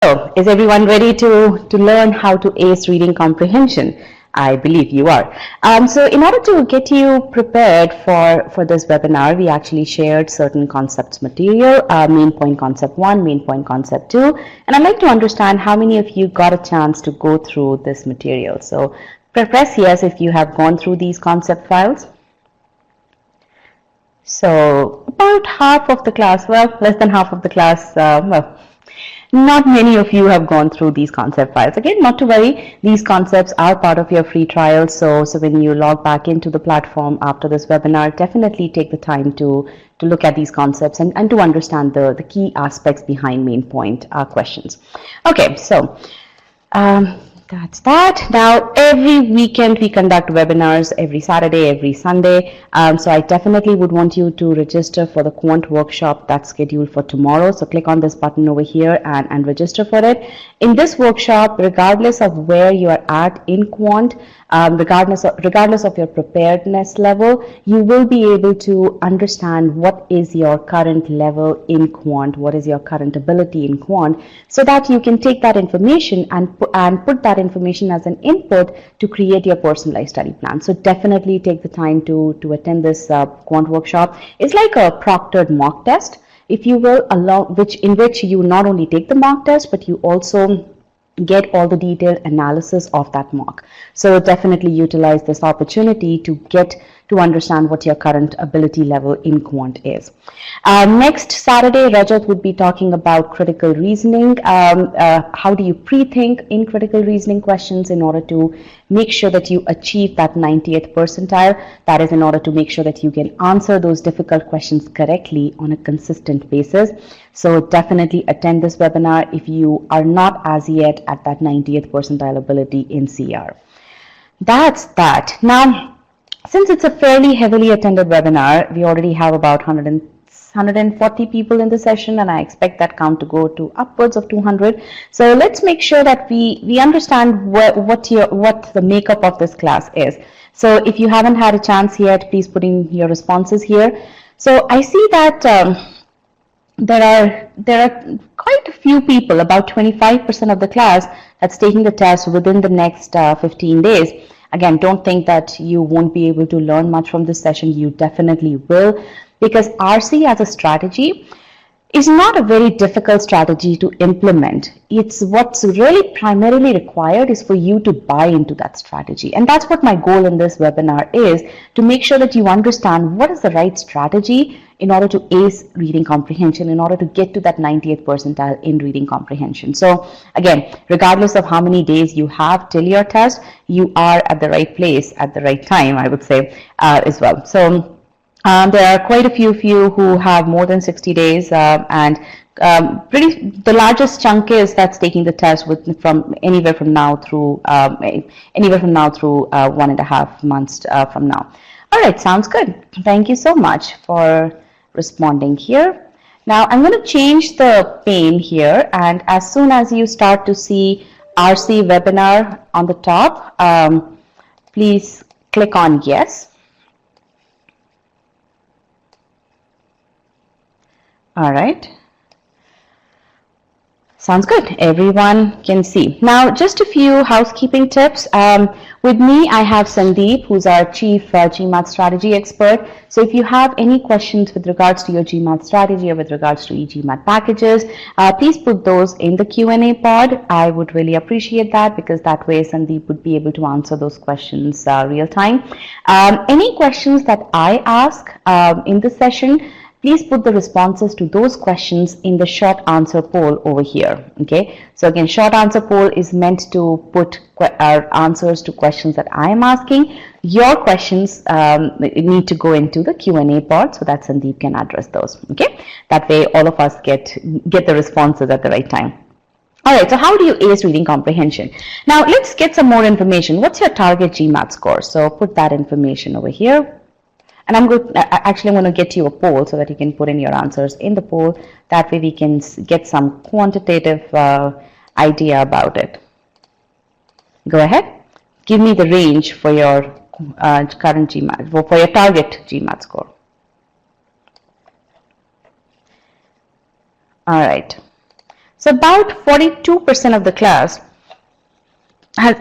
So, is everyone ready to learn how to ace reading comprehension? I believe you are. So in order to get you prepared for this webinar, we actually shared certain concepts material, main point concept 1, main point concept 2, and I'd like to understand how many of you got a chance to go through this material. So press yes if you have gone through these concept files. So about half of the class, well, less than half of the class, well, not many of you have gone through these concept files. Again, not to worry, these concepts are part of your free trial. So when you log back into the platform after this webinar, definitely take the time to look at these concepts and to understand the key aspects behind main point questions. Okay, so that's that. Now, every weekend we conduct webinars, every Saturday, every Sunday. So I definitely would want you to register for the quant workshop that's scheduled for tomorrow. So click on this button over here and register for it. In this workshop, regardless of where you are at in quant, regardless of your preparedness level, you will be able to understand what is your current level in quant, what is your current ability in quant, so that you can take that information and put that information as an input to create your personalized study plan. So definitely take the time to attend this quant workshop. It's like a proctored mock test, if you will, in which you not only take the mock test, but you also get all the detailed analysis of that mock. So definitely utilize this opportunity to get to understand what your current ability level in quant is. Next Saturday, Rajat would be talking about critical reasoning. How do you pre-think in critical reasoning questions in order to make sure that you achieve that 90th percentile? That is in order to make sure that you can answer those difficult questions correctly on a consistent basis. So definitely attend this webinar if you are not as yet at that 90th percentile ability in CR. That's that. Now, since it's a fairly heavily attended webinar, we already have about 140 people in the session, and I expect that count to go to upwards of 200. So let's make sure that we understand what the makeup of this class is. So if you haven't had a chance yet, please put in your responses here. So I see that there are quite a few people, about 25% of the class, that's taking the test within the next 15 days. Again, don't think that you won't be able to learn much from this session. You definitely will, because RC as a strategy is not a very difficult strategy to implement. It's what's really primarily required is for you to buy into that strategy. And that's what my goal in this webinar is, to make sure that you understand what is the right strategy in order to ace reading comprehension, in order to get to that 90th percentile in reading comprehension. So again, regardless of how many days you have till your test, you are at the right place at the right time, I would say, as well. So there are quite a few of you who have more than 60 days, and the largest chunk is that's taking the test from anywhere from now through 1.5 months from now. All right, sounds good. Thank you so much for responding here. Now I'm going to change the pane here, and as soon as you start to see RC webinar on the top, please click on yes. All right. Sounds good. Everyone can see. Now, just a few housekeeping tips. With me, I have Sandeep, who's our Chief GMAT Strategy Expert. So if you have any questions with regards to your GMAT strategy or with regards to e-GMAT packages, please put those in the Q&A pod. I would really appreciate that, because that way Sandeep would be able to answer those questions real time. Any questions that I ask in this session, please put the responses to those questions in the short answer poll over here. Okay, so again, short answer poll is meant to put our answers to questions that I am asking. Your questions need to go into the Q&A pod so that Sandeep can address those. Okay, that way all of us get the responses at the right time. All right, so how do you ace reading comprehension? Now let's get some more information. What's your target GMAT score? So put that information over here. And I'm going to get you a poll so that you can put in your answers in the poll. That way we can get some quantitative idea about it. Go ahead. Give me the range for your current GMAT, for your target GMAT score. All right. So about 42% of the class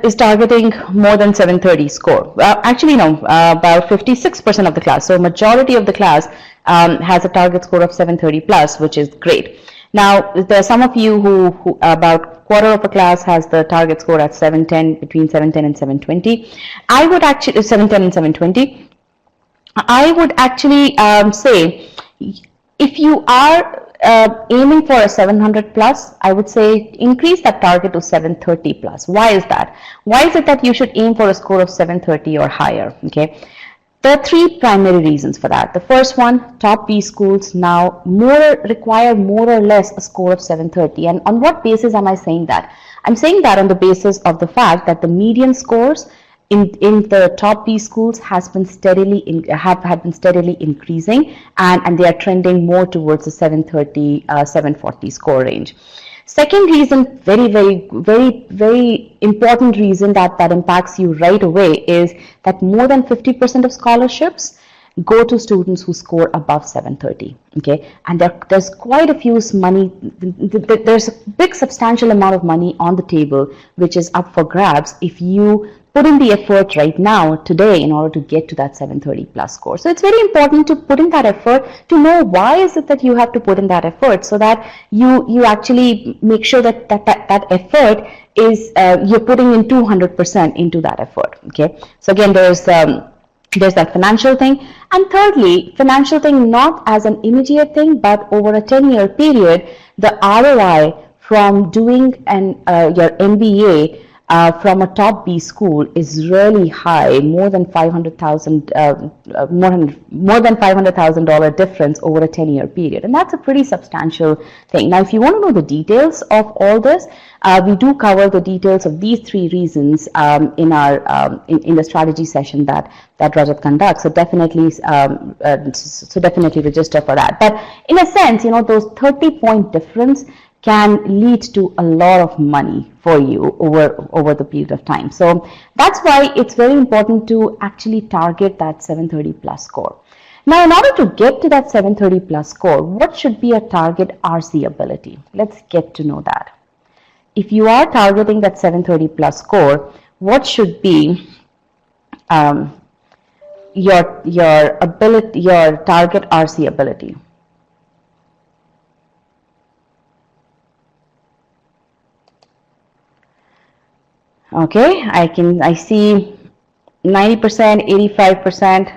is targeting more than 730 score. Actually, no, about 56% of the class. So majority of the class has a target score of 730 plus, which is great. Now, there are some of you who about quarter of a class has the target score at 710, between 710 and 720. I would actually, 710 and 720. I would actually say, if you are aiming for a 700 plus, I would say increase that target to 730 plus. Why is that? Why is it that you should aim for a score of 730 or higher? Okay. There are three primary reasons for that. The first one, top B schools now require more or less a score of 730. And on what basis am I saying that? I'm saying that on the basis of the fact that the median scores in the top B schools have been steadily increasing, and they are trending more towards the 730, 740 score range. Second reason, very important reason that impacts you right away is that more than 50% of scholarships go to students who score above 730. Okay, and there's quite a few money. There's a big substantial amount of money on the table which is up for grabs if you put in the effort right now, today, in order to get to that 730 plus score. So it's very important to put in that effort, to know why is it that you have to put in that effort, so that you actually make sure that effort is, you're putting in 200% into that effort. Okay, so again, there's that financial thing. And thirdly, financial thing not as an immediate thing, but over a 10-year period, the ROI from doing your MBA from a top B school is really high, more than $500,000 difference over a 10-year period, and that's a pretty substantial thing. Now, if you want to know the details of all this, we do cover the details of these three reasons in our in the strategy session that Rajat conducts. So definitely register for that. But in a sense, those 30-point difference can lead to a lot of money for you over the period of time. So that's why it's very important to actually target that 730 plus score. Now, in order to get to that 730 plus score, what should be a target RC ability? Let's get to know that. If you are targeting that 730 plus score, what should be your target RC ability? Okay, I see 90%, 85%.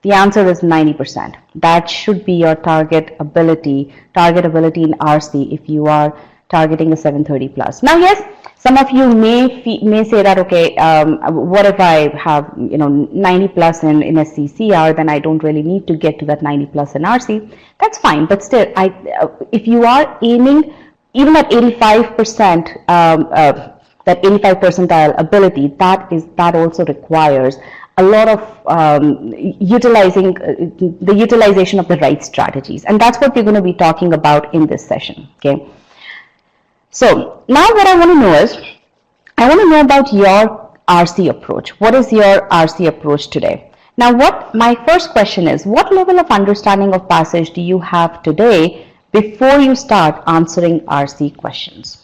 The answer is 90%. That should be your target ability in RC if you are targeting a 730 plus. Now, yes, some of you may say that, okay, what if I have 90 plus in SCCR, then I don't really need to get to that 90 plus in RC. That's fine, but still, if you are aiming even at 85%, that 85 percentile ability, that also requires a lot of utilization of the right strategies, and that's what we're going to be talking about in this session. Okay. So now what I want to know is, I want to know about your RC approach. What is your RC approach today? Now, my first question is, what level of understanding of passage do you have today before you start answering RC questions?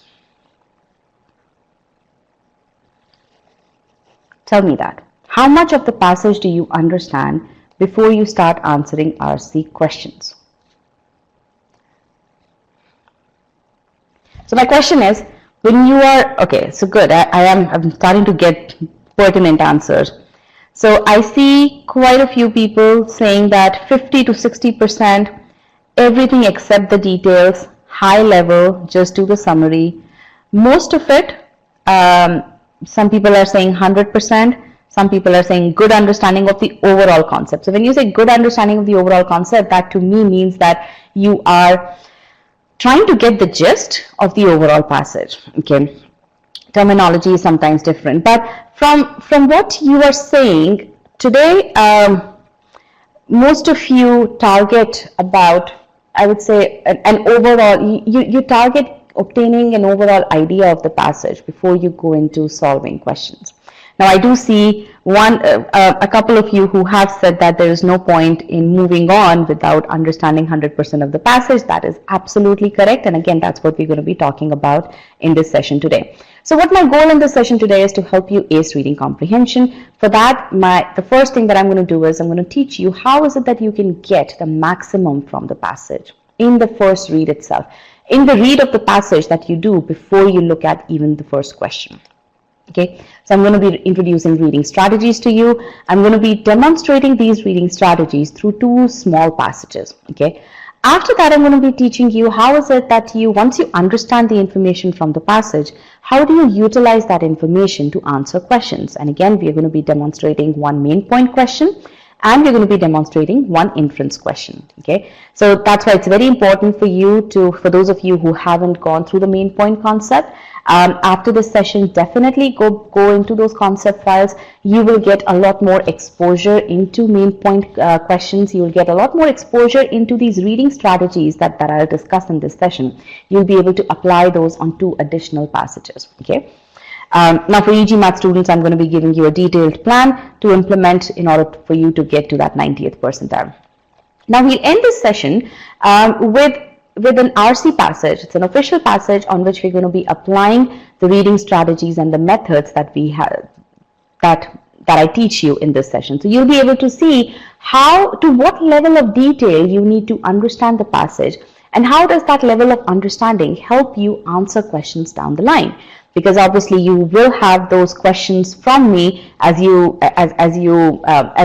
Tell me that. How much of the passage do you understand before you start answering RC questions? So my question is, when you are, okay, so good, I'm starting to get pertinent answers. So I see quite a few people saying that 50 to 60%, everything except the details, high level, just do the summary. Most of it, some people are saying 100%, some people are saying good understanding of the overall concept. So when you say good understanding of the overall concept, that to me means that you are trying to get the gist of the overall passage. Okay, terminology is sometimes different, but from what you are saying today, most of you target about, I would say, an overall, you target obtaining an overall idea of the passage before you go into solving questions. Now, I do see a couple of you who have said that there is no point in moving on without understanding 100% of the passage. That is absolutely correct. And again, that's what we're going to be talking about in this session today. So what my goal in this session today is to help you ace reading comprehension. For that, the first thing that I'm going to do is I'm going to teach you how is it that you can get the maximum from the passage in the first read itself, in the read of the passage that you do before you look at even the first question. Okay, so I'm going to be introducing reading strategies to you. I'm going to be demonstrating these reading strategies through 2 small passages. Okay, after that, I'm going to be teaching you how is it that once you understand the information from the passage, how do you utilize that information to answer questions? And again, we are going to be demonstrating 1 main point question, and we're going to be demonstrating 1 inference question. Okay, so that's why it's very important for you for those of you who haven't gone through the main point concept, after this session, definitely go into those concept files. You will get a lot more exposure into main point questions. You will get a lot more exposure into these reading strategies that I'll discuss in this session. You'll be able to apply those on 2 additional passages. Okay. Now for e-GMAT students, I'm going to be giving you a detailed plan to implement in order for you to get to that 90th percentile. Now we'll end this session with an RC passage. It's an official passage on which we're going to be applying the reading strategies and the methods that we have, that I teach you in this session. So you'll be able to see to what level of detail you need to understand the passage, and how does that level of understanding help you answer questions down the line. Because obviously you will have those questions from me as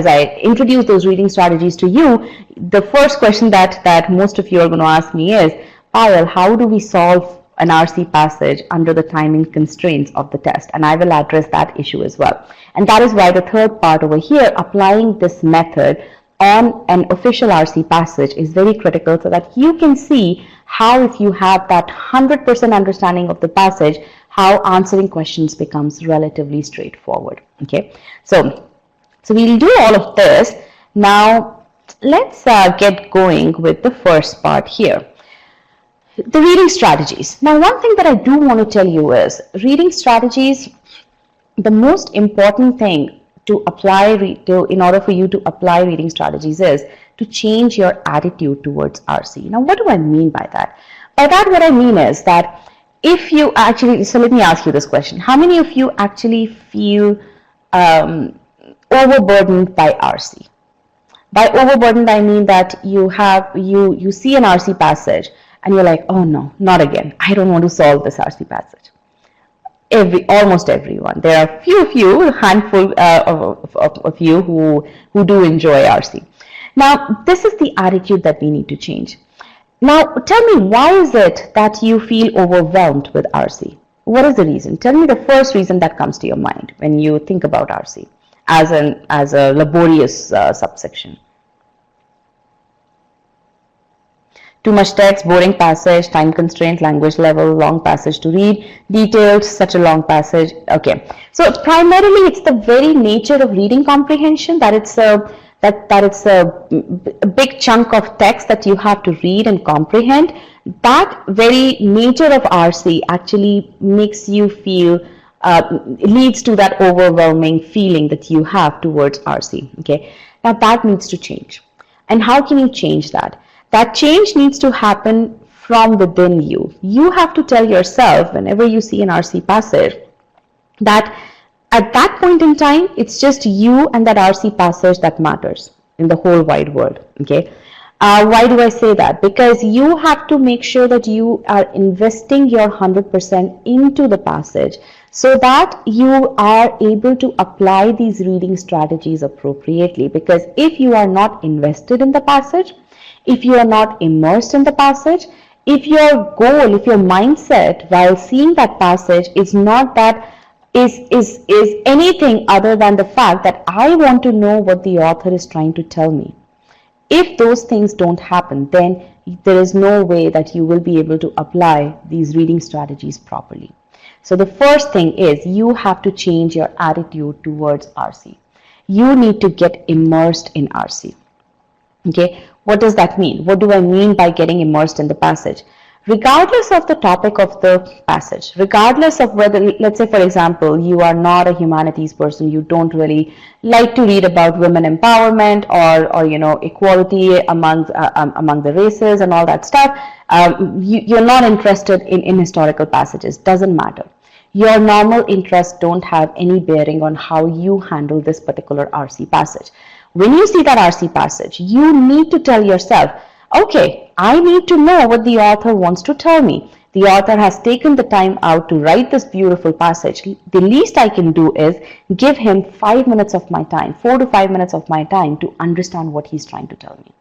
I introduce those reading strategies to you. The first question that most of you are going to ask me is, Payal, how do we solve an RC passage under the timing constraints of the test? And I will address that issue as well. And that is why the third part over here, applying this method on an official RC passage, is very critical, so that you can see how, if you have that 100% understanding of the passage, how answering questions becomes relatively straightforward. Okay, so we'll do all of this. Now let's get going with the first part here, the reading strategies. Now, one thing that I do want to tell you is reading strategies, the most important thing to apply in order for you to apply reading strategies is to change your attitude towards RC. Now, what do I mean by that? By that, what I mean is that if you actually, so let me ask you this question. How many of you actually feel overburdened by RC? By overburdened, I mean that you see an RC passage and you're like, oh no, not again. I don't want to solve this RC passage. Almost everyone. There are few handful of you who do enjoy RC. Now, this is the attitude that we need to change. Now, tell me, why is it that you feel overwhelmed with RC? What is the reason? Tell me the first reason that comes to your mind when you think about RC as a laborious subsection. Too much text, boring passage, time constraint, language level, long passage to read, detailed, such a long passage. Okay, so primarily it's the very nature of reading comprehension, that it's a big chunk of text that you have to read and comprehend. That very nature of RC actually makes you feel, leads to that overwhelming feeling that you have towards RC. Okay, now that needs to change. And how can you change that? That change needs to happen from within you. You have to tell yourself, whenever you see an RC passage, that at that point in time, it's just you and that RC passage that matters in the whole wide world. Okay. Why do I say that? Because you have to make sure that you are investing your 100% into the passage, so that you are able to apply these reading strategies appropriately. Because if you are not invested in the passage, if you are not immersed in the passage, if your goal, if your mindset while seeing that passage is not that, is anything other than the fact that I want to know what the author is trying to tell me. If those things don't happen, then there is no way that you will be able to apply these reading strategies properly. So the first thing is you have to change your attitude towards RC. You need to get immersed in RC. Okay, what does that mean? What do I mean by getting immersed in the passage? regardless of the topic of the passage, regardless of whether, let's say for example, you are not a humanities person, you don't really like to read about women empowerment or equality among the races and all that stuff, you're not interested in historical passages, doesn't matter. Your normal interests don't have any bearing on how you handle this particular RC passage. When you see that RC passage, you need to tell yourself, okay, I need to know what the author wants to tell me. The author has taken the time out to write this beautiful passage. The least I can do is give him 5 minutes of my time, 4 to 5 minutes of my time to understand what he's trying to tell me.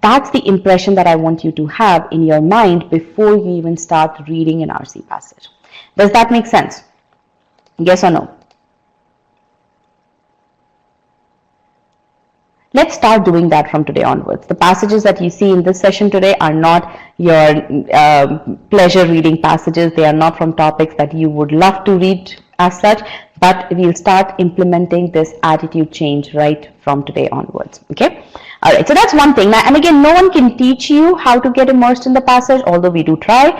That's the impression that I want you to have in your mind before you even start reading an RC passage. Does that make sense? Yes or no? Let's start doing that from today onwards. The passages that you see in this session today are not your pleasure reading passages. They are not from topics that you would love to read as such, but we'll start implementing this attitude change right from today onwards. Okay. All right. So that's one thing. Now, and again, no one can teach you how to get immersed in the passage, although we do try.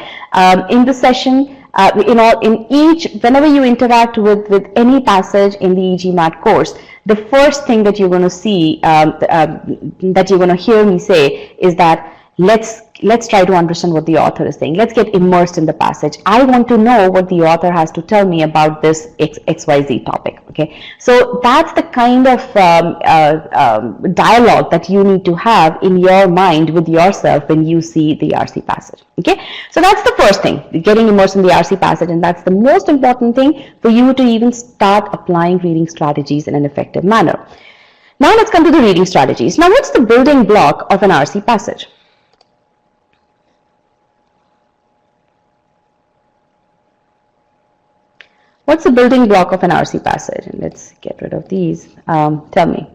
In the session, whenever you interact with any passage in the e-GMAT course, the first thing that you're going to see, that you're going to hear me say is that let's try to understand what the author is saying. Let's get immersed in the passage. I want to know what the author has to tell me about this XYZ topic. Okay, so that's the kind of dialogue that you need to have in your mind with yourself when you see the RC passage. Okay, so that's the first thing, getting immersed in the RC passage, and that's the most important thing for you to even start applying reading strategies in an effective manner. Now let's come to the reading strategies. Now, what's the building block of an RC passage? What's the building block of an RC passage? And let's get rid of these. Tell me.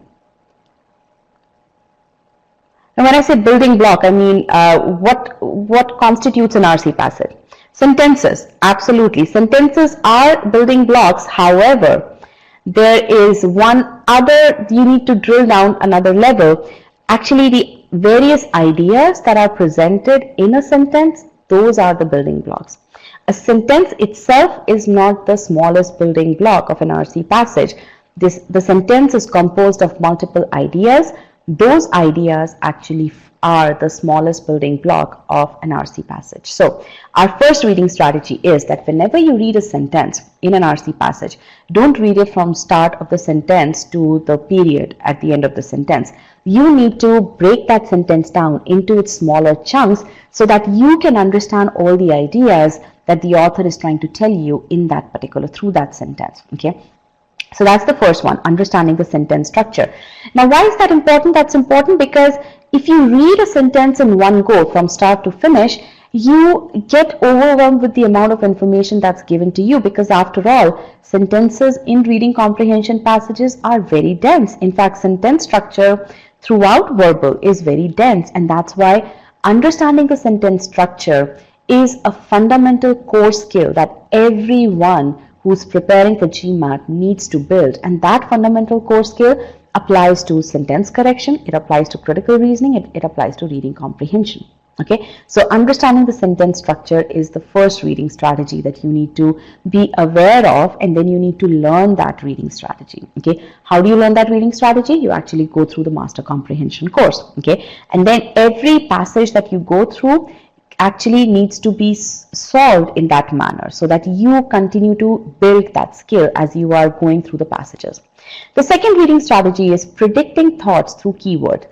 And when I say building block, I mean what constitutes an RC passage? Sentences, absolutely. Sentences are building blocks. However, there is one other, you need to drill down another level. Actually, the various ideas that are presented in a sentence, those are the building blocks. A sentence itself is not the smallest building block of an RC passage. The sentence is composed of multiple ideas. Those ideas actually are the smallest building block of an RC passage. So our first reading strategy is that whenever you read a sentence in an RC passage, don't read it from start of the sentence to the period at the end of the sentence. You need to break that sentence down into its smaller chunks so that you can understand all the ideas that the author is trying to tell you in that particular, through that sentence. Okay. So that's the first one, understanding the sentence structure. Now, why is that important? That's important because if you read a sentence in one go from start to finish, you get overwhelmed with the amount of information that's given to you, because after all, sentences in reading comprehension passages are very dense. In fact, sentence structure throughout verbal is very dense, and that's why understanding the sentence structure is a fundamental core skill that everyone who's preparing for GMAT needs to build. And that fundamental core skill applies to sentence correction, it applies to critical reasoning, it applies to reading comprehension. Okay, so understanding the sentence structure is the first reading strategy that you need to be aware of, and then you need to learn that reading strategy. Okay, how do you learn that reading strategy? You actually go through the master comprehension course. Okay, and then every passage that you go through actually needs to be solved in that manner so that you continue to build that skill as you are going through the passages. The second reading strategy is predicting thoughts through keywords.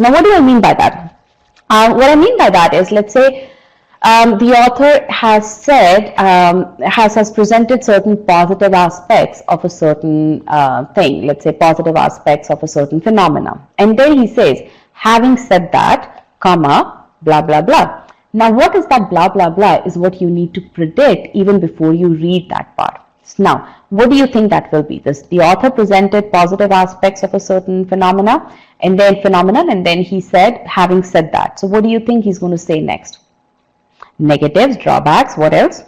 Now, what do I mean by that? What I mean by that is, let's say the author has said, has presented certain positive aspects of a certain thing, let's say positive aspects of a certain phenomena. And then he says, having said that, comma, blah, blah, blah. Now, what is that blah, blah, blah is what you need to predict even before you read that part. Now, what do you think that will be? The author presented positive aspects of a certain phenomenon, and then he said, having said that. So what do you think he's going to say next? Negatives, drawbacks, what else?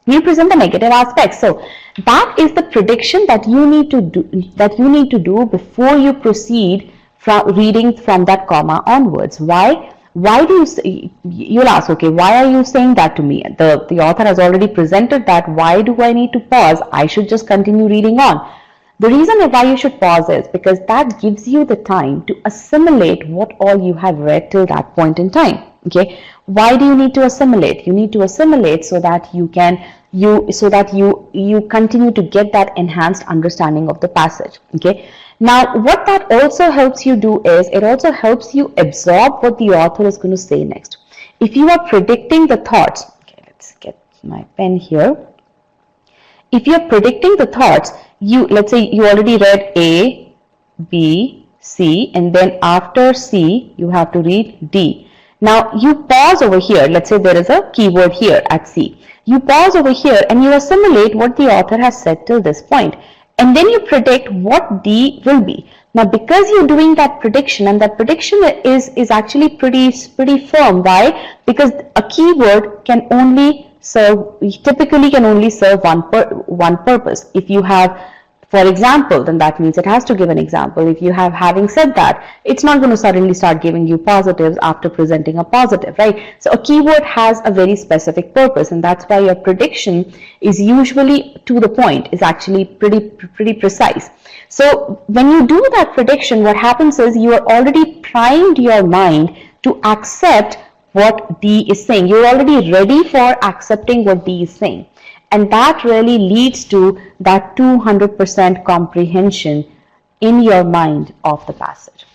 You present the negative aspects. So that is the prediction that you need to do before you proceed from reading from that comma onwards. Why? Why do you say, you'll ask, okay, why are you saying that to me? The author has already presented that. Why do I need to pause? I should just continue reading on. The reason why you should pause is because that gives you the time to assimilate what all you have read till that point in time. Okay, why do you need to assimilate? You need to assimilate so that you continue to get that enhanced understanding of the passage. Okay, now what that also helps you do is it also helps you absorb what the author is going to say next. If you are predicting the thoughts, okay, let's get my pen here. If you're predicting the thoughts, let's say you already read A, B, C, and then after C, you have to read D. Now you pause over here. Let's say there is a keyword here at C. You pause over here and you assimilate what the author has said till this point. And then you predict what D will be. Now because you're doing that prediction, and that prediction is actually pretty firm. Why? Because a keyword can only serve, typically can only serve one purpose. If you have, for example, then that means it has to give an example. If you have having said that, it's not going to suddenly start giving you positives after presenting a positive, right? So a keyword has a very specific purpose, and that's why your prediction is usually to the point, is actually pretty precise. So when you do that prediction, what happens is you are already primed your mind to accept what D is saying. You're already ready for accepting what D is saying. And that really leads to that 200% comprehension in your mind of the passage.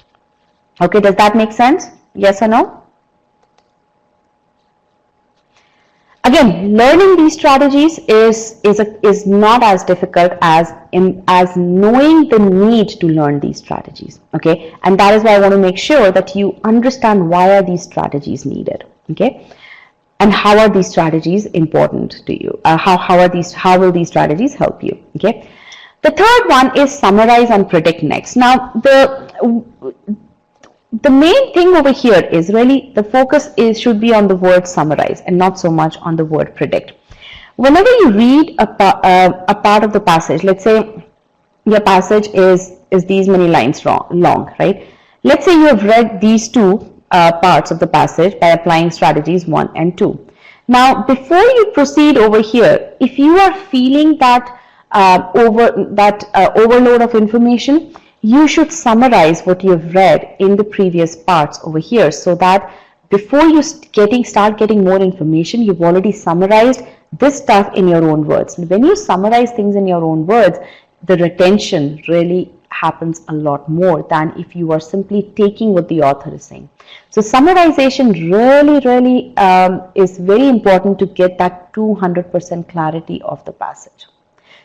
Okay, does that make sense? Yes or no? Again, learning these strategies is not as difficult as knowing the need to learn these strategies. Okay, and that is why I want to make sure that you understand why are these strategies needed. Okay. And how are these strategies important to you? How will these strategies help you? Okay. The third one is summarize and predict next. Now, the main thing over here is really the focus should be on the word summarize and not so much on the word predict. Whenever you read a part of the passage, let's say your passage is these many lines long, right? Let's say you have read these two parts of the passage by applying strategies 1 and 2. Now, before you proceed over here, if you are feeling that overload of information, you should summarize what you've read in the previous parts over here, so that before you start getting more information, you've already summarized this stuff in your own words. And when you summarize things in your own words, the retention really happens a lot more than if you are simply taking what the author is saying. So summarization really is very important to get that 200% clarity of the passage.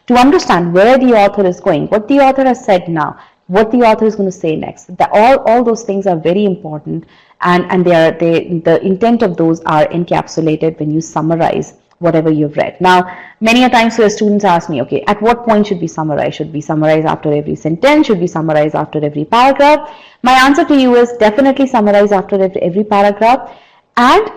To understand where the author is going, what the author has said now, what the author is going to say next. All those things are very important, and the intent of those are encapsulated when you summarize whatever you've read. Now, many a times where students ask me, okay, at what point should we summarize? Should we summarize after every sentence? Should we summarize after every paragraph? My answer to you is definitely summarize after every paragraph, and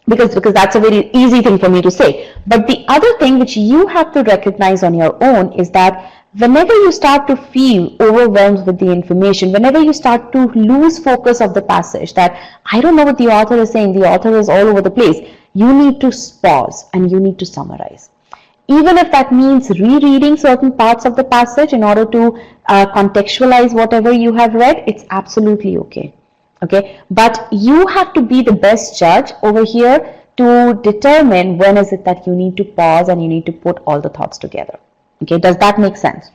because that's a very easy thing for me to say. But the other thing which you have to recognize on your own is that whenever you start to feel overwhelmed with the information, whenever you start to lose focus of the passage, that I don't know what the author is saying, the author is all over the place, you need to pause and you need to summarize. Even if that means rereading certain parts of the passage in order to contextualize whatever you have read, it's absolutely okay. Okay, but you have to be the best judge over here to determine when is it that you need to pause and you need to put all the thoughts together. Okay, does that make sense?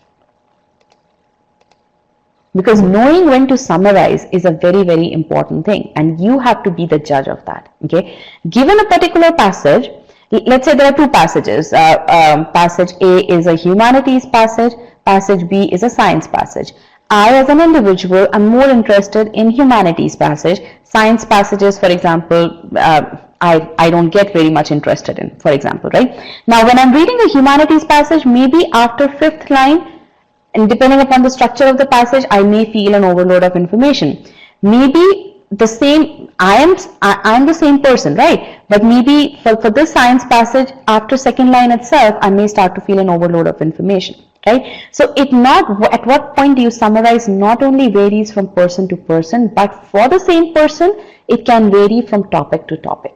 Because knowing when to summarize is a very important thing, and you have to be the judge of that. Okay, given a particular passage, let's say there are two passages. Passage A is a humanities passage, passage B is a science passage. I, as an individual, am more interested in humanities passage. Science passages, for example, I don't get very much interested in, for example, right? Now, when I'm reading a humanities passage, maybe after 5th line, and depending upon the structure of the passage, I may feel an overload of information. Maybe the same, I am the same person, right? But maybe for this science passage, after 2nd line itself, I may start to feel an overload of information. right? So at what point do you summarize not only varies from person to person, but for the same person, it can vary from topic to topic,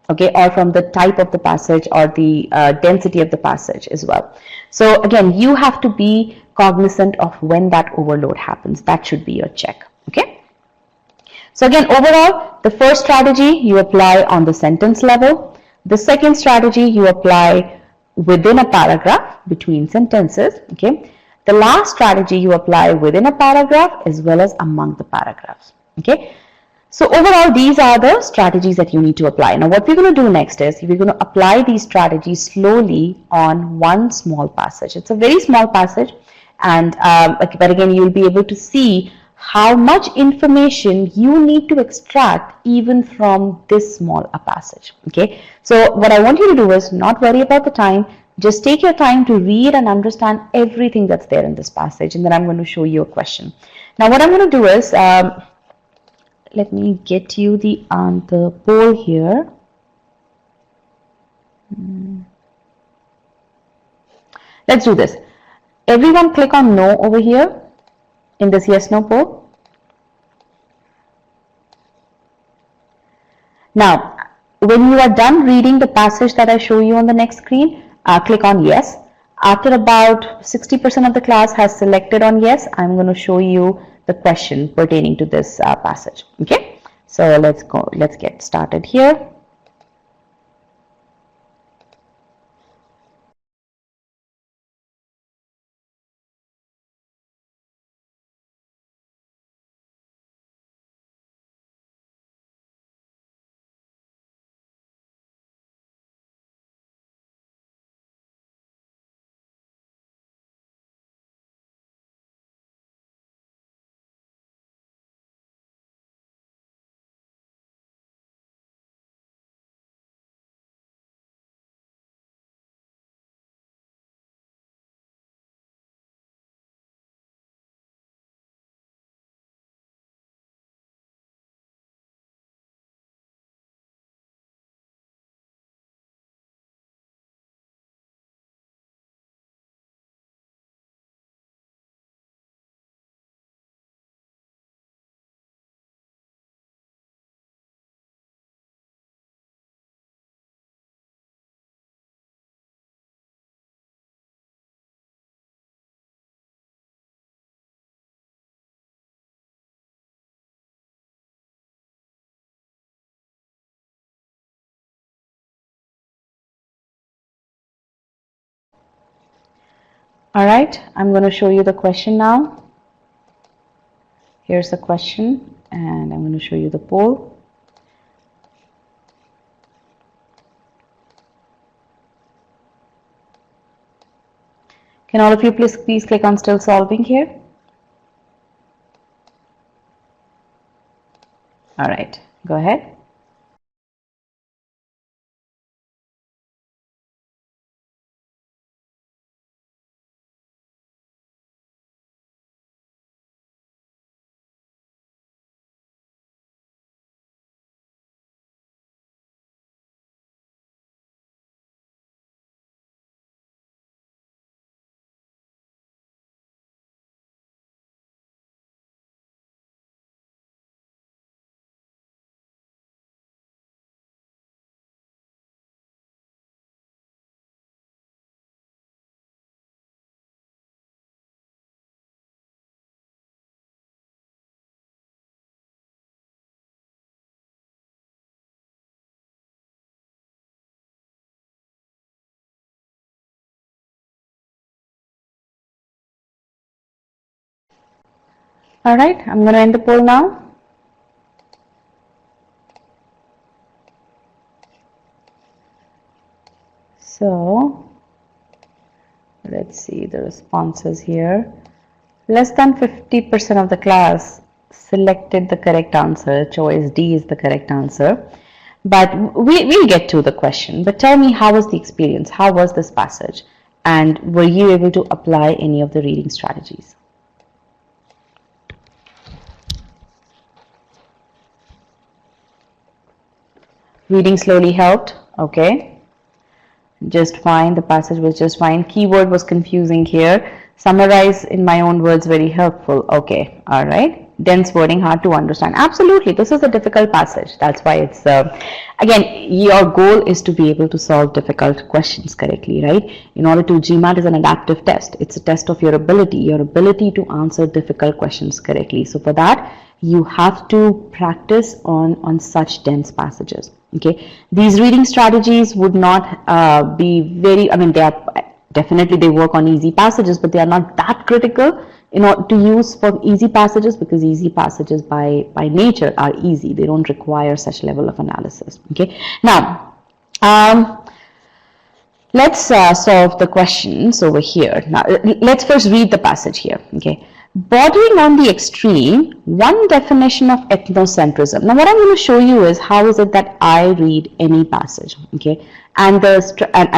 okay, or from the type of the passage or the density of the passage as well. So again, you have to be cognizant of when that overload happens. That should be your check, okay? So again, overall, the first strategy you apply on the sentence level. The second strategy you apply within a paragraph, between sentences, okay? The last strategy you apply within a paragraph as well as among the paragraphs, okay? So overall, these are the strategies that you need to apply. Now, what we're going to do next is we're going to apply these strategies slowly on one small passage. It's a very small passage, and but again, you'll be able to see how much information you need to extract even from this small a passage. Okay, so what I want you to do is not worry about the time. Just take your time to read and understand everything that's there in this passage, and then I'm going to show you a question. Now, what I'm going to do is let me get you the poll here. Let's do this. Everyone click on no over here in this yes no poll. Now, when you are done reading the passage that I show you on the next screen, click on yes. After about 60% of the class has selected on yes, I'm going to show you the question pertaining to this passage. Okay, so let's get started here. All right, I'm going to show you the question now. Here's the question, and I'm going to show you the poll. Can all of you please click on still solving here? All right, go ahead. All right, I'm going to end the poll now. So let's see the responses here. Less than 50% of the class selected the correct answer. Choice D is the correct answer. But we'll get to the question. But tell me, how was the experience? How was this passage? And were you able to apply any of the reading strategies? Reading slowly helped. Okay. Just fine. The passage was just fine. Keyword was confusing here. Summarize in my own words, very helpful. Okay, all right. Dense wording, hard to understand. Absolutely, this is a difficult passage. That's why it's, again, your goal is to be able to solve difficult questions correctly, right? In order to, GMAT is an adaptive test. It's a test of your ability to answer difficult questions correctly. So for that, you have to practice on such dense passages. Okay, these reading strategies would not be very, I mean, they are definitely, they work on easy passages, but they are not that critical to use for easy passages, because easy passages by nature are easy. They don't require such level of analysis. Okay, now let's solve the questions over here. Now let's first read the passage here. Okay, bordering on the extreme, one definition of ethnocentrism. Now what I'm going to show you is how is it that I read any passage. Okay, and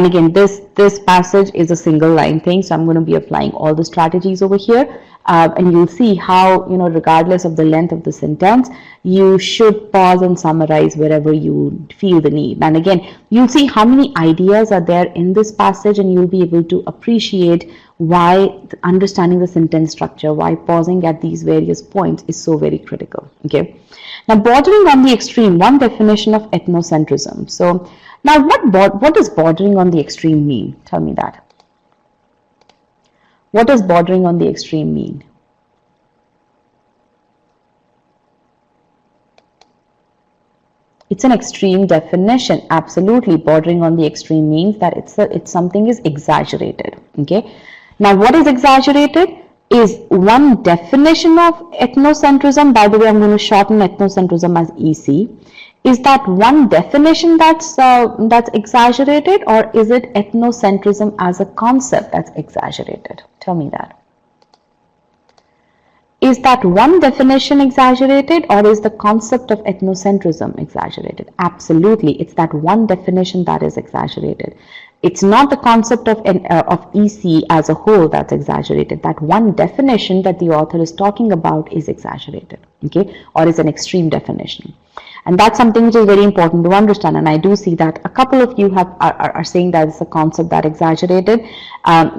again, this passage is a single line thing, so I'm going to be applying all the strategies over here, and you'll see how, regardless of the length of the sentence, you should pause and summarize wherever you feel the need. And again, you'll see how many ideas are there in this passage, and you'll be able to appreciate why understanding the sentence structure, why pausing at these various points is so very critical. Okay, now bordering on the extreme, one definition of ethnocentrism. So now what does bordering on the extreme mean? Tell me that. What does bordering on the extreme mean? It's an extreme definition. Absolutely, bordering on the extreme means that it's something is exaggerated. Okay, now what is exaggerated is one definition of ethnocentrism. By the way, I'm going to shorten ethnocentrism as EC. Is that one definition that's exaggerated, or is it ethnocentrism as a concept that's exaggerated? Tell me that. Is that one definition exaggerated, or is the concept of ethnocentrism exaggerated? Absolutely, it's that one definition that is exaggerated. It's not the concept of EC as a whole that's exaggerated. That one definition that the author is talking about is exaggerated, okay, or is an extreme definition. And that's something which is very important to understand. And I do see that a couple of you are saying that it's a concept that exaggerated.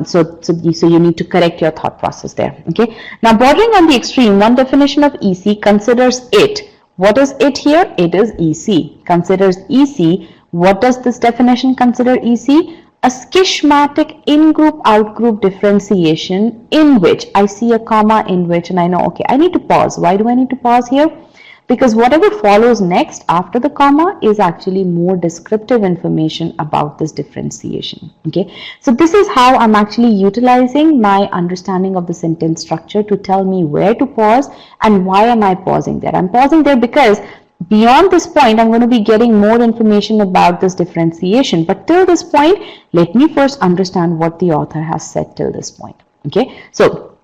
So you need to correct your thought process there. Okay. Now, bordering on the extreme, one definition of EC considers it. What is it here? It is EC. Considers EC. What does this definition consider EC? A schematic in-group, out-group differentiation in which I see a comma in which, and I know, okay, I need to pause. Why do I need to pause here? Because whatever follows next after the comma is actually more descriptive information about this differentiation. Okay, so this is how I'm actually utilizing my understanding of the sentence structure to tell me where to pause and why am I pausing there. I'm pausing there because beyond this point, I'm going to be getting more information about this differentiation. But till this point, let me first understand what the author has said till this point. Okay, so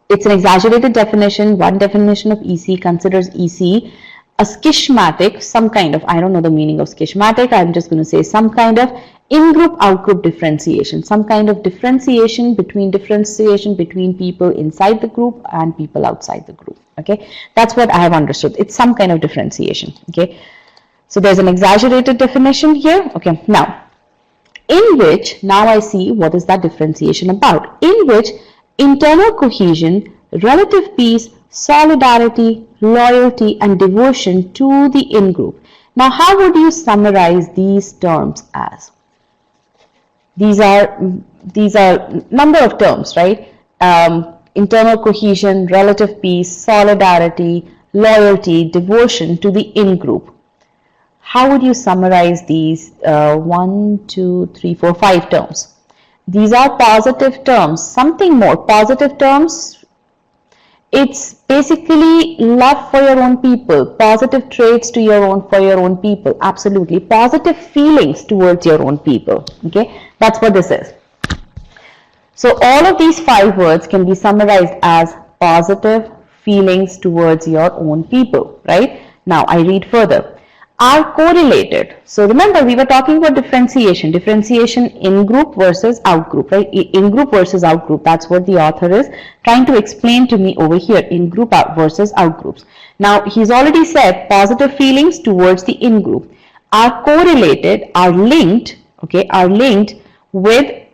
it's an exaggerated definition. One definition of EC considers EC a schematic, some kind of, I don't know the meaning of schematic, I'm just going to say some kind of in-group, out-group differentiation, some kind of differentiation between people inside the group and people outside the group. Okay, that's what I have understood. It's some kind of differentiation. Okay, so there's an exaggerated definition here. Okay, now in which, now I see what is that differentiation about, in which internal cohesion, relative peace, solidarity, loyalty, and devotion to the in-group. Now, how would you summarize these terms as? These are number of terms, right? Internal cohesion, relative peace, solidarity, loyalty, devotion to the in-group. How would you summarize these 1, 2, 3, 4, 5 terms? These are positive terms. Something more. Positive terms, it's basically love for your own people, positive traits for your own people. Absolutely. Positive feelings towards your own people. Okay, that's what this is. So all of these 5 words can be summarized as positive feelings towards your own people, right? Now I read further. Are correlated. So remember, we were talking about differentiation in group versus out group, right? In group versus out group. That's what the author is trying to explain to me over here, in group versus out groups. Now, he's already said positive feelings towards the in group are correlated, are linked, okay, are linked with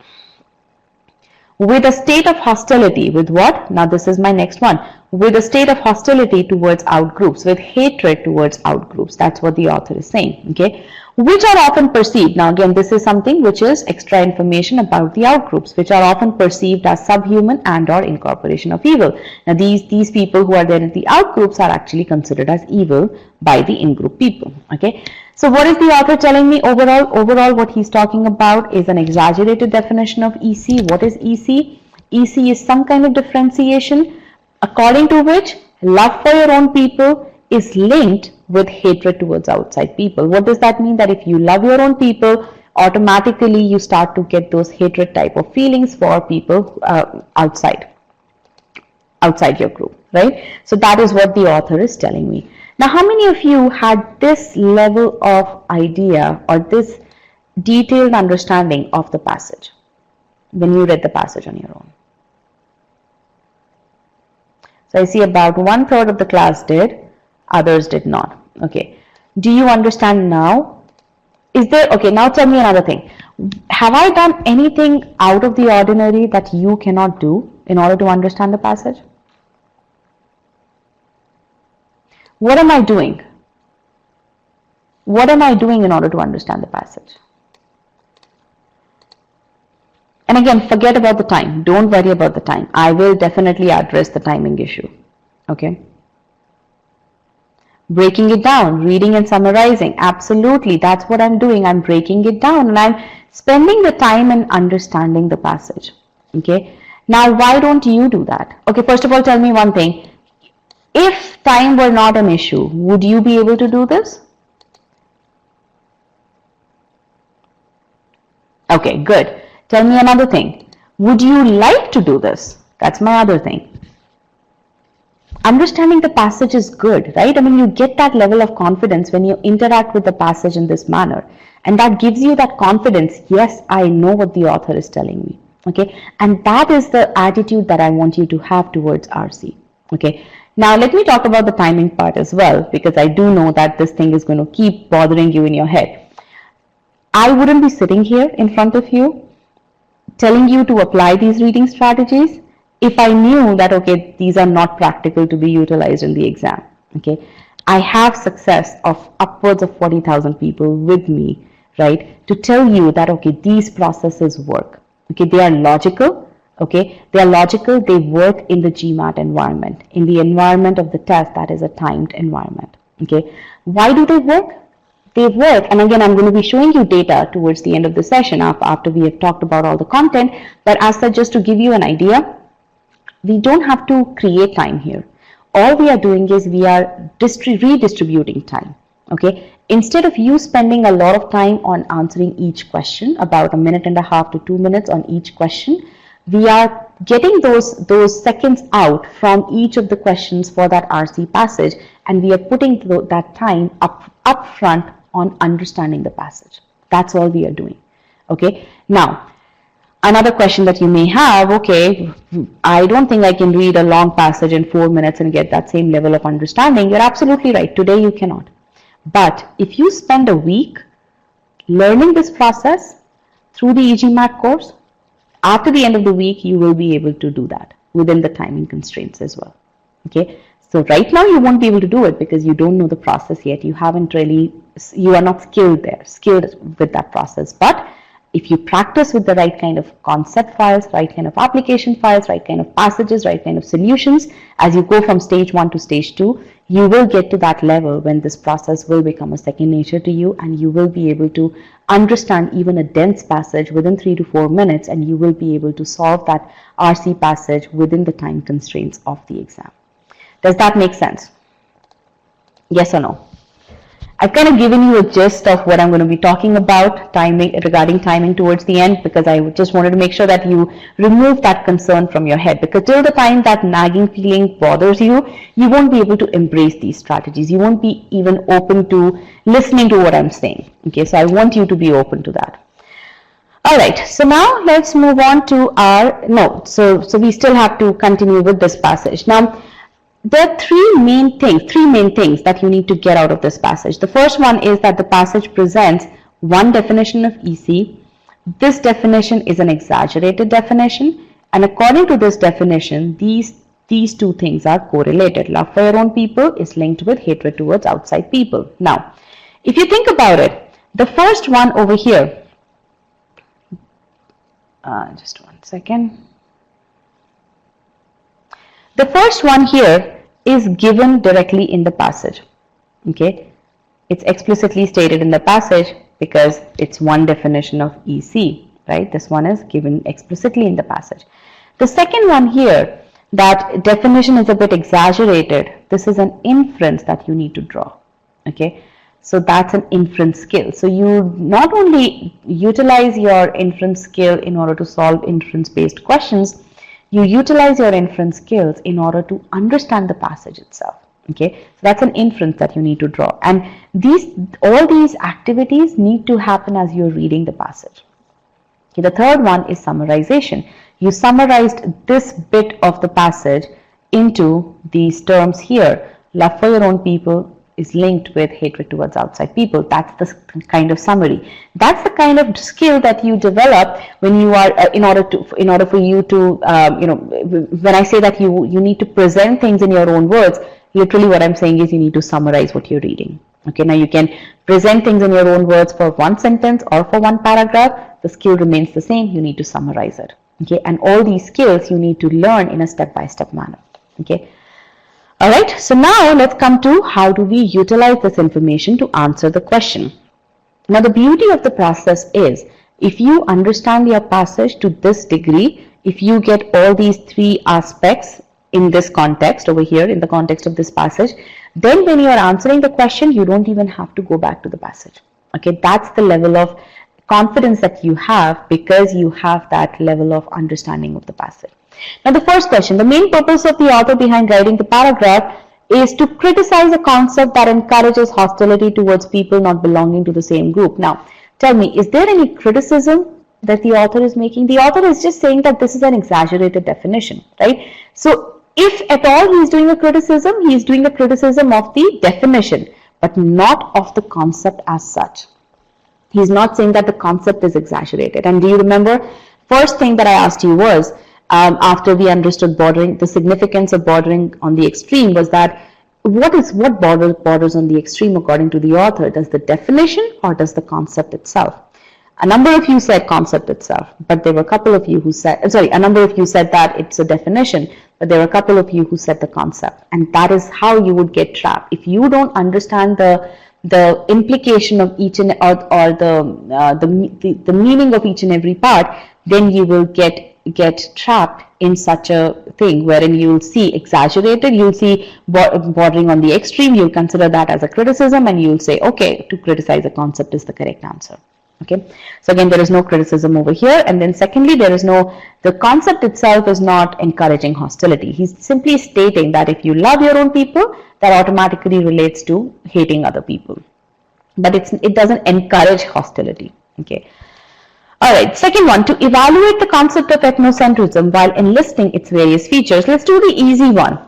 with a state of hostility. With what? Now this is my next one. With a state of hostility towards outgroups, with hatred towards outgroups. That's what the author is saying, okay? Which are often perceived, now again this is something which is extra information about the outgroups, which are often perceived as subhuman and or incorporation of evil. Now these people who are there in the outgroups are actually considered as evil by the in-group people, okay? So what is the author telling me overall? Overall what he's talking about is an exaggerated definition of EC. What is EC? EC is some kind of differentiation according to which love for your own people is linked with hatred towards outside people. What does that mean? That if you love your own people, automatically you start to get those hatred type of feelings for people outside your group, right? So that is what the author is telling me. Now, how many of you had this level of idea or this detailed understanding of the passage when you read the passage on your own? So I see about 1/3 of the class did, others did not. Okay. Do you understand now? Is there, okay, now tell me another thing. Have I done anything out of the ordinary that you cannot do in order to understand the passage? What am I doing? What am I doing in order to understand the passage? And again, forget about the time. Don't worry about the time. I will definitely address the timing issue. Okay. Breaking it down, reading and summarizing. Absolutely. That's what I'm doing. I'm breaking it down and I'm spending the time in understanding the passage. Okay. Now, why don't you do that? Okay. First of all, tell me one thing. If time were not an issue, would you be able to do this? Okay, good. Tell me another thing. Would you like to do this? That's my other thing. Understanding the passage is good, right? I mean, you get that level of confidence when you interact with the passage in this manner. And that gives you that confidence. Yes, I know what the author is telling me. Okay. And that is the attitude that I want you to have towards RC. Okay. Now, let me talk about the timing part as well, because I do know that this thing is going to keep bothering you in your head. I wouldn't be sitting here in front of you telling you to apply these reading strategies if I knew that, okay, these are not practical to be utilized in the exam. Okay. I have success of upwards of 40,000 people with me, right, to tell you that, okay, these processes work. Okay. They are logical. Okay, they are logical, they work in the GMAT environment, in the environment of the test that is a timed environment. Okay, why do they work? They work, and again, I'm going to be showing you data towards the end of the session after we have talked about all the content, but as such, just to give you an idea, we don't have to create time here. All we are doing is we are redistributing time. Okay, instead of you spending a lot of time on answering each question, about 1.5 to 2 minutes on each question, we are getting those seconds out from each of the questions for that RC passage, and we are putting that time up front on understanding the passage. That's all we are doing. Okay. Now, another question that you may have, okay, I don't think I can read a long passage in 4 minutes and get that same level of understanding. You're absolutely right. Today you cannot. But if you spend a week learning this process through the e-GMAT course, after the end of the week, you will be able to do that within the timing constraints as well. Okay. So right now you won't be able to do it because you don't know the process yet. You are not skilled with that process. But if you practice with the right kind of concept files, right kind of application files, right kind of passages, right kind of solutions, as you go from stage 1 to stage 2, you will get to that level when this process will become a second nature to you, and you will be able to understand even a dense passage within 3 to 4 minutes, and you will be able to solve that RC passage within the time constraints of the exam. Does that make sense? Yes or no? I've kind of given you a gist of what I'm going to be talking about regarding timing towards the end, because I just wanted to make sure that you remove that concern from your head, because till the time that nagging feeling bothers you, you won't be able to embrace these strategies. You won't be even open to listening to what I'm saying. Okay, so I want you to be open to that. All right, so now let's move on to our notes. So we still have to continue with this passage. Now, there are three main things that you need to get out of this passage. The first one is that the passage presents one definition of EC. This definition is an exaggerated definition. And according to this definition, these two things are correlated. Love for your own people is linked with hatred towards outside people. Now, if you think about it, the first one over here, just one second. The first one here is given directly in the passage. Okay, it's explicitly stated in the passage because it's one definition of EC, right? This one is given explicitly in the passage. The second one here, that definition is a bit exaggerated. This is an inference that you need to draw. Okay, so that's an inference skill. So you not only utilize your inference skill in order to solve inference-based questions, you utilize your inference skills in order to understand the passage itself. Okay, so that's an inference that you need to draw, and all these activities need to happen as you're reading the passage. Okay, the third one is summarization. You summarized this bit of the passage into these terms here. Love for your own people is linked with hatred towards outside people. That's the kind of summary. That's the kind of skill that you develop when you are in order for you to when I say that you need to present things in your own words. Literally what I'm saying is you need to summarize what you're reading. Okay, now you can present things in your own words for one sentence or for one paragraph. The skill remains the same. You need to summarize it. Okay, and all these skills you need to learn in a step-by-step manner. Okay. All right, so now let's come to how do we utilize this information to answer the question. Now the beauty of the process is if you understand your passage to this degree, if you get all these three aspects in this context over here, in the context of this passage, then when you are answering the question, you don't even have to go back to the passage. Okay, that's the level of confidence that you have because you have that level of understanding of the passage. Now the first question, the main purpose of the author behind writing the paragraph is to criticize a concept that encourages hostility towards people not belonging to the same group. Now tell me, is there any criticism that the author is making? The author is just saying that this is an exaggerated definition, right? So if at all he is doing a criticism, he is doing a criticism of the definition, but not of the concept as such. He's not saying that the concept is exaggerated. And do you remember, first thing that I asked you was, after we understood bordering, the significance of bordering on the extreme was that what borders on the extreme according to the author? Does the definition or does the concept itself? A number of you said concept itself, but there were a couple of you who said, a number of you said that it's a definition, but there were a couple of you who said the concept, and that is how you would get trapped. If you don't understand the implication of each and or the meaning of each and every part, then you will get trapped in such a thing wherein you'll see exaggerated, you'll see bordering on the extreme, you'll consider that as a criticism, and you'll say, okay, to criticize a concept is the correct answer. Okay, so again, there is no criticism over here, and then secondly, the concept itself is not encouraging hostility. He's simply stating that if you love your own people, that automatically relates to hating other people, but it doesn't encourage hostility. Okay. All right, second one, to evaluate the concept of ethnocentrism while enlisting its various features. Let's do the easy one.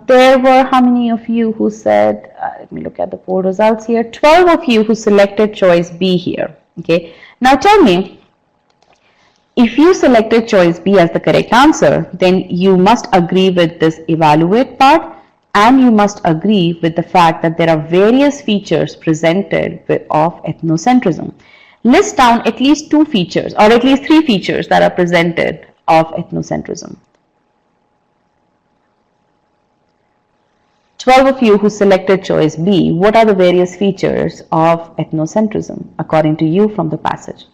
There were how many of you who said, let me look at the poll results here, 12 of you who selected choice B here. Okay, now tell me, if you selected choice B as the correct answer, then you must agree with this evaluate part, and you must agree with the fact that there are various features presented of ethnocentrism. List down at least 2 features or at least 3 features that are presented of ethnocentrism. 12 of you who selected choice B, what are the various features of ethnocentrism according to you from the passage?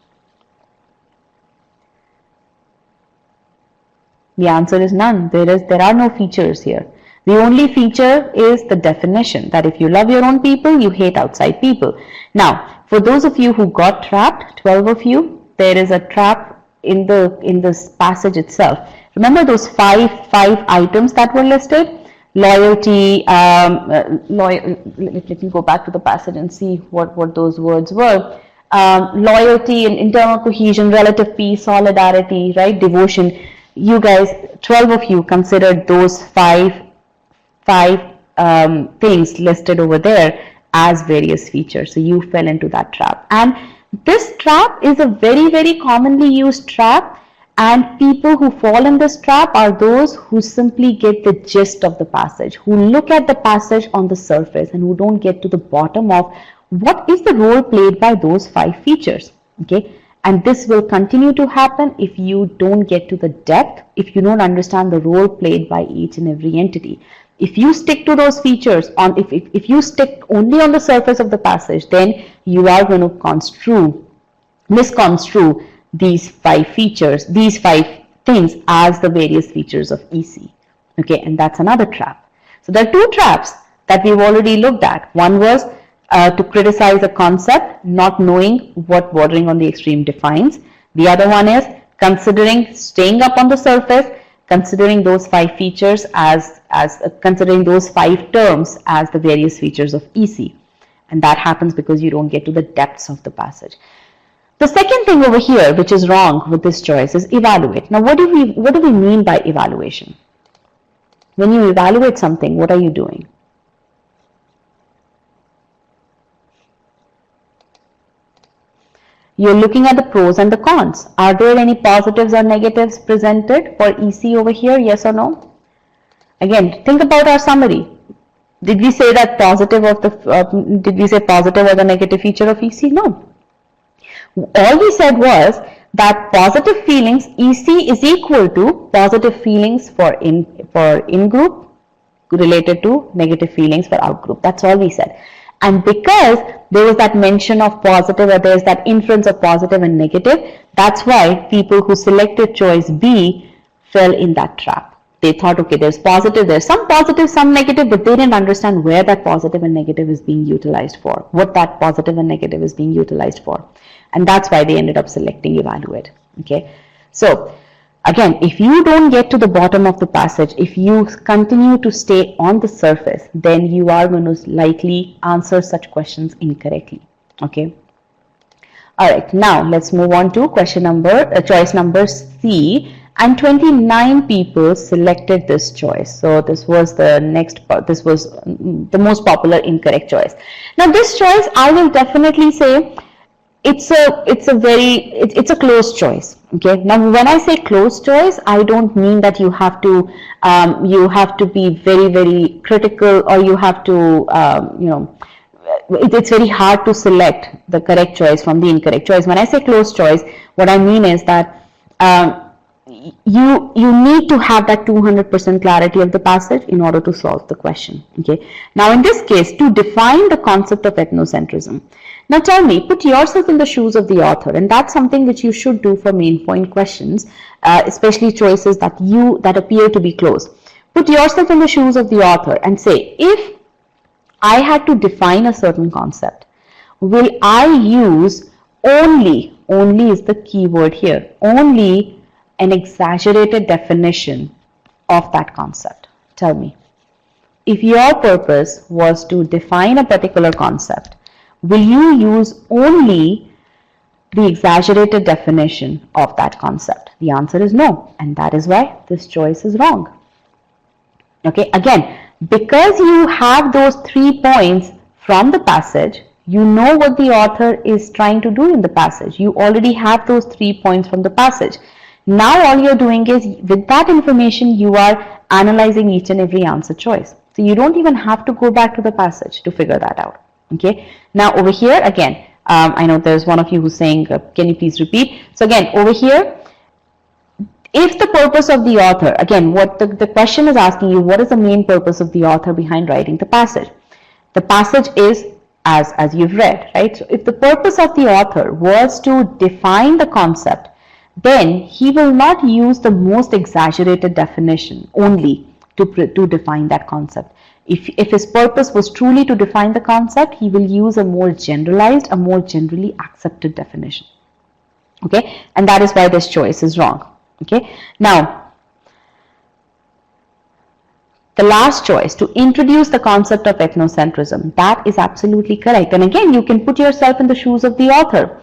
The answer is none. There are no features here. The only feature is the definition that if you love your own people, you hate outside people. Now, for those of you who got trapped, 12 of you, there is a trap in this passage itself. Remember those five items that were listed? Loyalty, let me go back to the passage and see what those words were. Loyalty, and internal cohesion, relative peace, solidarity, right? Devotion. You guys, 12 of you considered those five things listed over there as various features. So you fell into that trap. And this trap is a very, very commonly used trap. And people who fall in this trap are those who simply get the gist of the passage, who look at the passage on the surface and who don't get to the bottom of what is the role played by those 5 features. Okay, and this will continue to happen if you don't get to the depth, if you don't understand the role played by each and every entity. If you stick to those features, if you stick only on the surface of the passage, then you are going to misconstrue these 5 features, these 5 things as the various features of EC. Okay, and that's another trap. So there are 2 traps that we've already looked at. One was to criticize a concept, not knowing what bordering on the extreme defines. The other one is considering staying up on the surface, considering those 5 features considering those 5 terms as the various features of EC. And that happens because you don't get to the depths of the passage. The second thing over here, which is wrong with this choice, is evaluate. Now, what do we mean by evaluation? When you evaluate something, what are you doing? You're looking at the pros and the cons. Are there any positives or negatives presented for EC over here? Yes or no? Again, think about our summary. Did we say that did we say positive or the negative feature of EC? No. All we said was that positive feelings EC is equal to positive feelings for in-group related to negative feelings for out-group. That's all we said. And because there was that mention of positive, or there's that inference of positive and negative, that's why people who selected choice B fell in that trap. They thought, okay, there's some positive, some negative, but they didn't understand where that positive and negative is being utilized for, what that positive and negative is being utilized for. And that's why they ended up selecting evaluate. Okay, so again, if you don't get to the bottom of the passage, if you continue to stay on the surface, then you are going to likely answer such questions incorrectly. Okay. All right, now let's move on to choice number C. And 29 people selected this choice. So this was the the most popular incorrect choice. Now this choice, I will definitely say it's a close choice. Okay. Now when I say close choice, I don't mean that you have to be very, very critical, or you have to it's very hard to select the correct choice from the incorrect choice. When I say close choice, what I mean is that you need to have that 200% clarity of the passage in order to solve the question. Okay. Now in this case, to define the concept of ethnocentrism. Now tell me, put yourself in the shoes of the author, and that's something which you should do for main point questions, especially choices that appear to be close. Put yourself in the shoes of the author and say, if I had to define a certain concept, will I use only is the key word here, only an exaggerated definition of that concept? Tell me. If your purpose was to define a particular concept, will you use only the exaggerated definition of that concept? The answer is no, and that is why this choice is wrong. Okay, again, because you have those 3 points from the passage, you know what the author is trying to do in the passage. You already have those 3 points from the passage. Now all you're doing is, with that information, you are analyzing each and every answer choice. So you don't even have to go back to the passage to figure that out. Okay. Now over here again, I know there's one of you who's saying, can you please repeat? So again, over here, if the purpose of the author, again, what the question is asking you, what is the main purpose of the author behind writing the passage? The passage is as you've read, right? So if the purpose of the author was to define the concept, then he will not use the most exaggerated definition only to define that concept. If his purpose was truly to define the concept, he will use a more generalized, a more generally accepted definition. Okay, and that is why this choice is wrong. Okay, now the last choice, to introduce the concept of ethnocentrism, that is absolutely correct. And again, you can put yourself in the shoes of the author.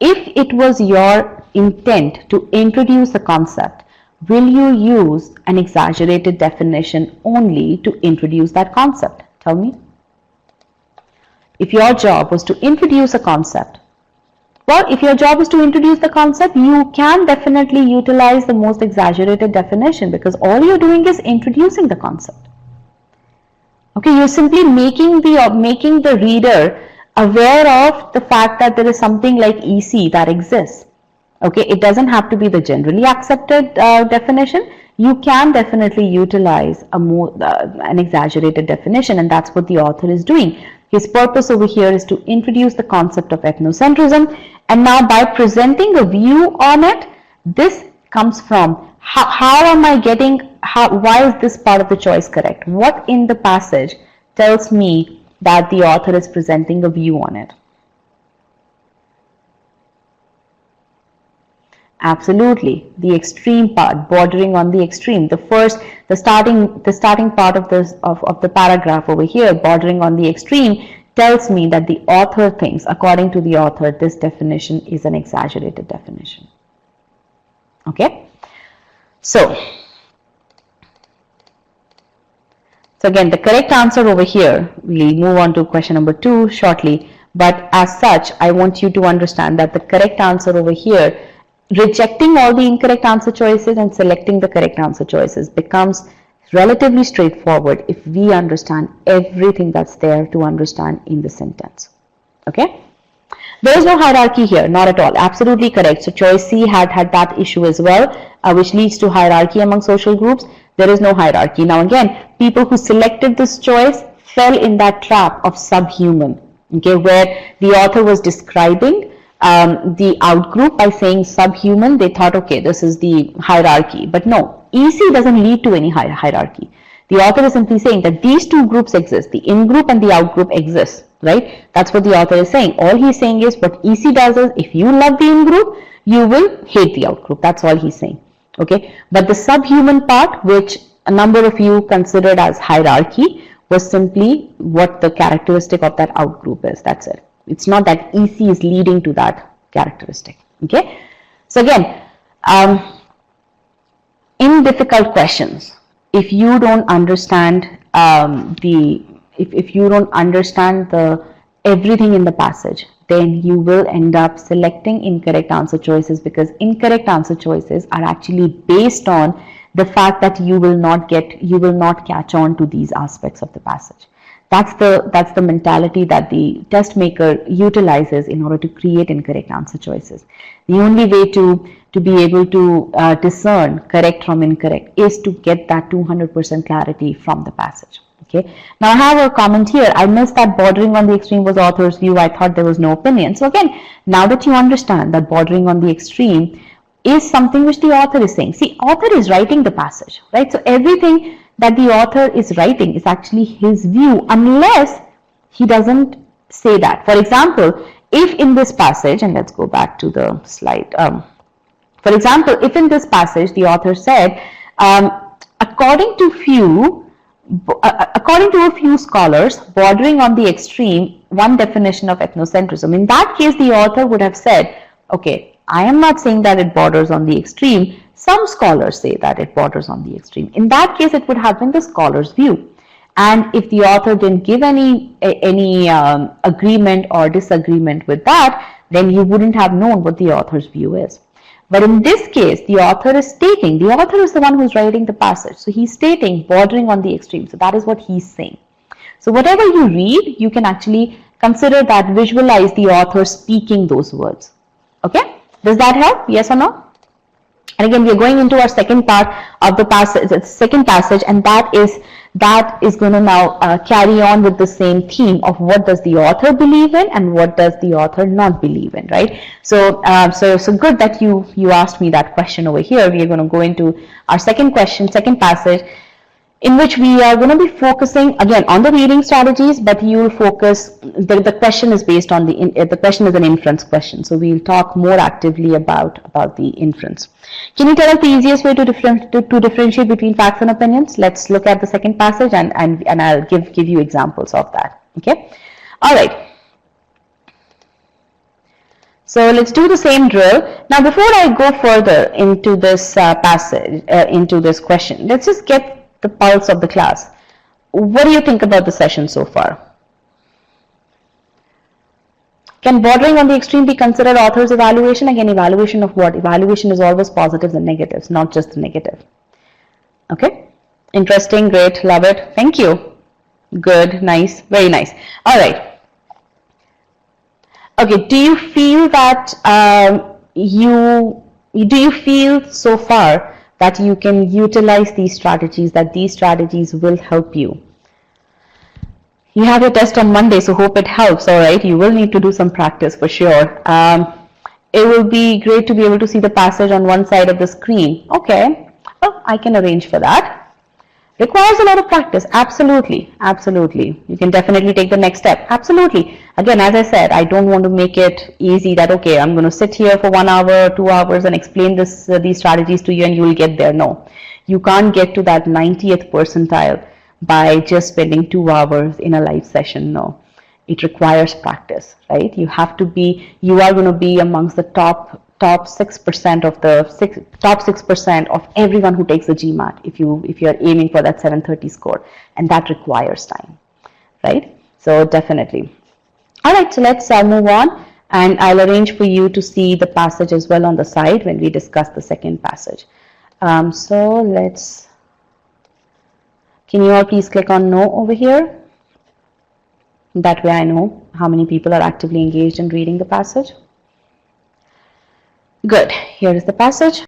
If it was your intent to introduce the concept, will you use an exaggerated definition only to introduce that concept? Tell me. If your job was to introduce a concept, Well, if your job is to introduce the concept, you can definitely utilize the most exaggerated definition, because all you're doing is introducing the concept. Okay, you're simply making the reader aware of the fact that there is something like EC that exists. Okay, it doesn't have to be the generally accepted definition. You can definitely utilize an exaggerated definition, and that's what the author is doing. His purpose over here is to introduce the concept of ethnocentrism, and now by presenting a view on it, this comes from how am I getting, why is this part of the choice correct? What in the passage tells me that the author is presenting a view on it? Absolutely, the extreme part, bordering on the extreme. The starting part of the paragraph over here, bordering on the extreme, tells me that the author thinks, according to the author, this definition is an exaggerated definition. Okay, so again, the correct answer over here, we'll move on to question number 2 shortly, but as such, I want you to understand that the correct answer over here, rejecting all the incorrect answer choices and selecting the correct answer choices, becomes relatively straightforward if we understand everything that's there to understand in the sentence. Okay? There is no hierarchy here, not at all. Absolutely correct. So choice C had that issue as well, which leads to hierarchy among social groups. There is no hierarchy. Now again, people who selected this choice fell in that trap of subhuman, okay, where the author was describing the outgroup by saying subhuman. They thought, okay, this is the hierarchy, but no, EC doesn't lead to any hierarchy. The author is simply saying that these two groups exist, the in-group and the out-group exists, right? That's what the author is saying. All he's saying is what EC does is, if you love the in-group, you will hate the out-group. That's all he's saying, okay? But the subhuman part, which a number of you considered as hierarchy, was simply what the characteristic of that out-group is. That's it. It's not that EC is leading to that characteristic, okay? So again, in difficult questions, if you don't understand if you don't understand everything in the passage, then you will end up selecting incorrect answer choices, because incorrect answer choices are actually based on the fact that you will not catch on to these aspects of the passage. That's the mentality that the test maker utilizes in order to create incorrect answer choices. The only way to be able to discern correct from incorrect is to get that 200% clarity from the passage. Okay. Now I have a comment here. I missed that bordering on the extreme was author's view. I thought there was no opinion. So again, now that you understand that bordering on the extreme is something which the author is saying. See, author is writing the passage, right? So everything that the author is writing is actually his view, unless he doesn't say that. For example, if in this passage, and let's go back to the slide. For example, if in this passage the author said, according to a few scholars, bordering on the extreme, one definition of ethnocentrism. In that case, the author would have said, okay, I am not saying that it borders on the extreme. Some scholars say that it borders on the extreme. In that case, it would have been the scholar's view. And if the author didn't give any agreement or disagreement with that, then you wouldn't have known what the author's view is. But in this case, the author is stating, the author is the one who's writing the passage. So he's stating bordering on the extreme. So that is what he's saying. So whatever you read, you can actually consider that, visualize the author speaking those words. Okay? Does that help? Yes or no? And again, we are going into our second part of the passage, and that is going to now carry on with the same theme of what does the author believe in and what does the author not believe in, right? So, so good that you asked me that question over here. We are going to go into our second passage, in which we are going to be focusing again on the reading strategies, but you will focus, the question is based on the question is an inference question. So we'll talk more actively about the inference. Can you tell us the easiest way to differentiate between facts and opinions? Let's look at the second passage and I'll give you examples of that. Okay. All right. So let's do the same drill. Now, before I go further into this passage, into this question, let's just get the pulse of the class. What do you think about the session so far? Can bordering on the extreme be considered author's evaluation? Again, evaluation of what? Evaluation is always positives and negatives, not just the negative. Okay, interesting, great, love it, thank you. Good, nice, very nice. All right. Okay, do you feel that do you feel so far that you can utilize these strategies, that these strategies will help you? You have your test on Monday, so hope it helps. All right, you will need to do some practice for sure. It will be great to be able to see the passage on one side of the screen. Okay, well, I can arrange for that. Requires a lot of practice. Absolutely, absolutely. You can definitely take the next step. Absolutely. Again, as I said, I don't want to make it easy that, okay, I'm going to sit here for 1 hour, 2 hours and explain these strategies to you and you will get there. No, you can't get to that 90th percentile by just spending 2 hours in a live session. No, it requires practice, right? You are going to be amongst the top 6% of the top 6% of everyone who takes the GMAT if you are aiming for that 730 score, and that requires time, right? So definitely. All right, so let's move on, and I'll arrange for you to see the passage as well on the side when we discuss the second passage. So let's. Can you all please click on no over here? That way I know how many people are actively engaged in reading the passage. Good. Here is the passage.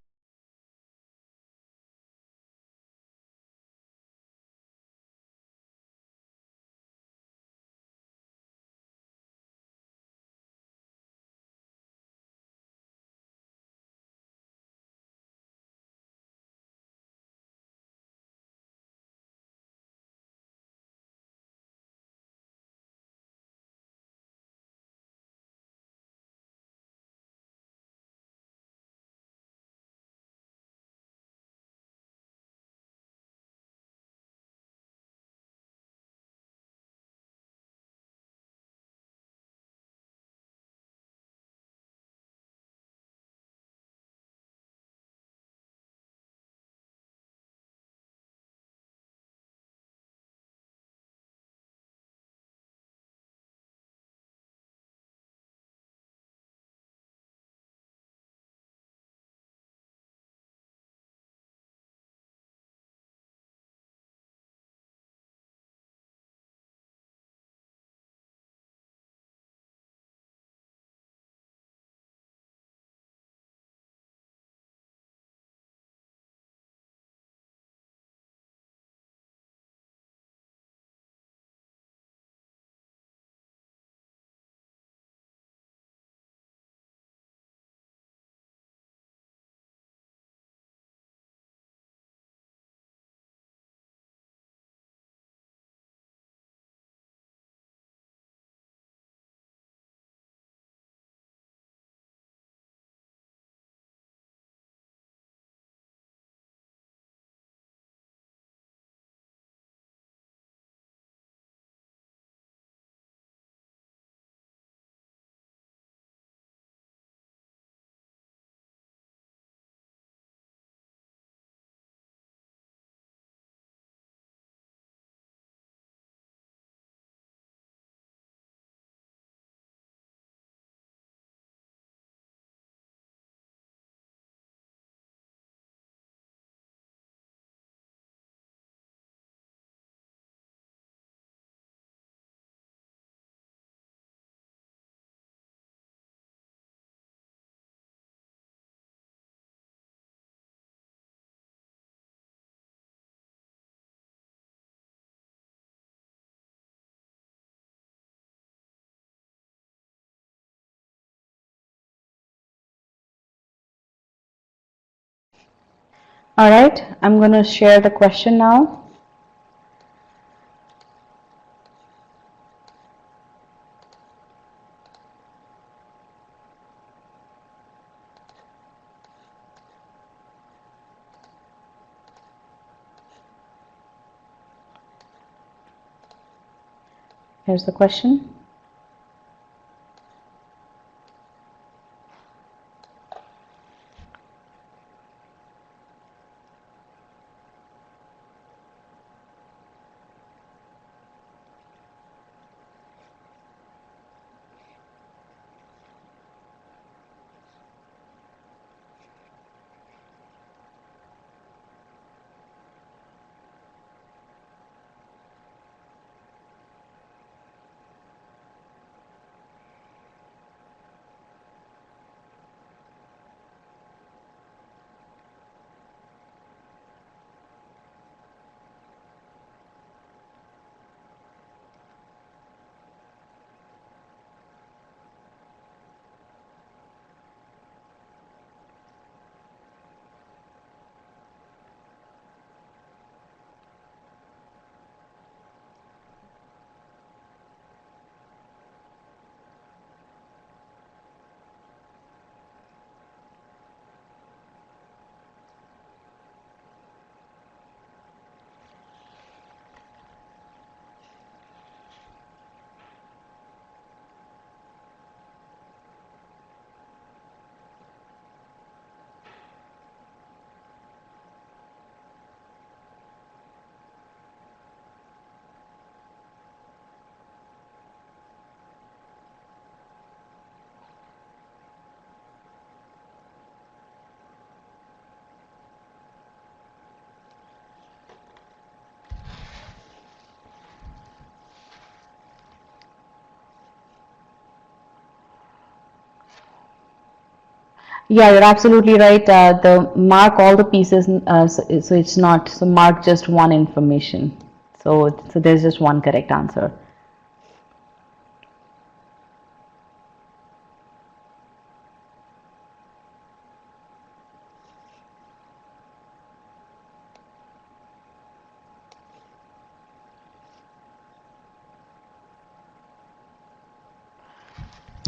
All right, I'm going to share the question now. Here's the question. Yeah, you're absolutely right. The mark all the pieces, so it's not, so mark just one information. So there's just one correct answer.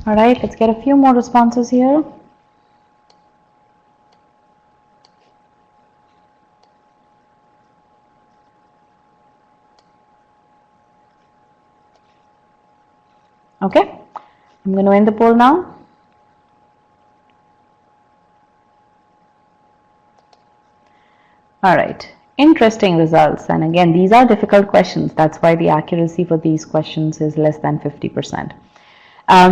All right, let's get a few more responses here. Okay, I'm going to end the poll now. All right, interesting results. And again, these are difficult questions. That's why the accuracy for these questions is less than 50%.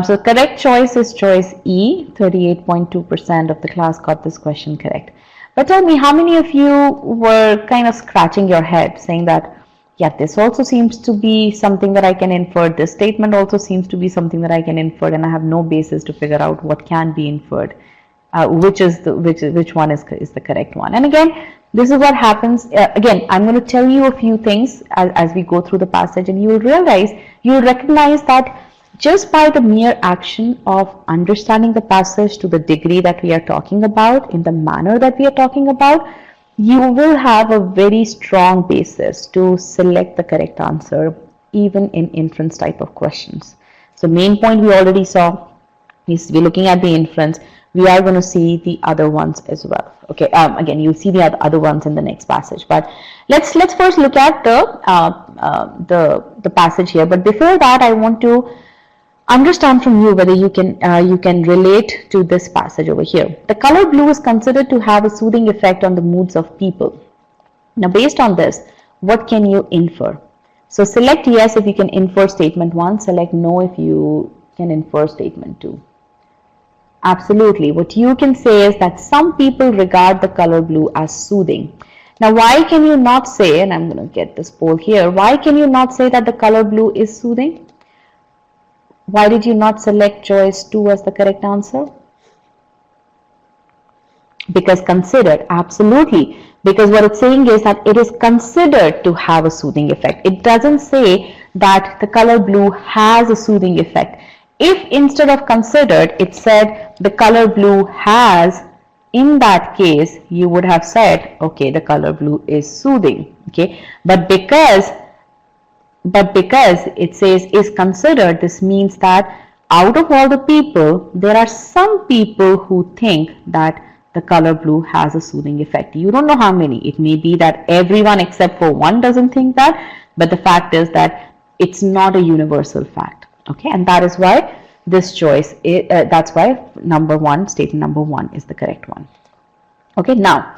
So correct choice is choice E. 38.2% of the class got this question correct. But tell me, how many of you were kind of scratching your head saying that, yeah, this also seems to be something that I can infer. This statement also seems to be something that I can infer, and I have no basis to figure out what can be inferred. Which one is the correct one? And again, this is what happens. Again, I'm going to tell you a few things as we go through the passage, and you will recognize that just by the mere action of understanding the passage to the degree that we are talking about, in the manner that we are talking about, you will have a very strong basis to select the correct answer, even in inference type of questions. So main point we already saw is we're looking at the inference. We are going to see the other ones as well. Okay, again, you'll see the other ones in the next passage. But let's first look at the passage here. But before that, I want to understand from you whether you can relate to this passage over here. The color blue is considered to have a soothing effect on the moods of people. Now, based on this, what can you infer? So select yes if you can infer statement 1, select no if you can infer statement 2. Absolutely. What you can say is that some people regard the color blue as soothing. Now, why can you not say, and I'm going to get this poll here, why can you not say that the color blue is soothing? Why did you not select choice 2 as the correct answer? Because considered, absolutely. Because what it's saying is that it is considered to have a soothing effect. It doesn't say that the color blue has a soothing effect. If instead of considered, it said the color blue has, in that case, you would have said, okay, the color blue is soothing. Okay, but because it says is considered, this means that out of all the people, there are some people who think that the color blue has a soothing effect. You don't know how many. It may be that everyone except for one doesn't think that, but the fact is that it's not a universal fact. Okay, and that is why this choice is, that's why statement number 1 is the correct one. Okay, now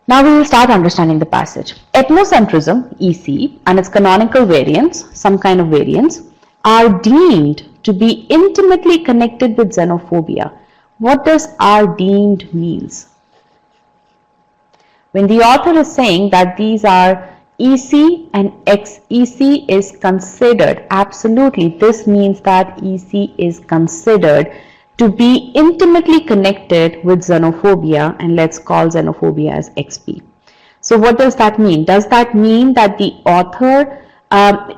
we will start understanding the passage. Ethnocentrism, EC, and its canonical variants, some kind of variants, are deemed to be intimately connected with xenophobia. What does are deemed means? When the author is saying that these are EC and XEC is considered, absolutely, this means that EC is considered to be intimately connected with xenophobia, and let's call xenophobia as XP. So what does that mean? Does that mean that the author,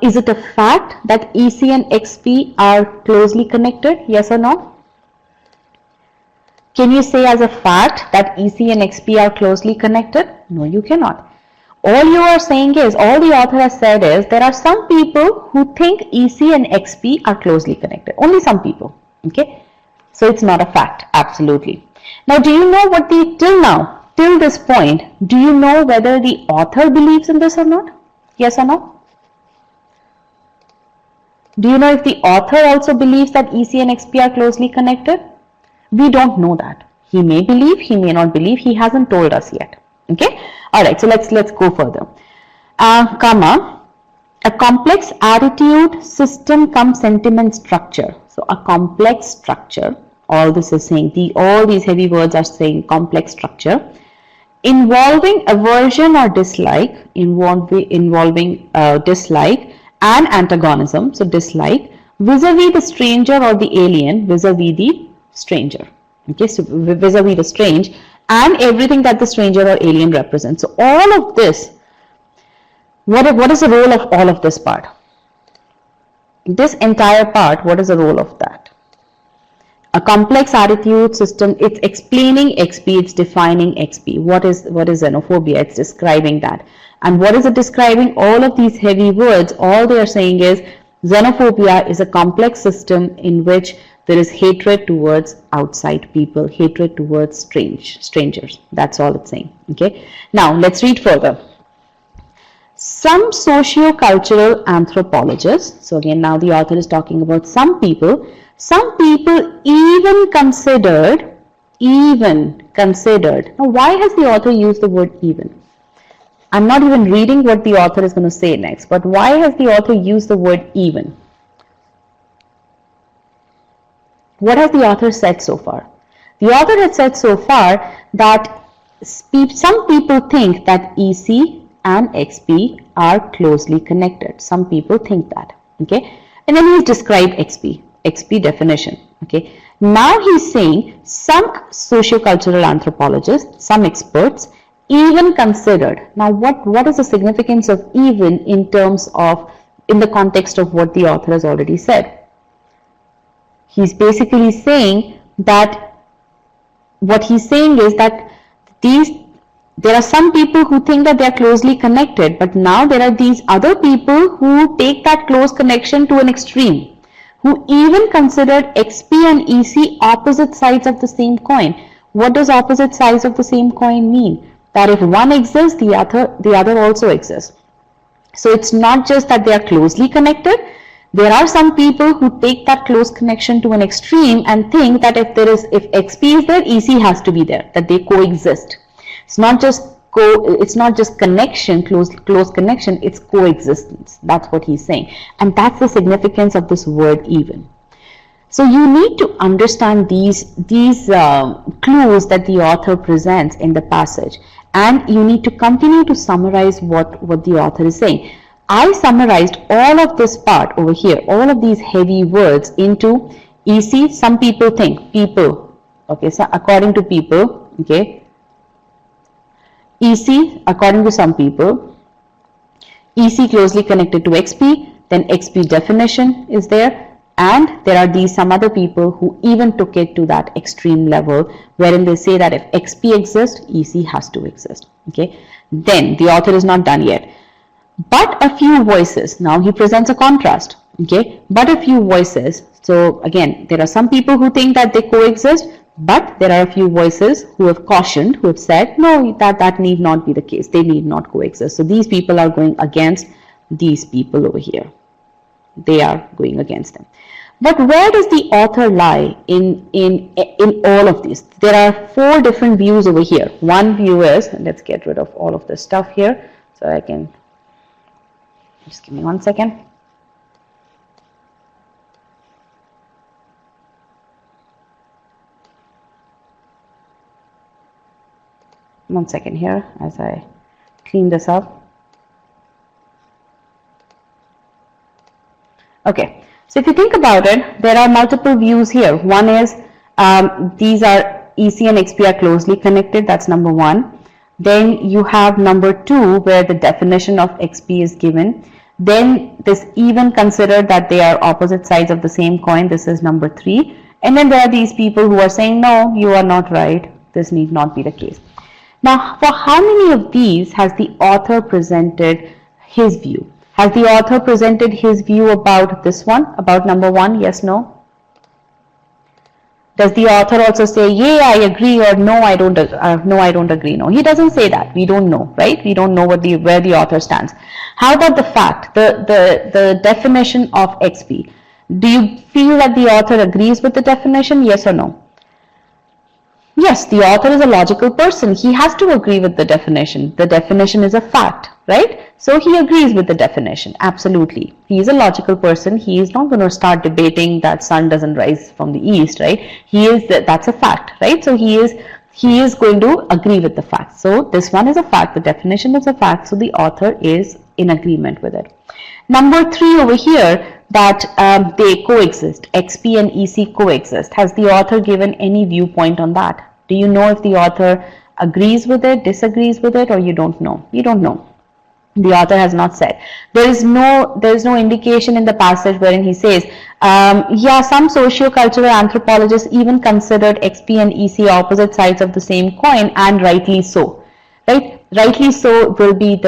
is it a fact that EC and XP are closely connected? Yes or no? Can you say as a fact that EC and XP are closely connected? No, you cannot. All you are saying is, all the author has said is, there are some people who think EC and XP are closely connected. Only some people. Okay. So it's not a fact, absolutely. Now, do you know what till this point, do you know whether the author believes in this or not? Yes or no? Do you know if the author also believes that EC and XP are closely connected? We don't know that. He may believe, he may not believe, he hasn't told us yet. Okay? Alright, so let's go further. A complex attitude, system, sentiment, structure. So a complex structure, all this is saying, all these heavy words are saying complex structure, involving aversion or dislike, involving dislike and antagonism, so dislike, vis-a-vis the stranger or the alien, vis-a-vis the stranger. okay, so vis-a-vis the strange, and everything that the stranger or alien represents. So all of this, what is the role of all of this part? This entire part, what is the role of that? A complex attitude system, it's explaining XP, it's defining XP. What is xenophobia? It's describing that. And what is it describing? All of these heavy words, all they are saying is xenophobia is a complex system in which there is hatred towards outside people, hatred towards strangers. That's all it's saying. Okay. Now let's read further. Some socio-cultural anthropologists, so again now the author is talking about some people even considered, now why has the author used the word even? I'm not even reading what the author is going to say next, but why has the author used the word even? What has the author said so far? The author has said so far that some people think that EC and XP are closely connected. Some people think that, okay? And then he's described XP definition, okay? Now he's saying some sociocultural anthropologists, some experts, even considered. Now what is the significance of even in terms of, in the context of what the author has already said? He's basically saying that, what he's saying is that there are some people who think that they are closely connected, but now there are these other people who take that close connection to an extreme, who even considered XP and EC opposite sides of the same coin. What does opposite sides of the same coin mean? That if one exists, the other also exists. So it's not just that they are closely connected. There are some people who take that close connection to an extreme and think that if XP is there, EC has to be there, that they coexist. It's not just connection, close connection, it's coexistence. That's what he's saying. And that's the significance of this word even. So you need to understand these clues that the author presents in the passage, and you need to continue to summarize what the author is saying. I summarized all of this part over here, all of these heavy words into EC. Some people think, okay, so according to people, okay, EC, according to some people, EC closely connected to XP, then XP definition is there, and there are some other people who even took it to that extreme level, wherein they say that if XP exists, EC has to exist. Okay, then the author is not done yet. But a few voices, now he presents a contrast, okay, but a few voices. So again, there are some people who think that they coexist, but there are a few voices who have cautioned, who have said, no, that need not be the case. They need not coexist. So these people are going against these people over here. They are going against them. But where does the author lie in all of these? There are 4 different views over here. One view is, let's get rid of all of this stuff here, so I can, just give me 1 second. One second here as I clean this up. Okay, so if you think about it, there are multiple views here. One is these are EC and XP are closely connected. That's number 1. Then you have number 2 where the definition of XP is given. Then this even considered that they are opposite sides of the same coin. This is number 3. And then there are these people who are saying, no, you are not right. This need not be the case. Now, for how many of these has the author presented his view? Has the author presented his view about this one, about number 1? Yes, no? Does the author also say, yeah, I agree, or no, I don't agree? No, he doesn't say that. We don't know, right? We don't know where the author stands. How about the fact, the definition of XP? Do you feel that the author agrees with the definition? Yes or no? Yes, the author is a logical person. He has to agree with the definition. The definition is a fact, right? So he agrees with the definition. Absolutely. He is a logical person. He is not going to start debating that sun doesn't rise from the east, right? That's a fact, right? So he is going to agree with the fact. So this one is a fact. The definition is a fact. So the author is in agreement with it. Number 3 over here, that they coexist, XP and EC coexist. Has the author given any viewpoint on that? Do you know if the author agrees with it, disagrees with it, or you don't know? You don't know. The author has not said. There is no indication in the passage wherein he says, yeah, some socio-cultural anthropologists even considered XP and EC opposite sides of the same coin, and rightly so. Right? Rightly so will be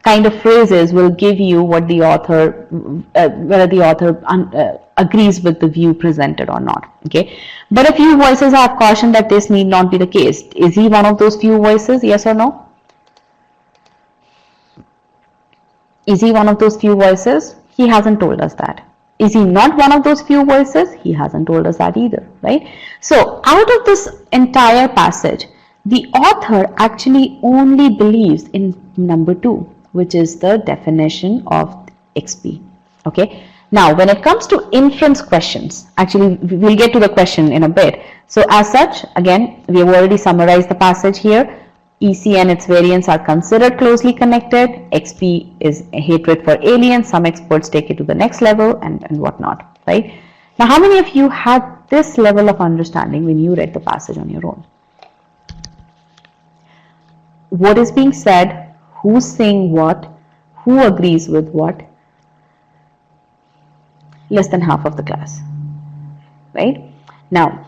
kind of phrases will give you what the author, whether the author agrees with the view presented or not. Okay, but a few voices have cautioned that this need not be the case. Is he one of those few voices? Yes or no? Is he one of those few voices? He hasn't told us that. Is he not one of those few voices? He hasn't told us that either, right? So out of this entire passage, the author actually only believes in number 2, which is the definition of XP. Okay. Now, when it comes to inference questions, actually we'll get to the question in a bit. So as such, again, we have already summarized the passage here. EC and its variants are considered closely connected. XP is a hatred for aliens. Some experts take it to the next level and whatnot, right? Now, how many of you had this level of understanding when you read the passage on your own? What is being said? Who's saying what? Who agrees with what? Less than half of the class, right? Now,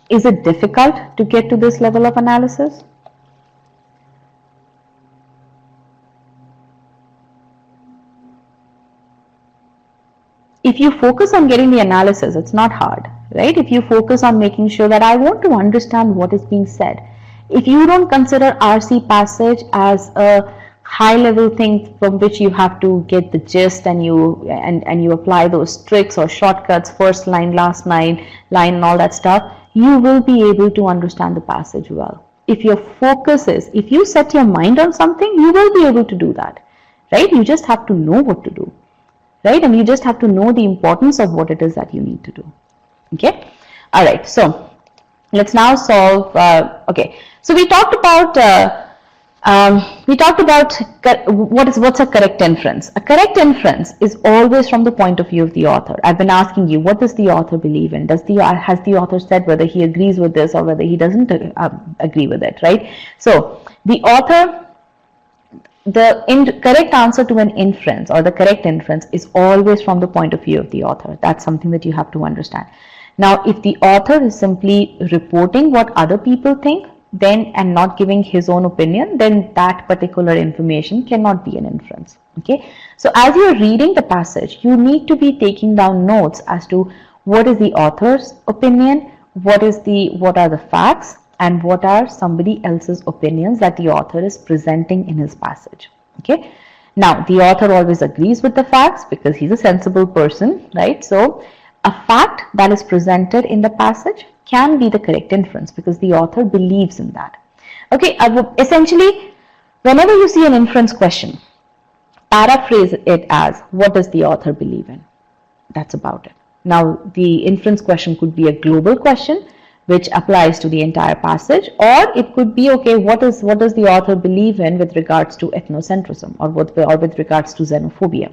is it difficult to get to this level of analysis? If you focus on getting the analysis, it's not hard, right? If you focus on making sure that I want to understand what is being said. If you don't consider RC passage as a high level thing from which you have to get the gist and you apply those tricks or shortcuts, first line, last line and all that stuff, you will be able to understand the passage well. If your focus is, if you set your mind on something, you will be able to do that, right? You just have to know what to do. Right, and you just have to know the importance of what it is that you need to do. Okay, all right. So let's now solve. Okay, so we talked about what's a correct inference. A correct inference is always from the point of view of the author. I've been asking you, what does the author believe in? Has the author said whether he agrees with this or whether he doesn't agree with it? Right. So the author. The correct answer to an inference or the correct inference is always from the point of view of the author. That's something that you have to understand. Now, if the author is simply reporting what other people think, then and not giving his own opinion, then that particular information cannot be an inference. Okay. So as you're reading the passage, you need to be taking down notes as to what is the author's opinion, what are the facts, and what are somebody else's opinions that the author is presenting in his passage. Okay. Now, the author always agrees with the facts because he's a sensible person, right? So, a fact that is presented in the passage can be the correct inference because the author believes in that. Okay. Essentially, whenever you see an inference question, paraphrase it as, what does the author believe in? That's about it. Now, the inference question could be a global question, which applies to the entire passage, or it could be, okay, what does the author believe in with regards to ethnocentrism or with regards to xenophobia?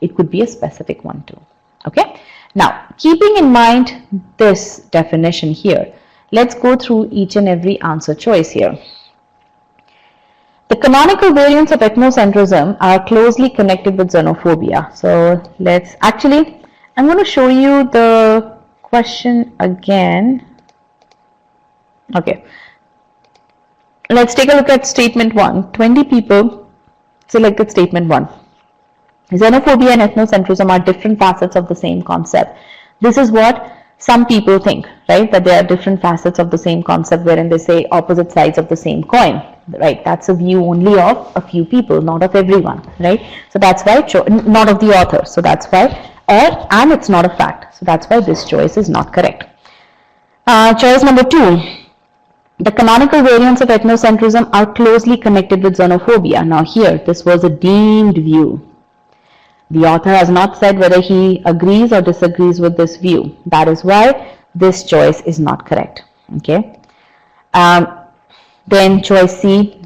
It could be a specific one too. Okay. Now, keeping in mind this definition here, let's go through each and every answer choice here. The canonical variants of ethnocentrism are closely connected with xenophobia. So I'm going to show you the question again. Okay, let's take a look at statement 1. 20 people selected statement 1. Xenophobia and ethnocentrism are different facets of the same concept. This is what some people think, right? That they are different facets of the same concept, wherein they say opposite sides of the same coin, right? That's a view only of a few people, not of everyone, right? So that's why, not of the author. So that's why, and it's not a fact. So that's why this choice is not correct. Choice number 2. The canonical variants of ethnocentrism are closely connected with xenophobia. Now here, this was a deemed view. The author has not said whether he agrees or disagrees with this view. That is why this choice is not correct. Okay. Then choice C,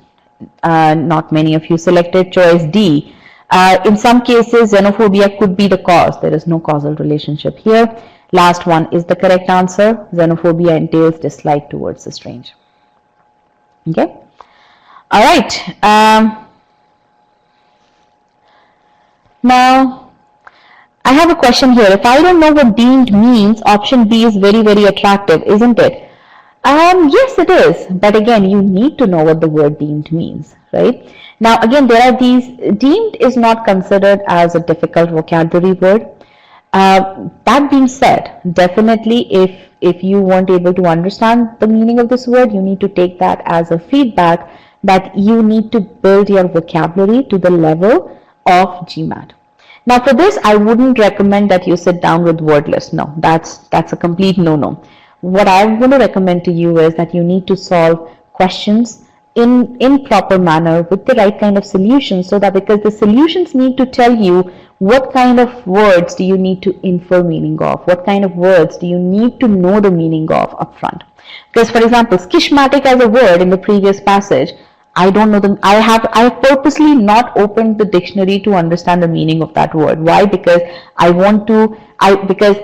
Not many of you selected choice D. In some cases, xenophobia could be the cause. There is no causal relationship here. Last one is the correct answer. Xenophobia entails dislike towards the strange. Okay. All right. Now, I have a question here. If I don't know what deemed means, option B is very, very attractive, isn't it? Yes, it is. But again, you need to know what the word deemed means, right? Now, again, there are these, deemed is not considered as a difficult vocabulary word. That being said, definitely if you weren't able to understand the meaning of this word, you need to take that as a feedback that you need to build your vocabulary to the level of GMAT. Now for this, I wouldn't recommend that you sit down with word list. No, that's a complete no-no. What I'm going to recommend to you is that you need to solve questions in proper manner with the right kind of solutions, so that because the solutions need to tell you what kind of words do you need to infer meaning of, what kind of words do you need to know the meaning of upfront. Because for example, schismatic as a word in the previous passage, I don't know I have purposely not opened the dictionary to understand the meaning of that word. Why? Because because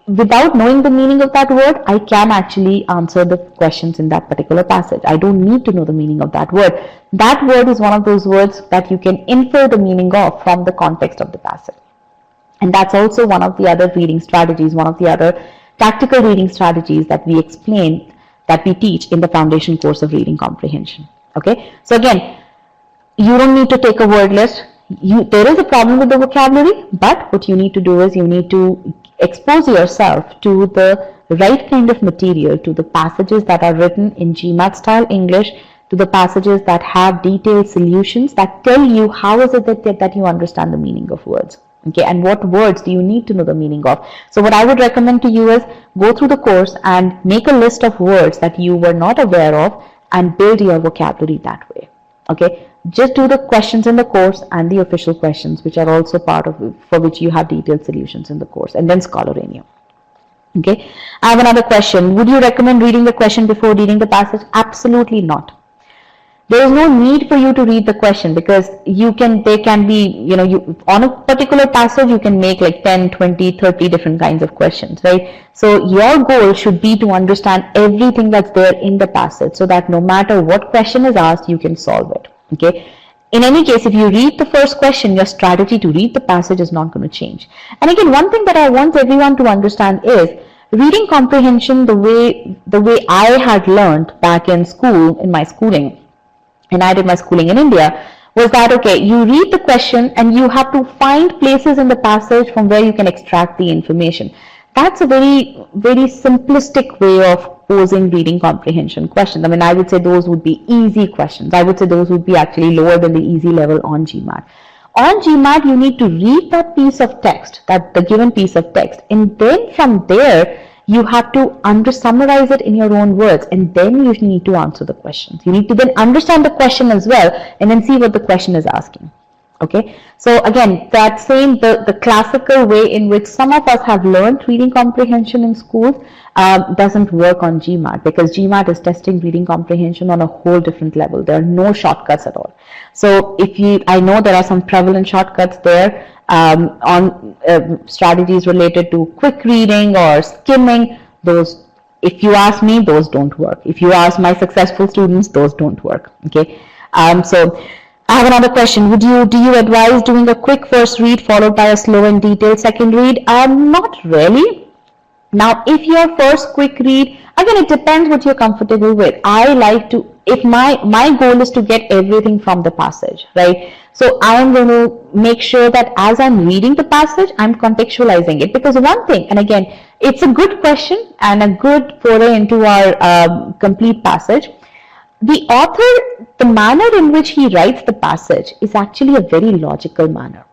without knowing the meaning of that word, I can actually answer the questions in that particular passage. I don't need to know the meaning of that word. That word is one of those words that you can infer the meaning of from the context of the passage. And that's also one of the other reading strategies, one of the other tactical reading strategies that we explain, that we teach in the foundation course of reading comprehension. Okay, so again, you don't need to take a word list. There is a problem with the vocabulary, but what you need to do is you need to expose yourself to the right kind of material, to the passages that are written in GMAT style English, to the passages that have detailed solutions that tell you how is it that you understand the meaning of words. Okay, and what words do you need to know the meaning of. So what I would recommend to you is go through the course and make a list of words that you were not aware of and build your vocabulary that way. Okay, just do the questions in the course and the official questions, which are also part of, for which you have detailed solutions in the course, and then Scholarania. Okay, I have another question. Would you recommend reading the question before reading the passage? Absolutely not. There is no need for you to read the question, because they can be, on a particular passage, you can make like 10, 20, 30 different kinds of questions, right? So your goal should be to understand everything that's there in the passage, so that no matter what question is asked, you can solve it, okay? In any case, if you read the first question, your strategy to read the passage is not going to change. And again, one thing that I want everyone to understand is reading comprehension the way I had learned back in school, in my schooling, and I did my schooling in India, was that, okay, you read the question and you have to find places in the passage from where you can extract the information. That's a very, very simplistic way of posing reading comprehension questions. I mean, I would say those would be easy questions. I would say those would be actually lower than the easy level on GMAT. On GMAT, you need to read that piece of text, the given piece of text, and then from there, you have to summarize it in your own words, and then you need to answer the questions. You need to then understand the question as well, and then see what the question is asking. Okay, so again, that same, the classical way in which some of us have learned reading comprehension in schools doesn't work on GMAT, because GMAT is testing reading comprehension on a whole different level. There are no shortcuts at all. So I know there are some prevalent shortcuts there on strategies related to quick reading or skimming. Those, if you ask me, those don't work. If you ask my successful students, those don't work. Okay, so I have another question. Do you advise doing a quick first read followed by a slow and detailed second read? Not really. Now, if your first quick read, again, it depends what you're comfortable with. I like to, if my goal is to get everything from the passage, right? So I am going to make sure that as I'm reading the passage, I'm contextualizing it. Because one thing, and again, it's a good question and a good foray into our complete passage. The author, the manner in which he writes the passage is actually a very logical manner.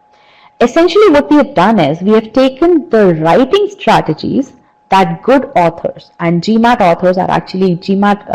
Essentially, what we have done is we have taken the writing strategies that good authors, and GMAT authors are actually, GMAT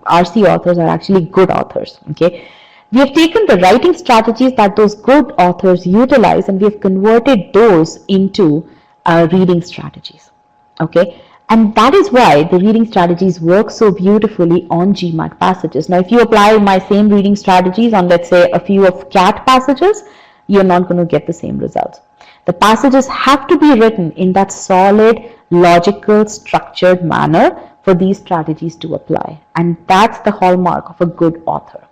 RC authors are actually good authors, okay? We have taken the writing strategies that those good authors utilize, and we have converted those into reading strategies, okay? And that is why the reading strategies work so beautifully on GMAT passages. Now, if you apply my same reading strategies on, let's say, a few of CAT passages, you're not going to get the same results. The passages have to be written in that solid, logical, structured manner for these strategies to apply. And that's the hallmark of a good author.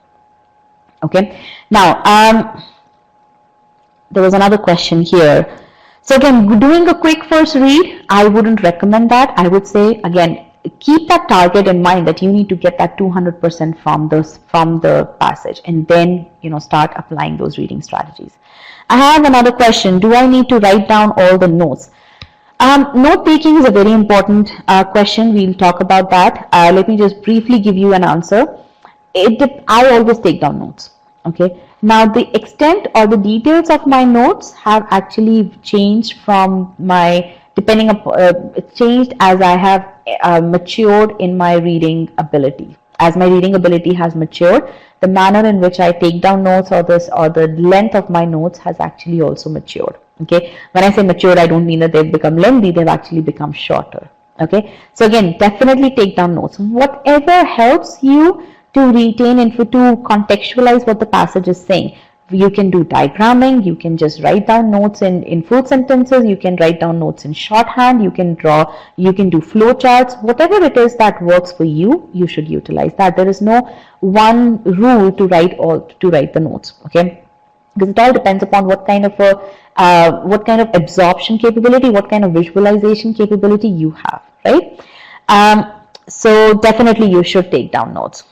Okay. Now, there was another question here. So again, doing a quick first read, I wouldn't recommend that. I would say, again, keep that target in mind that you need to get that 200% from the passage, and then start applying those reading strategies. I have another question. Do I need to write down all the notes? Note taking is a very important question. We'll talk about that. Let me just briefly give you an answer. I always take down notes. Okay. Now the extent or the details of my notes have actually changed from my changed as I have matured in my reading ability. As my reading ability has matured, the manner in which I take down notes or the length of my notes has actually also matured. Okay. When I say matured, I don't mean that they've become lengthy, they've actually become shorter. Okay. So again, definitely take down notes. Whatever helps you to retain and to contextualize what the passage is saying. You can do diagramming, you can just write down notes in full sentences, you can write down notes in shorthand, you can draw, you can do flow charts, whatever it is that works for you, you should utilize that. There is no one rule to write the notes, okay? Because it all depends upon what kind of absorption capability, what kind of visualization capability you have, right? So definitely you should take down notes.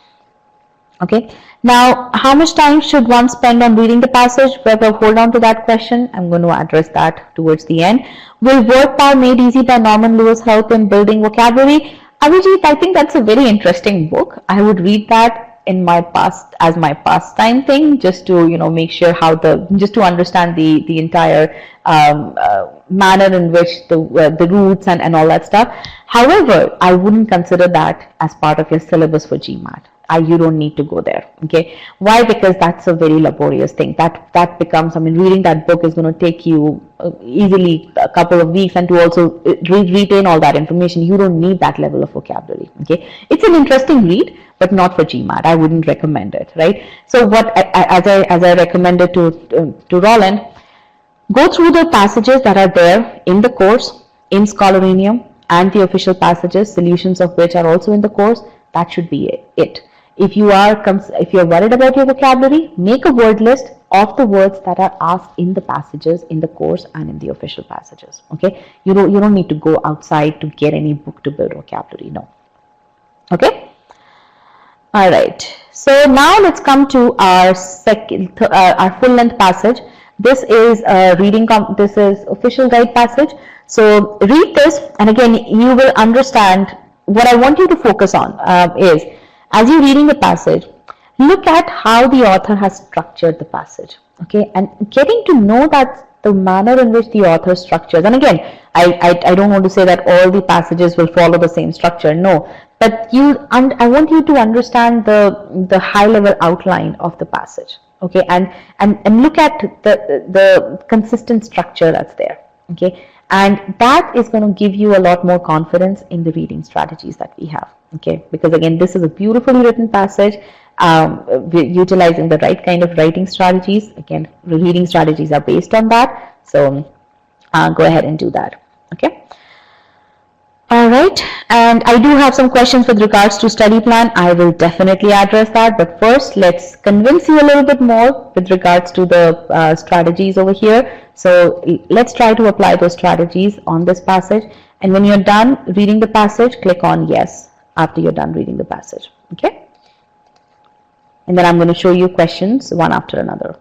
Okay. Now, how much time should one spend on reading the passage? We'll hold on to that question. I'm going to address that towards the end. Will Word Power Made Easy by Norman Lewis help in building vocabulary? Abhijit, I think that's a very interesting book. I would read that in my as my pastime thing, just to make sure just to understand the entire manner in which the roots and all that stuff. However, I wouldn't consider that as part of your syllabus for GMAT. You don't need to go there. Okay. Why? Because that's a very laborious thing. That becomes, reading that book is going to take you easily a couple of weeks, and to also retain all that information, you don't need that level of vocabulary. Okay. It's an interesting read, but not for GMAT. I wouldn't recommend it, right? So as I recommended to Roland, go through the passages that are there in the course, in Scholarinium, and the official passages, solutions of which are also in the course. That should be it. If you're worried about your vocabulary, make a word list of the words that are asked in the passages, in the course, and in the official passages. Okay, you don't need to go outside to get any book to build vocabulary. No. Okay. All right. So now let's come to our our full length passage. This is this is official guide passage. So read this, and again you will understand. What I want you to focus on is, as you're reading the passage, look at how the author has structured the passage, okay, and getting to know that the manner in which the author structures. And again, I don't want to say that all the passages will follow the same structure, no, but I want you to understand the high level outline of the passage, okay, and look at the consistent structure that's there, okay. And that is going to give you a lot more confidence in the reading strategies that we have, okay? Because again, this is a beautifully written passage, utilizing the right kind of writing strategies. Again, reading strategies are based on that. So go ahead and do that, okay? All right, and I do have some questions with regards to study plan. I will definitely address that, but first let's convince you a little bit more with regards to the strategies over here. So let's try to apply those strategies on this passage, and when you're done reading the passage, click on yes after you're done reading the passage, okay? And then I'm going to show you questions one after another.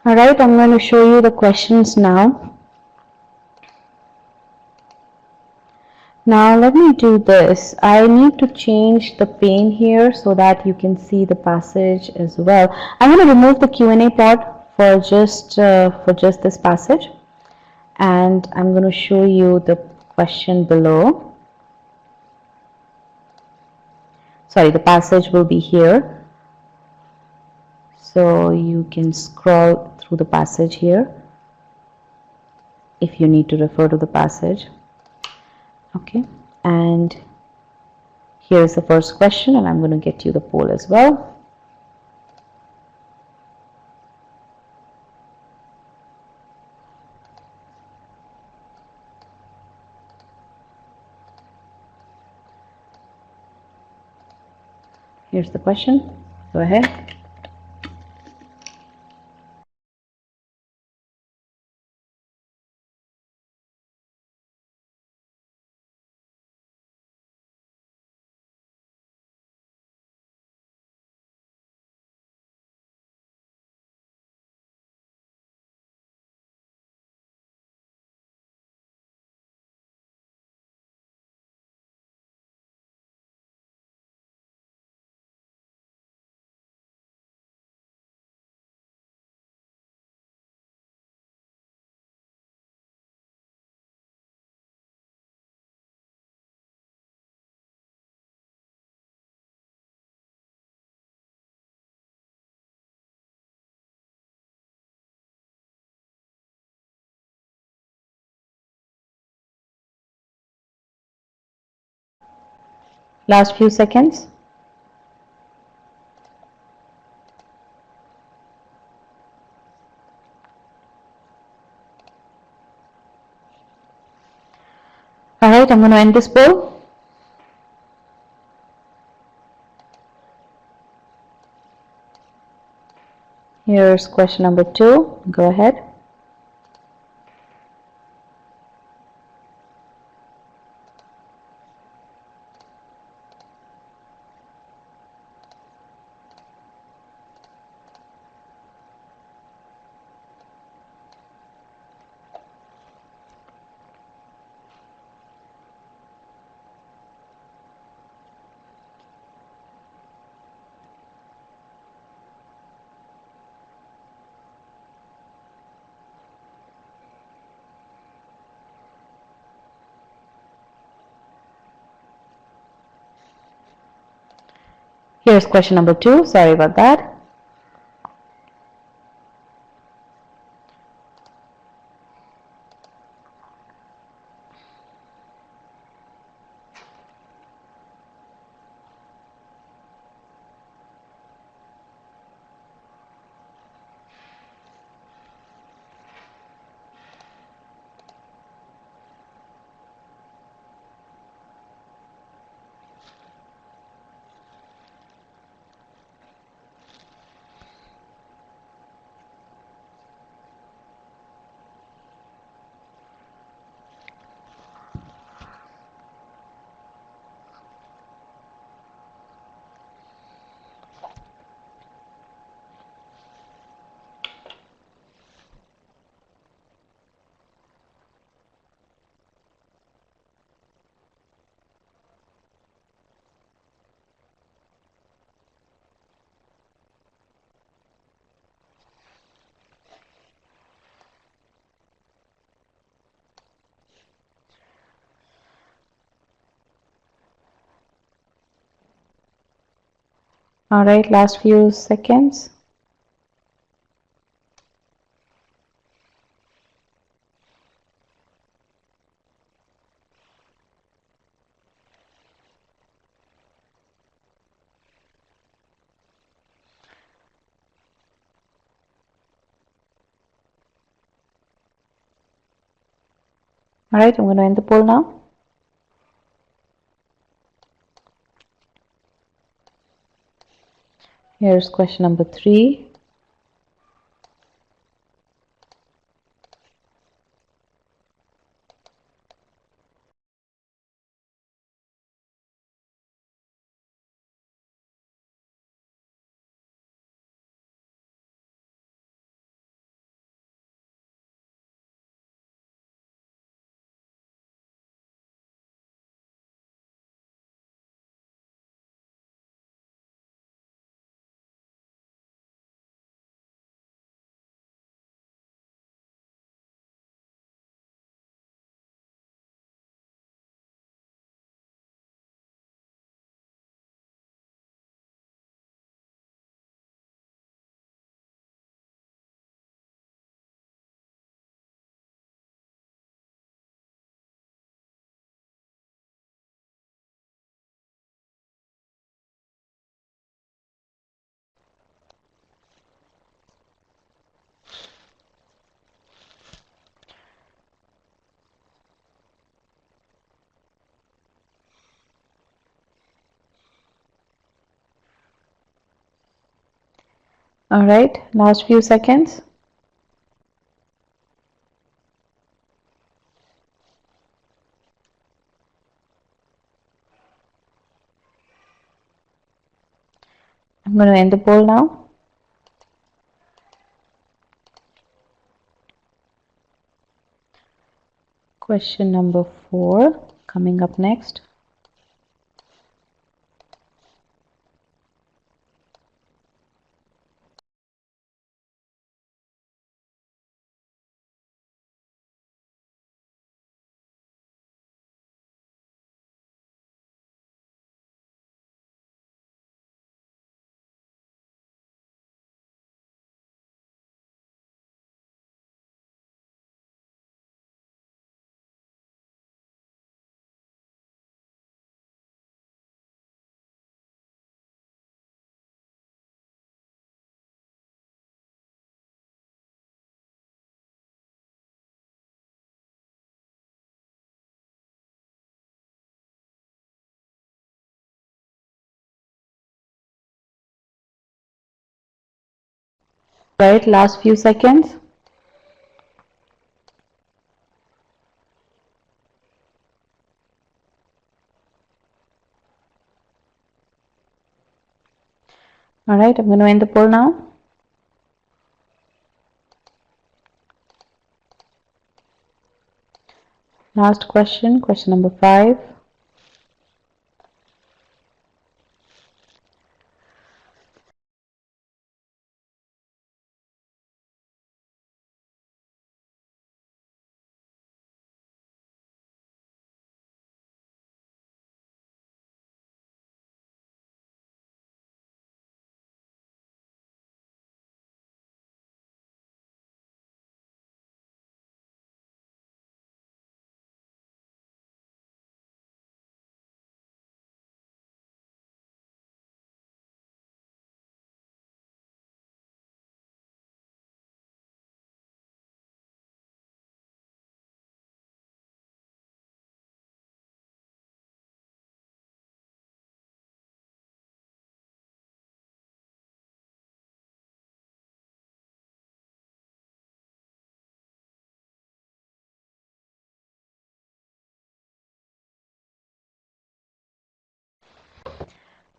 Alright, I'm going to show you the questions now. Now let me do this. I need to change the pane here so that you can see the passage as well. I'm going to remove the Q&A part for just this passage, and I'm going to show you the question below. Sorry, the passage will be here, so you can scroll through the passage here if you need to refer to the passage. Okay, and here's the first question, and I'm going to get you the poll as well. Here's the question. Go ahead. Last few seconds. Alright, I'm going to end this poll. Here's question number 2. Go ahead. Here's question number 2. Sorry about that. Alright, last few seconds. Alright, I'm going to end the poll now. Here's question number 3. All right, last few seconds. I'm going to end the poll now. Question number 4 coming up next. Right, last few seconds. All right, I'm going to end the poll now. Last question, question number 5.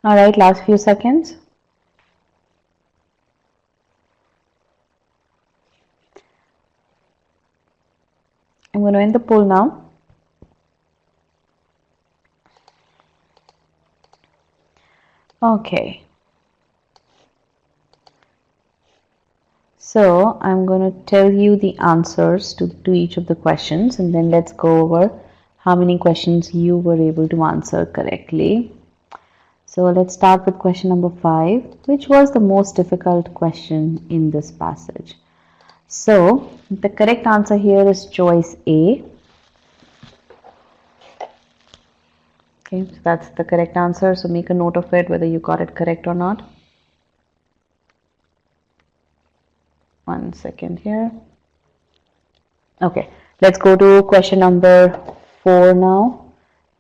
All right, last few seconds. I'm going to end the poll now. Okay. So I'm going to tell you the answers to each of the questions, and then let's go over how many questions you were able to answer correctly. So let's start with question number 5. Which was the most difficult question in this passage? So the correct answer here is choice A. Okay, so that's the correct answer. So make a note of it, whether you got it correct or not. 1 second here. Okay, let's go to question number 4 now.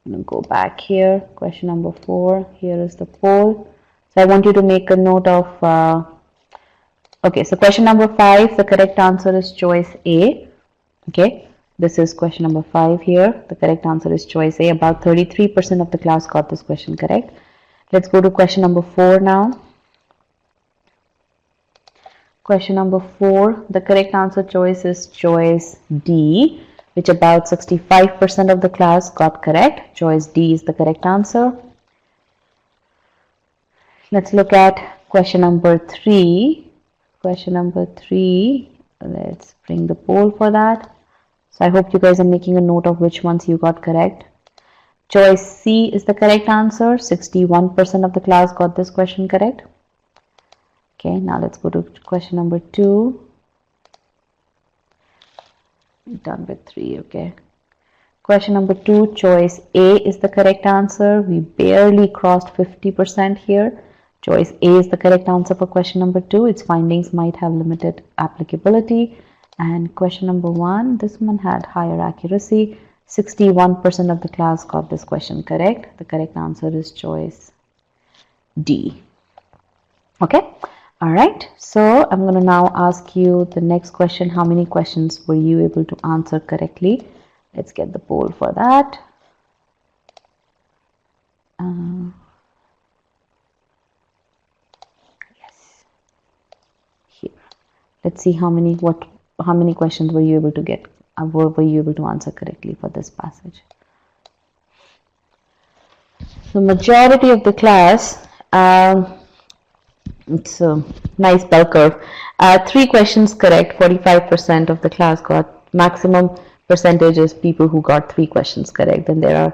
I'm going to go back here. Question number 4. Here is the poll. So I want you to make a note of. Okay, so question number 5. The correct answer is choice A. Okay, this is question number 5 here. The correct answer is choice A. About 33% of the class got this question correct. Let's go to question number 4 now. Question number 4, the correct answer choice is choice D, which about 65% of the class got correct. Choice D is the correct answer. Let's look at question number 3. Question number 3, let's bring the poll for that. So I hope you guys are making a note of which ones you got correct. Choice C is the correct answer. 61% of the class got this question correct. Okay, now let's go to question number 2. We're done with 3, okay. Question number 2, choice A is the correct answer. We barely crossed 50% here. Choice A is the correct answer for question number 2. Its findings might have limited applicability. And question number 1, this one had higher accuracy. 61% of the class got this question correct. The correct answer is choice D. Okay. All right, so I'm going to now ask you the next question. How many questions were you able to answer correctly? Let's get the poll for that. Yes, here. Let's see how many questions were you able to get, were you able to answer correctly for this passage. The majority of the class, it's a nice bell curve. 3 questions correct, 45% of the class got. Maximum percentage is people who got 3 questions correct. Then there are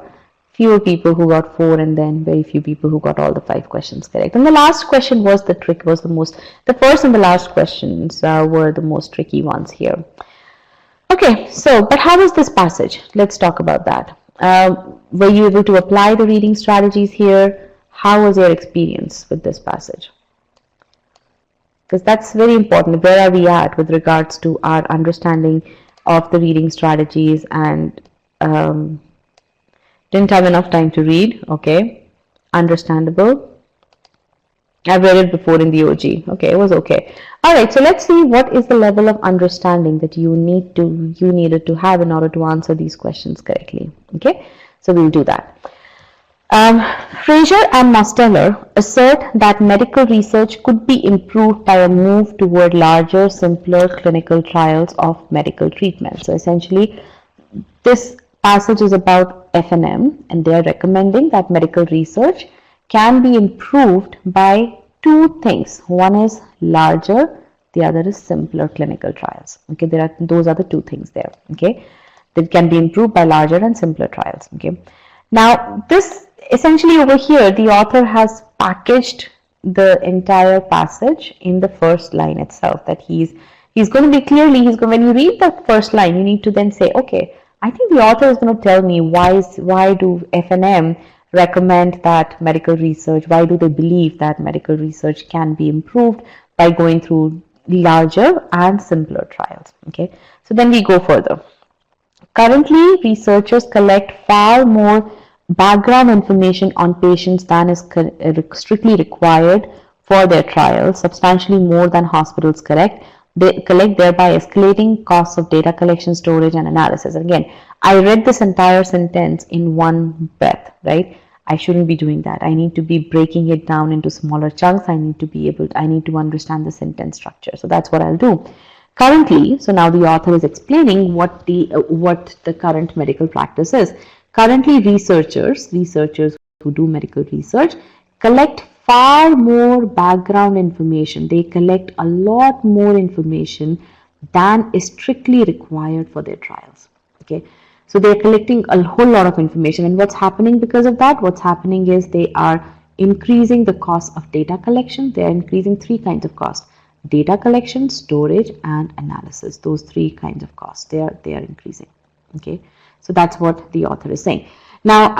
fewer people who got 4, and then very few people who got all the 5 questions correct. And the last question was the trick, was the first and the last questions were the most tricky ones here. Okay, so, but how was this passage? Let's talk about that. Were you able to apply the reading strategies here? How was your experience with this passage? Because that's very important. Where are we at with regards to our understanding of the reading strategies? And didn't have enough time to read. Okay, understandable. I've read it before in the OG. Okay, it was okay. All right, so let's see what is the level of understanding that you needed to have in order to answer these questions correctly. Okay, so we'll do that. Fraser and Mosteller assert that medical research could be improved by a move toward larger, simpler clinical trials of medical treatment. So essentially, this passage is about F&M, and they are recommending that medical research can be improved by 2 things. One is larger, the other is simpler clinical trials. Okay, those are the 2 things there. Okay, that can be improved by larger and simpler trials. Okay, now this essentially over here, the author has packaged the entire passage in the first line itself. That he's going to be clearly, when you read the first line, you need to then say, okay, I think the author is going to tell me why do F&M recommend that medical research, why do they believe that medical research can be improved by going through larger and simpler trials. Okay, so then we go further. Currently, researchers collect far more background information on patients than is strictly required for their trials, substantially more than hospitals collect, thereby escalating costs of data collection, storage, and analysis. Again, I read this entire sentence in one breath, right? I shouldn't be doing that. I need to be breaking it down into smaller chunks. I need to understand the sentence structure. So that's what I'll do. Currently, so now the author is explaining what the current medical practice is. Currently, researchers who do medical research collect far more background information. They collect a lot more information than is strictly required for their trials. Okay, so they're collecting a whole lot of information, and what's happening because of that? What's happening is they are increasing the cost of data collection. They are increasing 3 kinds of costs: data collection, storage, and analysis. Those 3 kinds of costs they are increasing. Okay, so that's what the author is saying. Now,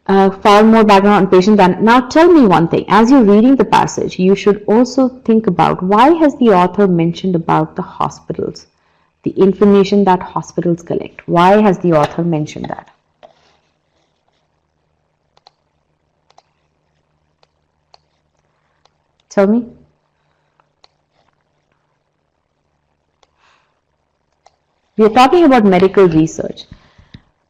far more background on patient than. Now, tell me one thing. As you're reading the passage, you should also think about, why has the author mentioned about the hospitals, the information that hospitals collect? Why has the author mentioned that? Tell me. We are talking about medical research.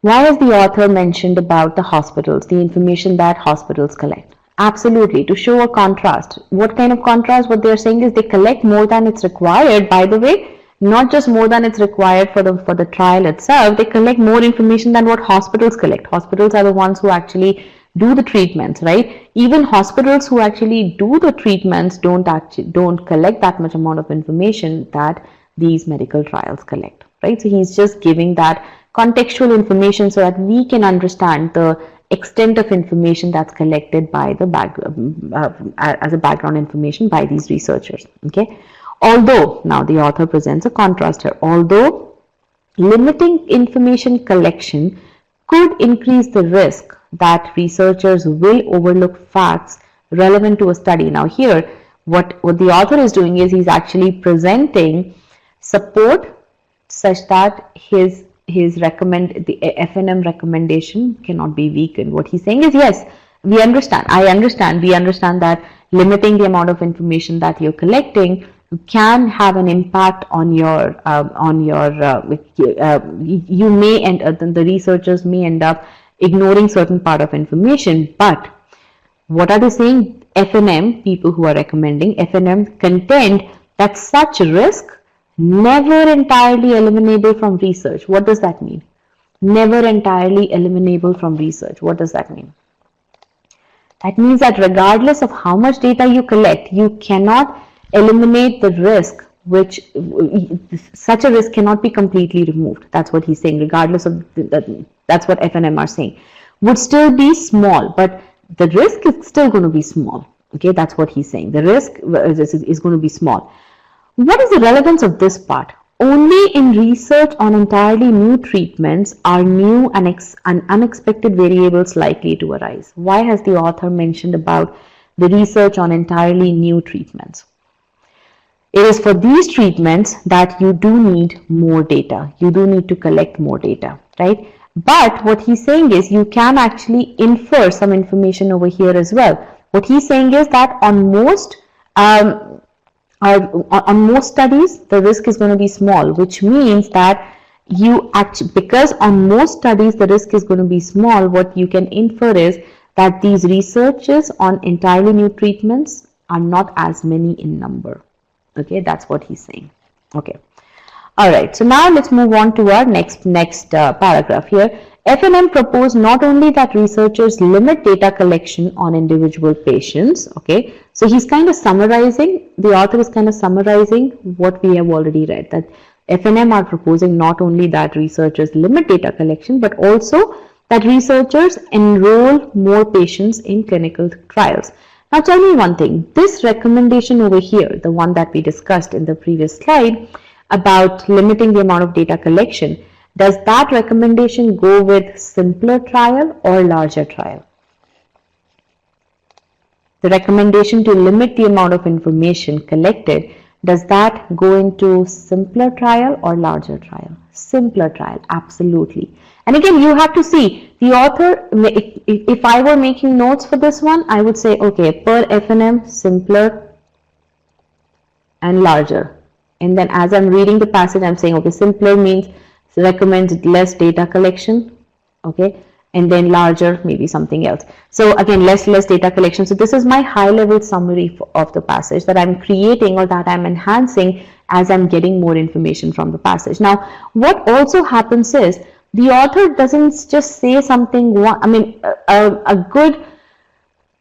Why has the author mentioned about the hospitals, the information that hospitals collect? Absolutely, to show a contrast. What kind of contrast? What they're saying is they collect more than it's required. By the way, not just more than it's required for the trial itself, they collect more information than what hospitals collect. Hospitals are the ones who actually do the treatments, right? Even hospitals who actually do the treatments don't collect that much amount of information that these medical trials collect, right? So he's just giving that contextual information so that we can understand the extent of information that's collected by the as a background information by these researchers. Okay, although now the author presents a contrast here. Although limiting information collection could increase the risk that researchers will overlook facts relevant to a study. Now here, what the author is doing is he's actually presenting support such that the F&M recommendation cannot be weakened. What he's saying is, yes, we understand, we understand that limiting the amount of information that you're collecting can have an impact on your, you may end, the researchers may end up ignoring certain part of information. But what are they saying? F&M, people who are recommending, F&M contend that such risk never entirely eliminable from research. What does that mean? Never entirely eliminable from research. What does that mean? That means that regardless of how much data you collect, you cannot eliminate the risk, which such a risk cannot be completely removed. That's what he's saying. Regardless of that's what F&M are saying. Would still be small, but the risk is still going to be small. Okay, that's what he's saying. The risk is going to be small. What is the relevance of this part? Only in research on entirely new treatments are new and unexpected variables likely to arise. Why has the author mentioned about the research on entirely new treatments? It is for these treatments that you do need more data. You do need to collect more data, right? But what he's saying is you can actually infer some information over here as well. What he's saying is that on most studies, the risk is going to be small, which means that you actually, because on most studies the risk is going to be small, what you can infer is that these researches on entirely new treatments are not as many in number. Okay, that's what he's saying. Okay. All right, so now let's move on to our next paragraph here. F&M proposed not only that researchers limit data collection on individual patients, okay, so he's kind of summarizing, the author is kind of summarizing what we have already read, that F&M are proposing not only that researchers limit data collection, but also that researchers enroll more patients in clinical trials. Now tell me one thing, this recommendation over here, the one that we discussed in the previous slide, about limiting the amount of data collection, does that recommendation go with simpler trial or larger trial? The recommendation to limit the amount of information collected, does that go into simpler trial or larger trial? Simpler trial, absolutely. And again, you have to see, the author, if I were making notes for this one, I would say, okay, per F&M, simpler and larger. And then as I'm reading the passage, I'm saying, okay, simpler means recommends less data collection, okay, and then larger, maybe something else. So again, less data collection. So this is my high-level summary of the passage that I'm creating or that I'm enhancing as I'm getting more information from the passage. Now, what also happens is the author doesn't just say something, I mean,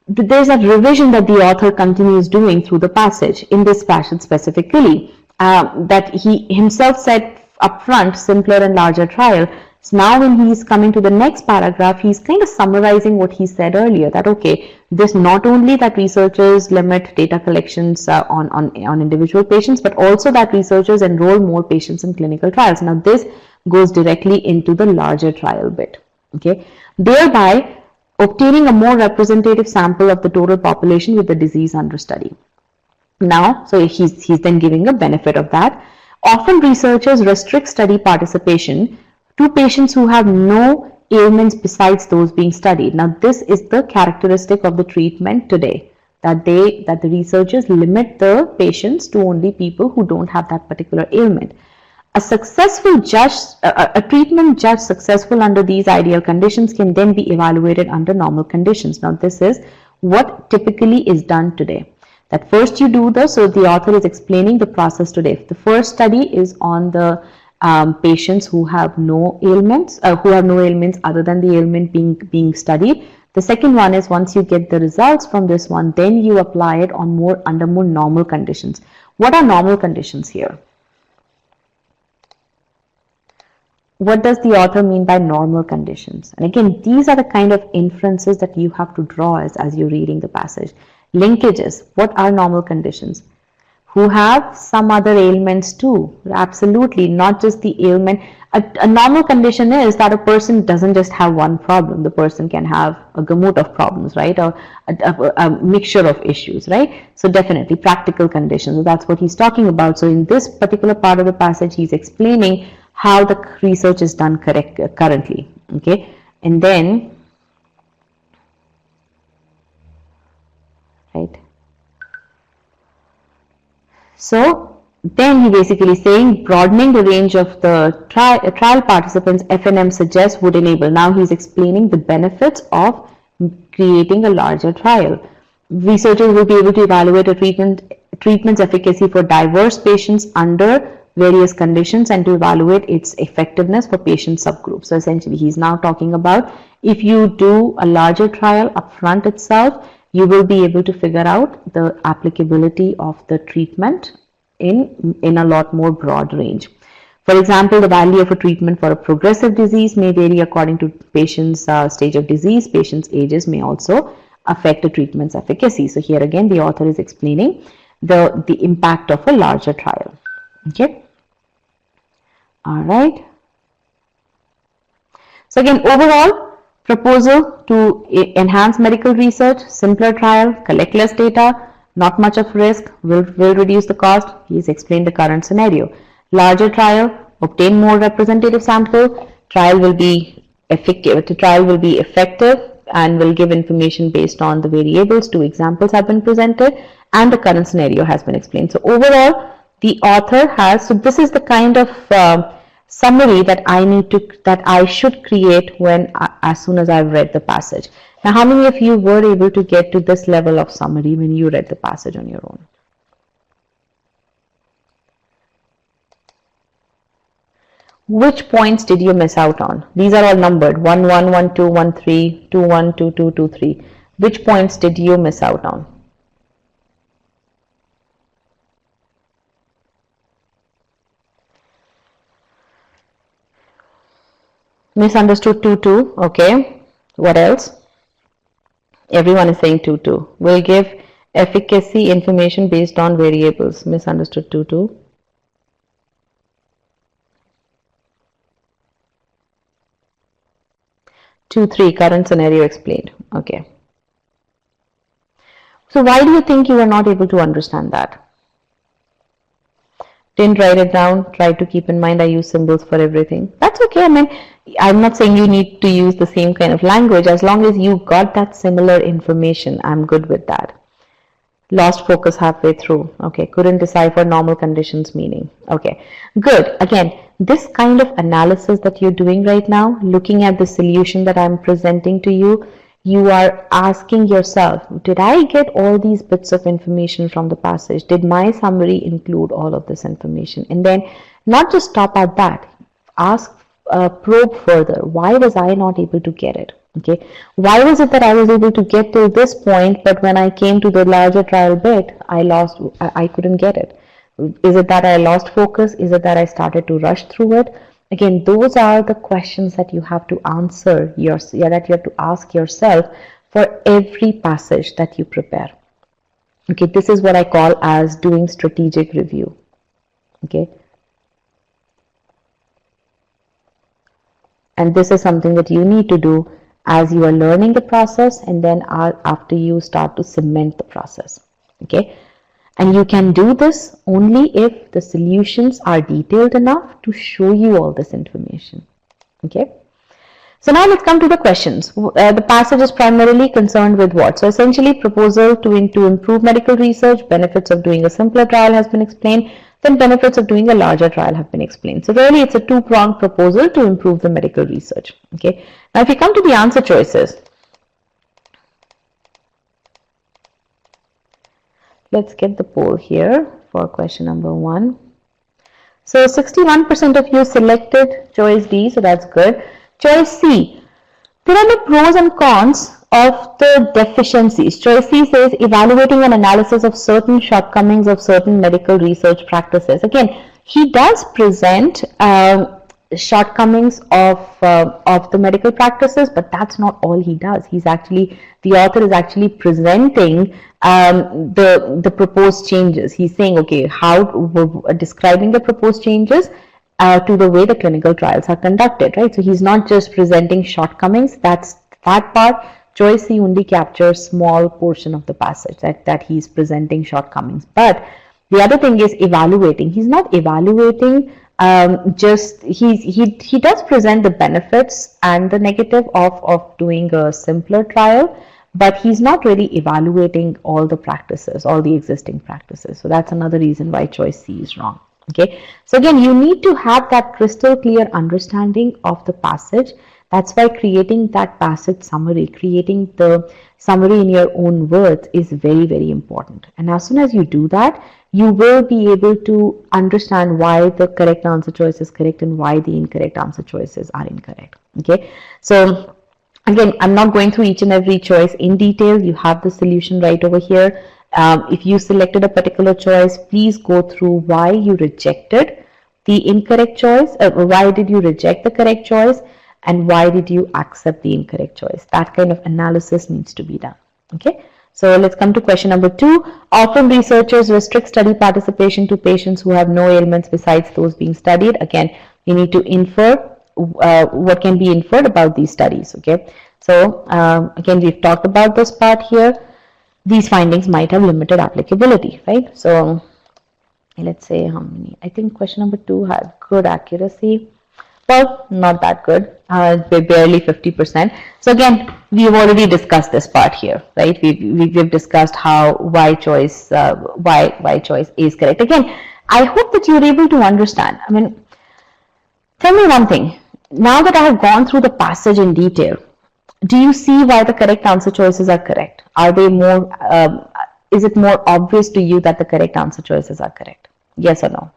there's a revision that the author continues doing through the passage, in this passage specifically. That he himself said upfront, simpler and larger trial. So now when he's coming to the next paragraph, he's kind of summarizing what he said earlier, that okay, this not only that researchers limit data collections on individual patients, but also that researchers enroll more patients in clinical trials. Now this goes directly into the larger trial bit, okay, thereby obtaining a more representative sample of the total population with the disease under study. Now, so he's then giving a benefit of that. Often researchers restrict study participation to patients who have no ailments besides those being studied. Now, this is the characteristic of the treatment today, that the researchers limit the patients to only people who don't have that particular ailment. A treatment judged successful under these ideal conditions can then be evaluated under normal conditions. Now, this is what typically is done today. That first you do so the author is explaining the process today. The first study is on the patients who have no ailments, other than the ailment being studied. The second one is once you get the results from this one, then you apply it on under more normal conditions. What are normal conditions here? What does the author mean by normal conditions? And again, these are the kind of inferences that you have to draw as you're reading the passage. Linkages, what are normal conditions? Who have some other ailments too? Absolutely, not just the ailment. A normal condition is that a person doesn't just have one problem. The person can have a gamut of problems, right? Or a mixture of issues, right? So definitely practical conditions. That's what he's talking about. So in this particular part of the passage, he's explaining how the research is done currently, okay? And then So then he basically saying broadening the range of the trial participants FNM suggests would enable. Now he's explaining the benefits of creating a larger trial. Researchers will be able to evaluate a treatment's efficacy for diverse patients under various conditions and to evaluate its effectiveness for patient subgroups. So essentially he's now talking about if you do a larger trial upfront itself, you will be able to figure out the applicability of the treatment in a lot more broad range. For example, the value of a treatment for a progressive disease may vary according to patient's stage of disease. Patients' ages may also affect a treatment's efficacy. So here again, the author is explaining the impact of a larger trial. Okay. All right. So again, overall proposal to enhance medical research, simpler trial, collect less data, not much of risk, will reduce the cost. He's explained the current scenario. Larger trial, obtain more representative sample, trial will be effective and will give information based on the variables. 2 examples have been presented and the current scenario has been explained. So overall, the author has, so this is the kind of summary that I should create as soon as I've read the passage. Now, how many of you were able to get to this level of summary when you read the passage on your own? Which points did you miss out on? These are all numbered 1, 1, 1, 2, 1, 3, 2, 1, 2, 2, 2, 3. Which points did you miss out on? Misunderstood 2, 2. Okay. What else? Everyone is saying 2, 2. Will give efficacy information based on variables. Misunderstood 2, 2. Two, 3, current scenario explained. Okay. So why do you think you were not able to understand that? Didn't write it down, tried to keep in mind I use symbols for everything. That's okay. I mean, I'm not saying you need to use the same kind of language. As long as you got that similar information, I'm good with that. Lost focus halfway through. Okay, couldn't decipher normal conditions meaning. Okay, good. Again, this kind of analysis that you're doing right now, looking at the solution that I'm presenting to you, you are asking yourself, did I get all these bits of information from the passage? Did my summary include all of this information? And then not just stop at that, probe further. Why was I not able to get it? Okay, why was it that I was able to get to this point, but when I came to the larger trial bit, I couldn't get it? Is it that I lost focus? Is it that I started to rush through it? Again, those are the questions that you have to answer, that you have to ask yourself for every passage that you prepare. Okay, this is what I call as doing strategic review. Okay. And this is something that you need to do as you are learning the process and then after you start to cement the process. Okay. And you can do this only if the solutions are detailed enough to show you all this information. Okay. So now let's come to the questions. The passage is primarily concerned with what? So essentially proposal to improve medical research, benefits of doing a simpler trial has been explained, then benefits of doing a larger trial have been explained. So really it's a two-pronged proposal to improve the medical research. Okay. Now if you come to the answer choices, let's get the poll here for question number 1. So 61% of you selected choice D, so that's good. Choice C, there are the pros and cons of the deficiencies. Choice C says evaluating an analysis of certain shortcomings of certain medical research practices. Again, he does present shortcomings of the medical practices, but that's not all he does. The author is actually presenting the proposed changes. He's saying, okay, describing the proposed changes to the way the clinical trials are conducted, right? So he's not just presenting shortcomings. That part, choice C only captures small portion of the passage that he's presenting shortcomings. But the other thing is evaluating. He's not evaluating he does present the benefits and the negative of doing a simpler trial, but he's not really evaluating all the practices, all the existing practices. So that's another reason why choice C is wrong. Okay, so again, you need to have that crystal clear understanding of the passage. That's why creating that passage summary, creating the summary in your own words is very, very important. And as soon as you do that, you will be able to understand why the correct answer choice is correct and why the incorrect answer choices are incorrect. Okay, so again, I'm not going through each and every choice in detail. You have the solution right over here. If you selected a particular choice, please go through why you rejected the incorrect choice, why did you reject the correct choice, and why did you accept the incorrect choice. That kind of analysis needs to be done. Okay, so let's come to question number 2. Often researchers restrict study participation to patients who have no ailments besides those being studied. Again, you need to infer what can be inferred about these studies. Okay, so again, we've talked about this part here. These findings might have limited applicability, right? So let's say how many. I think question number 2 had good accuracy. Well, not that good, barely 50%. So again, we've already discussed this part here, right? We've discussed why choice is correct. Again, I hope that you're able to understand. I mean, tell me one thing. Now that I have gone through the passage in detail, do you see why the correct answer choices are correct? Are they more, is it more obvious to you that the correct answer choices are correct? Yes or no?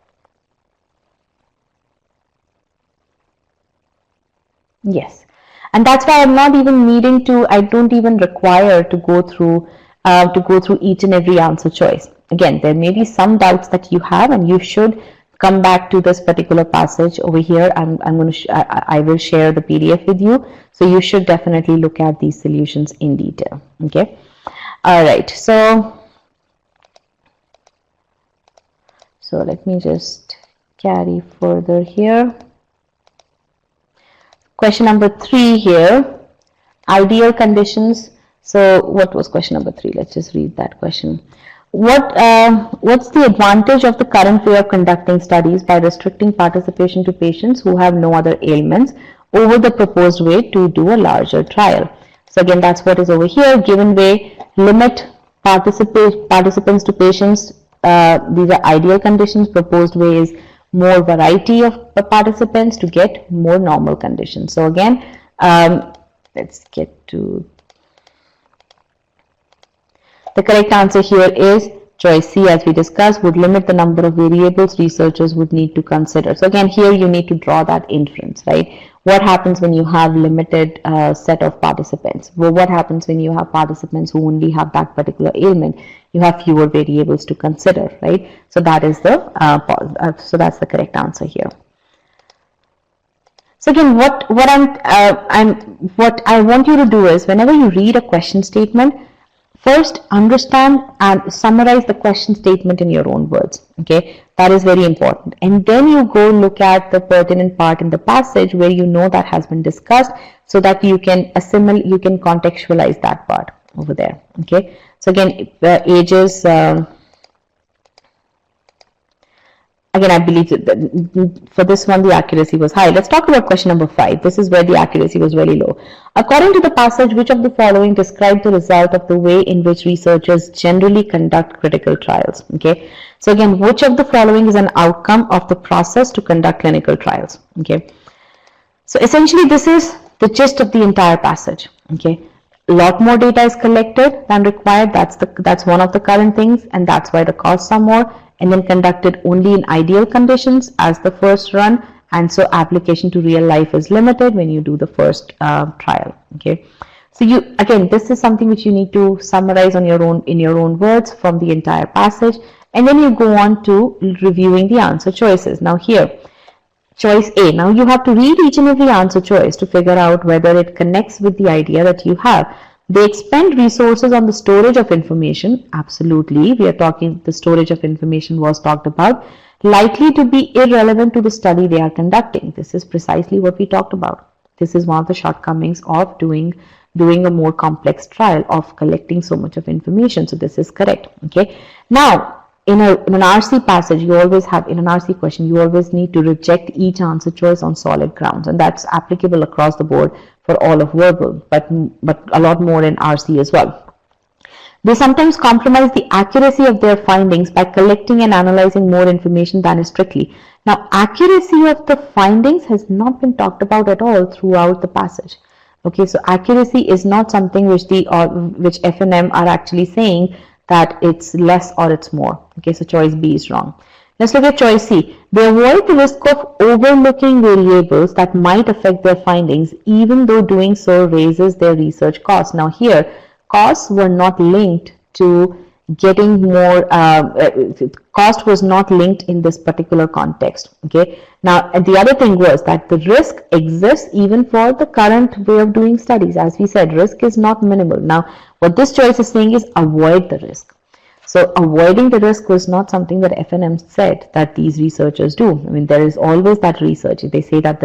Yes. And that's why I'm not even needing to, I don't even require to go through each and every answer choice. Again, there may be some doubts that you have, and you should come back to this particular passage over here. I will share the PDF with you, so you should definitely look at these solutions in detail. Okay, all right, so let me just carry further here. Question number 3 here, ideal conditions. So what was question number 3? Let's just read that question. What's the advantage of the current way of conducting studies by restricting participation to patients who have no other ailments over the proposed way to do a larger trial? So again, that's what is over here. Given way, limit participants to patients. These are ideal conditions. Proposed way is more variety of participants to get more normal conditions. So again, let's get to the correct answer here is choice C, as we discussed, would limit the number of variables researchers would need to consider. So again, here you need to draw that inference, right? What happens when you have limited set of participants? Well, what happens when you have participants who only have that particular ailment? You have fewer variables to consider, right? So that is the so that's the correct answer here. So again, what I want you to do is, whenever you read a question statement, first understand and summarize the question statement in your own words. Okay, that is very important. And then you go look at the pertinent part in the passage where you know that has been discussed, so that you can assimilate, you can contextualize that part over there. Okay, so again, ages. Again, I believe that for this one, the accuracy was high. Let's talk about question number 5. This is where the accuracy was very low. According to the passage, which of the following describe the result of the way in which researchers generally conduct critical trials? Okay. So again, which of the following is an outcome of the process to conduct clinical trials? Okay. So essentially, this is the gist of the entire passage. Okay. A lot more data is collected than required. That's one of the current things, and that's why the costs are more. And then conducted only in ideal conditions as the first run, and so application to real life is limited when you do the first trial. Okay, so again, this is something which you need to summarize in your own words from the entire passage, and then you go on to reviewing the answer choices. Now here, choice A. Now you have to read each and every answer choice to figure out whether it connects with the idea that you have. They expend resources on the storage of information. Absolutely. We are talking, the storage of information was talked about. Likely to be irrelevant to the study they are conducting. This is precisely what we talked about. This is one of the shortcomings of doing a more complex trial, of collecting so much of information. So this is correct. Okay. Now, in an RC passage, you always have, in an RC question, you always need to reject each answer choice on solid grounds, and that's applicable across the board for all of verbal, but a lot more in RC as well. They sometimes compromise the accuracy of their findings by collecting and analyzing more information than is strictly. Now, accuracy of the findings has not been talked about at all throughout the passage. Okay, so accuracy is not something which which F&M are actually saying that it's less or it's more. Okay, so choice B is wrong. Let's look at choice C. They avoid the risk of overlooking variables that might affect their findings, even though doing so raises their research costs. Now here, costs were not linked to getting more, cost was not linked in this particular context. Okay, now the other thing was that the risk exists even for the current way of doing studies. As we said, risk is not minimal. Now what this choice is saying is avoid the risk. So avoiding the risk was not something that F&M said that these researchers do. I mean, there is always that research. They say that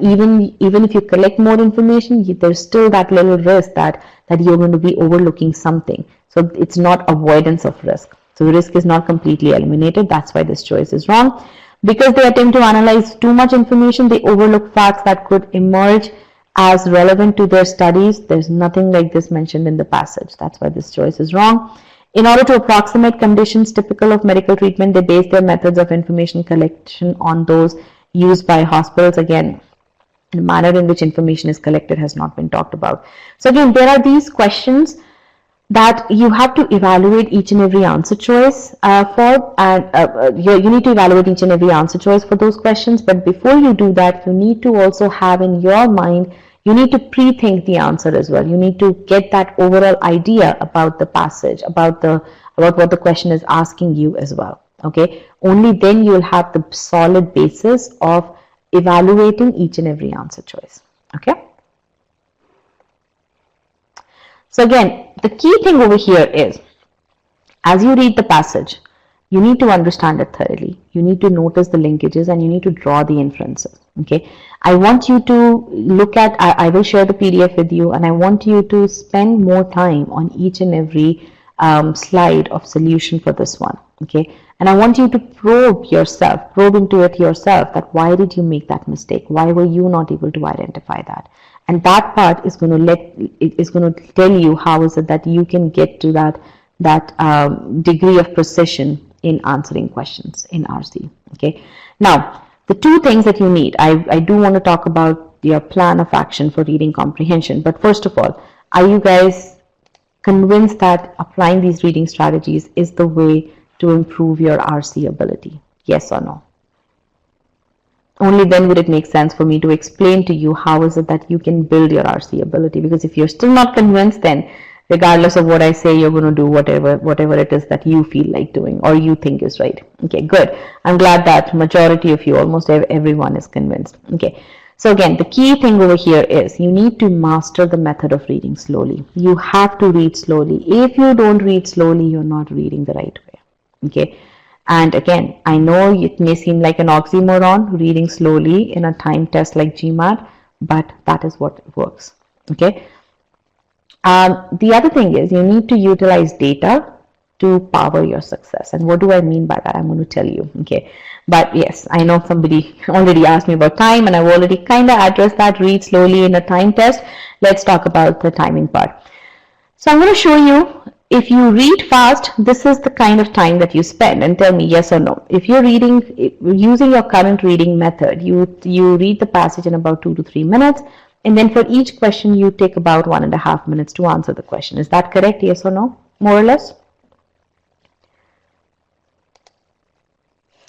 even if you collect more information, there's still that little risk that you're going to be overlooking something. So it's not avoidance of risk. So the risk is not completely eliminated. That's why this choice is wrong. Because they attempt to analyze too much information, they overlook facts that could emerge as relevant to their studies. There's nothing like this mentioned in the passage. That's why this choice is wrong. In order to approximate conditions typical of medical treatment, they base their methods of information collection on those used by hospitals. Again, the manner in which information is collected has not been talked about. So again, there are these questions that you have to evaluate each and every answer choice for, and you need to evaluate each and every answer choice for those questions. But before you do that, you need to also have in your mind, you need to pre-think the answer as well. You need to get that overall idea about the passage, about what the question is asking you as well. Okay, only then you will have the solid basis of evaluating each and every answer choice. Okay. So again, the key thing over here is, as you read the passage, you need to understand it thoroughly. You need to notice the linkages and you need to draw the inferences. Okay, I want you to look at, I will share the PDF with you, and I want you to spend more time on each and every slide of solution for this one. Okay, and I want you to probe into it yourself, that why did you make that mistake? Why were you not able to identify that? And that part is going to tell you how is it that you can get to that degree of precision in answering questions in RC. Okay, now the two things that you need, I do want to talk about your plan of action for reading comprehension. But first of all, are you guys convinced that applying these reading strategies is the way to improve your RC ability? Yes or no? Only then would it make sense for me to explain to you how is it that you can build your RC ability. Because if you're still not convinced, then regardless of what I say, you're going to do whatever it is that you feel like doing or you think is right. Okay, good. I'm glad that majority of you, almost everyone, is convinced. Okay, so again, the key thing over here is you need to master the method of reading slowly. You have to read slowly. If you don't read slowly, you're not reading the right way. Okay, and again, I know it may seem like an oxymoron, reading slowly in a time test like GMAT, but that is what works. Okay. The other thing is you need to utilize data to power your success. And what do I mean by that? I'm going to tell you. Okay. But yes, I know somebody already asked me about time, and I've already kind of addressed that. Read slowly in a time test. Let's talk about the timing part. So I'm going to show you, if you read fast, this is the kind of time that you spend, and tell me yes or no. If you're reading using your current reading method, you read the passage in about 2 to 3 minutes. And then for each question, you take about 1.5 minutes to answer the question. Is that correct? Yes or no? More or less?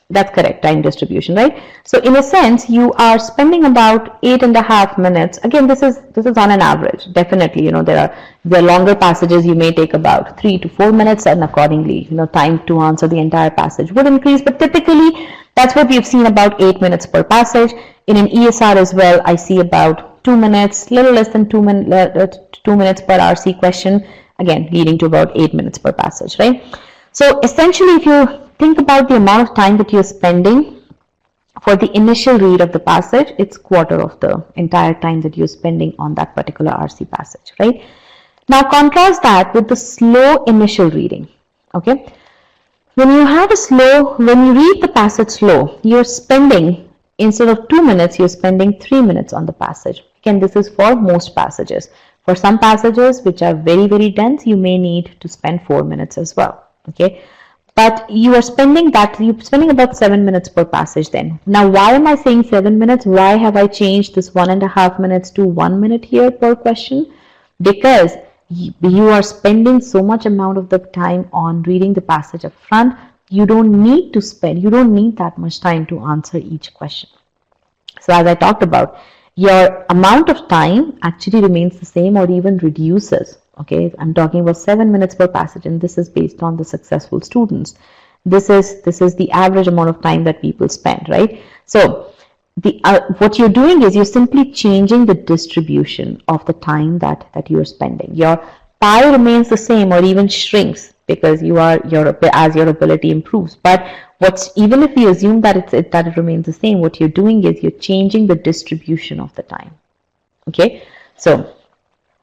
That's correct, time distribution, right? So in a sense, you are spending about 8.5 minutes. Again, this is on an average. Definitely, there are longer passages. You may take about 3 to 4 minutes, and accordingly, time to answer the entire passage would increase. But typically, that's what we've seen, about 8 minutes per passage. In an ESR as well, I see about 2 minutes, little less than 2 minutes per RC question, again leading to about 8 minutes per passage, right? So essentially, if you think about the amount of time that you're spending for the initial read of the passage, it's quarter of the entire time that you're spending on that particular RC passage, right? Now contrast that with the slow initial reading. Okay, When you read the passage slow, you're spending, instead of 2 minutes, you're spending 3 minutes on the passage. Again, this is for most passages. For some passages which are very, very dense, you may need to spend 4 minutes as well. Okay. But you're spending about 7 minutes per passage then. Now, why am I saying 7 minutes? Why have I changed this 1.5 minutes to 1 minute here per question? Because you are spending so much amount of the time on reading the passage up front. You don't need that much time to answer each question. So as I talked about, your amount of time actually remains the same or even reduces. Okay, I'm talking about 7 minutes per passage, and this is based on the successful students. This is the average amount of time that people spend, right? So what you're doing is you're simply changing the distribution of the time that you're spending. Your pie remains the same or even shrinks because as your ability improves. But even if we assume that it remains the same, what you're doing is you're changing the distribution of the time. Okay, so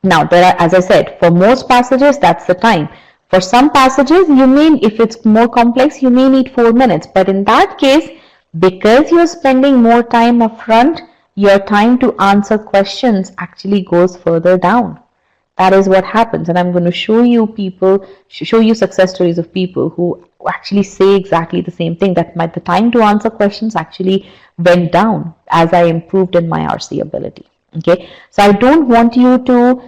now as I said, for most passages that's the time. For some passages, if it's more complex, you may need 4 minutes. But in that case, because you're spending more time up front, your time to answer questions actually goes further down. That is what happens, and I'm going to show you success stories of people who actually say exactly the same thing, that the time to answer questions actually went down as I improved in my RC ability. Okay, so I don't want you to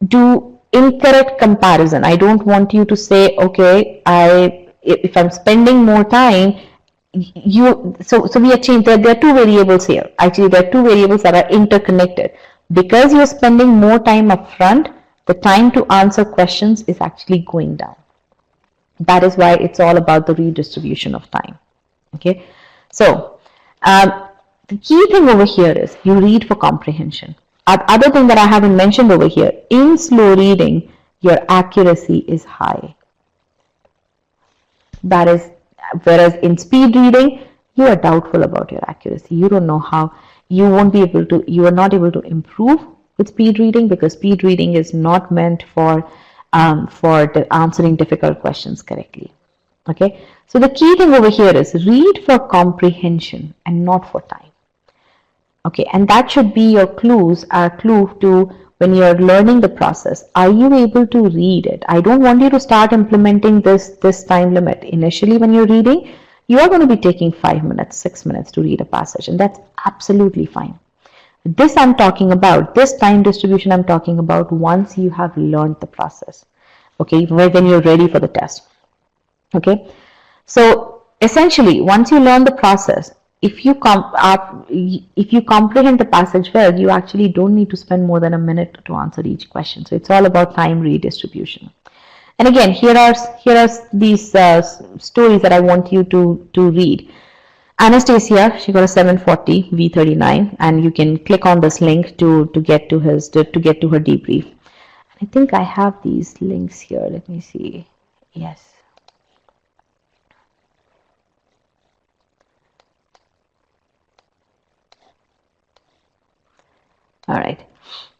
do incorrect comparison. I don't want you to say, okay, if I'm spending more time, so we have changed. There are two variables here. Actually, there are two variables that are interconnected. Because you're spending more time up front, the time to answer questions is actually going down. That is why it's all about the redistribution of time. Okay, so the key thing over here is you read for comprehension. Other thing that I haven't mentioned over here, in slow reading, your accuracy is high. That is, whereas in speed reading, you are doubtful about your accuracy. You don't know how. You are not able to improve with speed reading because speed reading is not meant for answering difficult questions correctly. Okay, so the key thing over here is read for comprehension and not for time. Okay, and that should be your clue to when you're learning the process. Are you able to read it? I don't want you to start implementing this time limit. Initially, when you're reading, you are going to be taking 5 minutes, 6 minutes to read a passage, and that's absolutely fine. This time distribution I'm talking about once you have learned the process. Okay, when you're ready for the test. Okay, so essentially, once you learn the process, if you comprehend the passage well, you actually don't need to spend more than a minute to answer each question. So it's all about time redistribution. And again, here are these stories that I want you to read. Anastasia, she got a 740 V39, and you can click on this link to get to her debrief. I think I have these links here. Let me see. Yes. All right.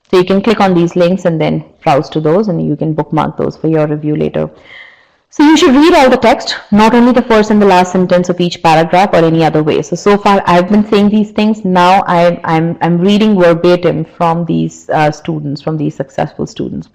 So you can click on these links and then browse to those, and you can bookmark those for your review later. So you should read all the text, not only the first and the last sentence of each paragraph or any other way. So far I've been saying these things. Now I'm reading verbatim from these students, from these successful students.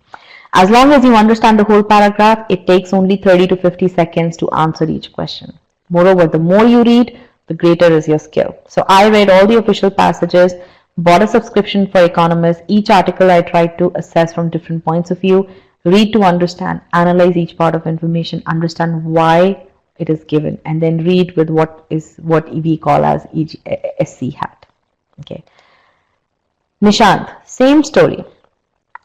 As long as you understand the whole paragraph, it takes only 30 to 50 seconds to answer each question. Moreover, the more you read, the greater is your skill. So I read all the official passages, bought a subscription for economists. Each article I tried to assess from different points of view, read to understand, analyze each part of information, understand why it is given, and then read with what we call as SC hat. Okay. Nishant, same story.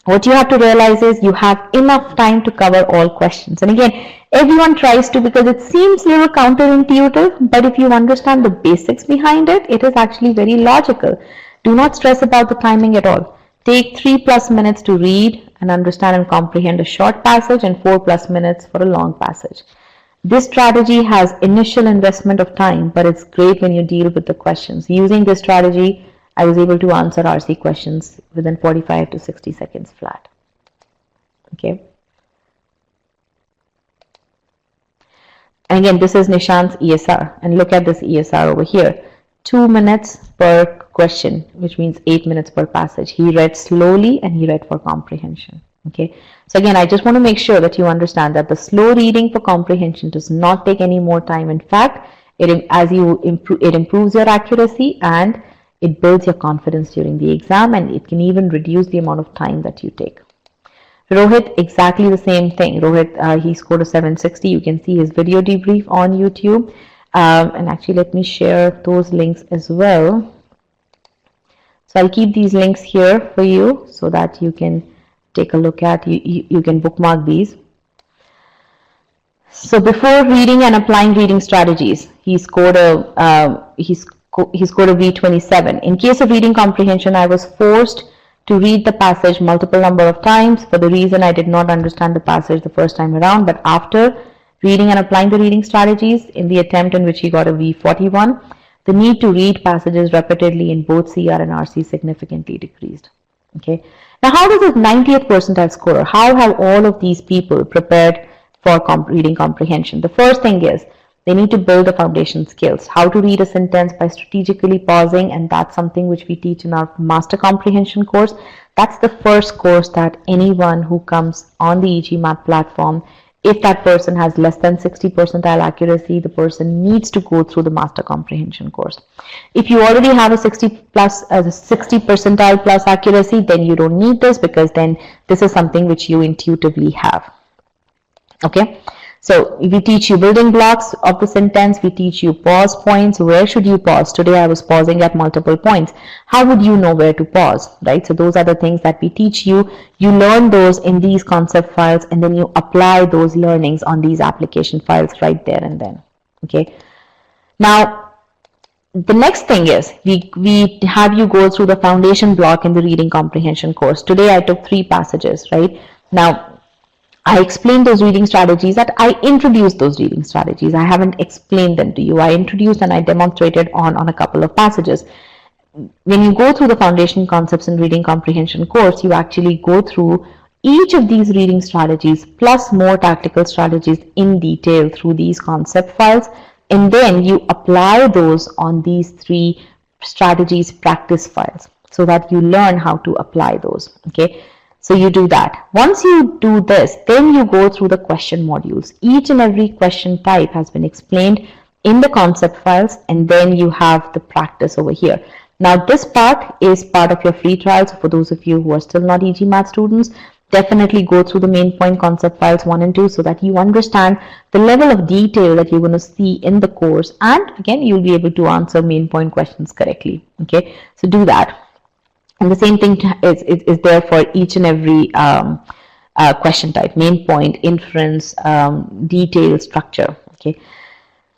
What you have to realize is you have enough time to cover all questions. And again, everyone tries to, because it seems a little counterintuitive, but if you understand the basics behind it, it is actually very logical. Do not stress about the timing at all. Take 3+ minutes to read and understand and comprehend a short passage, and 4+ minutes for a long passage. This strategy has initial investment of time, but it's great when you deal with the questions. Using this strategy, I was able to answer RC questions within 45 to 60 seconds flat. Okay. And again, this is Nishant's ESR, and look at this ESR over here. 2 minutes per question, which means 8 minutes per passage. He read slowly and he read for comprehension. Okay, so again, I just want to make sure that you understand that the slow reading for comprehension does not take any more time. In fact, it improves your accuracy and it builds your confidence during the exam, and it can even reduce the amount of time that you take. Rohit, exactly the same thing. Rohit, he scored a 760. You can see his video debrief on YouTube. And actually, let me share those links as well. So I'll keep these links here for you so that you can take a look at, you can bookmark these. So before reading and applying reading strategies, he scored a V27. In case of reading comprehension, I was forced to read the passage multiple number of times for the reason I did not understand the passage the first time around, but after reading and applying the reading strategies in the attempt in which he got a V41, the need to read passages repeatedly in both CR and RC significantly decreased. Okay. Now, how does a 90th percentile scorer, how have all of these people prepared for reading comprehension? The first thing is they need to build the foundation skills, how to read a sentence by strategically pausing, and that's something which we teach in our master comprehension course. That's the first course that anyone who comes on the e-GMAT platform, if that person has less than 60 percentile accuracy, the person needs to go through the master comprehension course. If you already have a 60 percentile plus accuracy, then you don't need this, because then this is something which you intuitively have. Okay. So we teach you building blocks of the sentence, we teach you pause points. Where should you pause? Today I was pausing at multiple points. How would you know where to pause, right? So those are the things that we teach you. You learn those in these concept files, and then you apply those learnings on these application files right there and then. Okay. Now, the next thing is we have you go through the foundation block in the reading comprehension course. Today I took 3 passages, right? Now, I explained those reading strategies, that I introduced those reading strategies. I haven't explained them to you. I introduced and I demonstrated on a couple of passages. When you go through the foundation concepts in reading comprehension course, you actually go through each of these reading strategies plus more tactical strategies in detail through these concept files. And then you apply those on these 3 strategies practice files so that you learn how to apply those. Okay. So you do that. Once you do this, then you go through the question modules. Each and every question type has been explained in the concept files, and then you have the practice over here. Now this part is part of your free trial. So for those of you who are still not e-GMAT students, definitely go through the main point concept files 1 and 2 so that you understand the level of detail that you're going to see in the course. And again, you'll be able to answer main point questions correctly. Okay, so do that. And the same thing is there for each and every question type: main point, inference, detail, structure. Okay.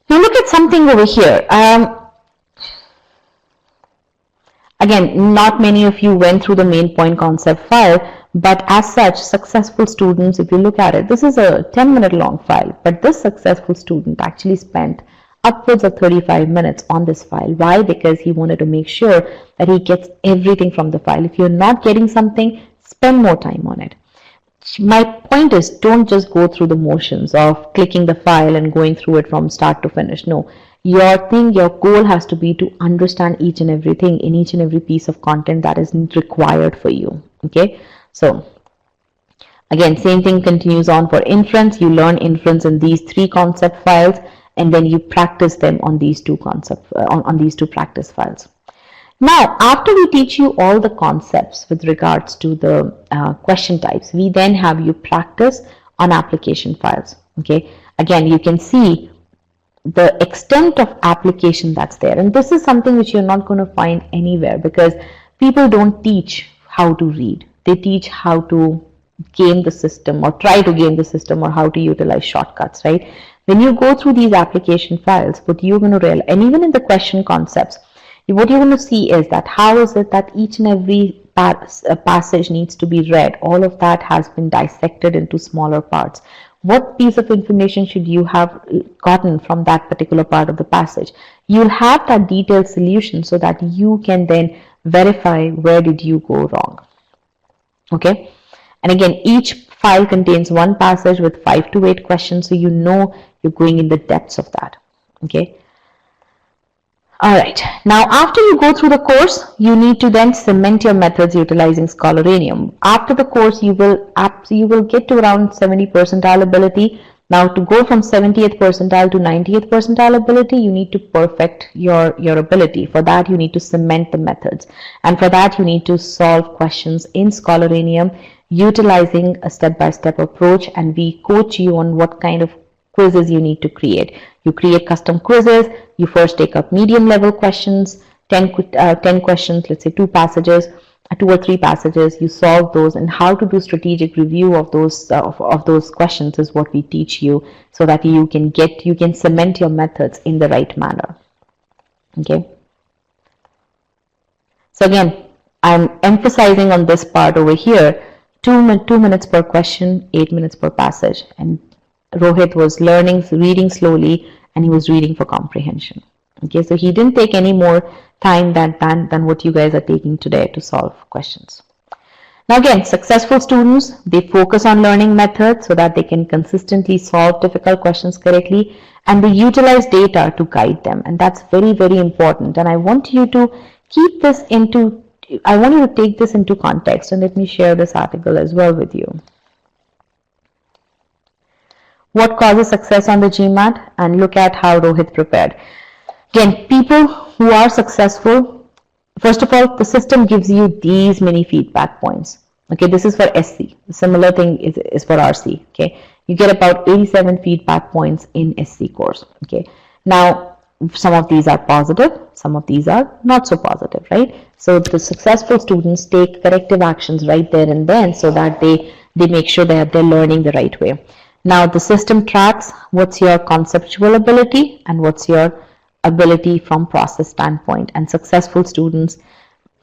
Now look at something over here. Again, not many of you went through the main point concept file, but as such, successful students, if you look at it, this is a 10-minute long file, but this successful student actually spent upwards of 35 minutes on this file. Why? Because he wanted to make sure that he gets everything from the file. If you're not getting something, spend more time on it. My point is, don't just go through the motions of clicking the file and going through it from start to finish. No, your goal has to be to understand each and everything in each and every piece of content that is required for you. Okay, so again, same thing continues on for inference. You learn inference in these 3 concept files, and then you practice them on these 2 on these 2 practice files. Now, after we teach you all the concepts with regards to the question types, we then have you practice on application files. Okay, again, you can see the extent of application that's there, and this is something which you're not going to find anywhere, because people don't teach how to read. They teach how to game the system, or try to game the system, or how to utilize shortcuts, right? When you go through these application files, what you're going to realize, and even in the question concepts, what you're going to see is that how is it that each and every passage needs to be read. All of that has been dissected into smaller parts. What piece of information should you have gotten from that particular part of the passage? You'll have that detailed solution so that you can then verify where did you go wrong. Okay, and again, each file contains one passage with 5 to 8 questions, so you know you're going in the depths of that. Okay. Alright, now after you go through the course, you need to then cement your methods utilizing Scholaranium. After the course, you will get to around 70 percentile ability. Now to go from 70th percentile to 90th percentile ability, you need to perfect your ability. For that, you need to cement the methods. And for that, you need to solve questions in Scholaranium utilizing a step-by-step approach, and we coach you on what kind of quizzes you need to create. You create custom quizzes. You first take up medium level questions, 10 questions, let's say 2 or 3 passages. You solve those, and how to do strategic review of those questions is what we teach you, so that you can cement your methods in the right manner. Okay. So again, I'm emphasizing on this part over here, 2 minutes per question, 8 minutes per passage, and Rohit was reading slowly, and he was reading for comprehension. Okay, so he didn't take any more time than what you guys are taking today to solve questions. Now again, successful students, they focus on learning methods so that they can consistently solve difficult questions correctly, and they utilize data to guide them, and that's very, very important. And I want you to take this into context, and let me share this article as well with you. What causes success on the GMAT, and look at how Rohit prepared. Again, people who are successful, first of all, the system gives you these many feedback points. Okay, this is for SC. The similar thing is for RC. Okay, you get about 87 feedback points in SC course. Okay, now some of these are positive, some of these are not so positive, right? So the successful students take corrective actions right there and then, so that they make sure that they're learning the right way. Now the system tracks what's your conceptual ability and what's your ability from process standpoint, and successful students,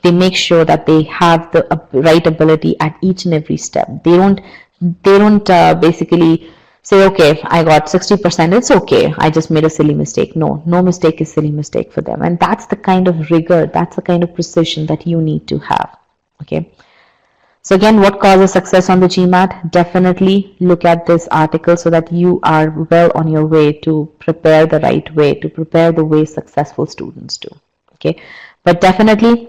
they make sure that they have the right ability at each and every step. They don't basically say, okay, I got 60%, it's okay, I just made a silly mistake. No mistake is silly mistake for them, and that's the kind of rigor, that's the kind of precision that you need to have. Okay. So again, what causes success on the GMAT? Definitely look at this article so that you are well on your way to prepare the right way, to prepare the way successful students do. Okay, but definitely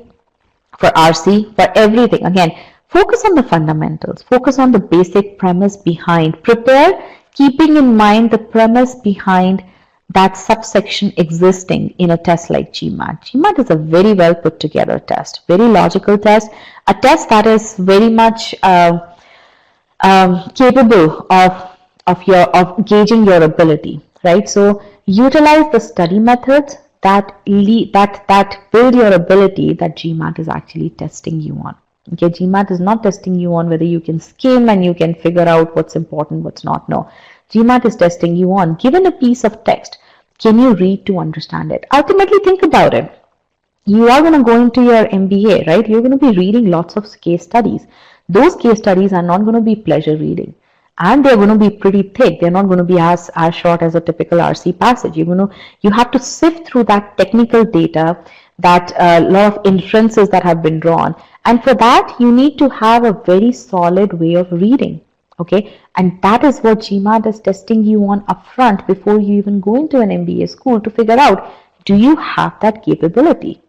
for RC, for everything, again, focus on the fundamentals, focus on the basic premise behind, prepare keeping in mind the premise behind that subsection existing in a test like GMAT. GMAT is a very well put together test, very logical test, a test that is very much capable of gauging your ability, right? So utilize the study methods that build your ability that GMAT is actually testing you on. Okay, GMAT is not testing you on whether you can skim and you can figure out what's important, what's not. No, GMAT is testing you on, given a piece of text, can you read to understand it? Ultimately, think about it. You are going to go into your MBA, right? You're going to be reading lots of case studies. Those case studies are not going to be pleasure reading, and they're going to be pretty thick. They're not going to be as short as a typical RC passage. You have to sift through that technical data, that lot of inferences that have been drawn, and for that you need to have a very solid way of reading. Okay, and that is what GMAT is testing you on upfront before you even go into an MBA school, to figure out, do you have that capability?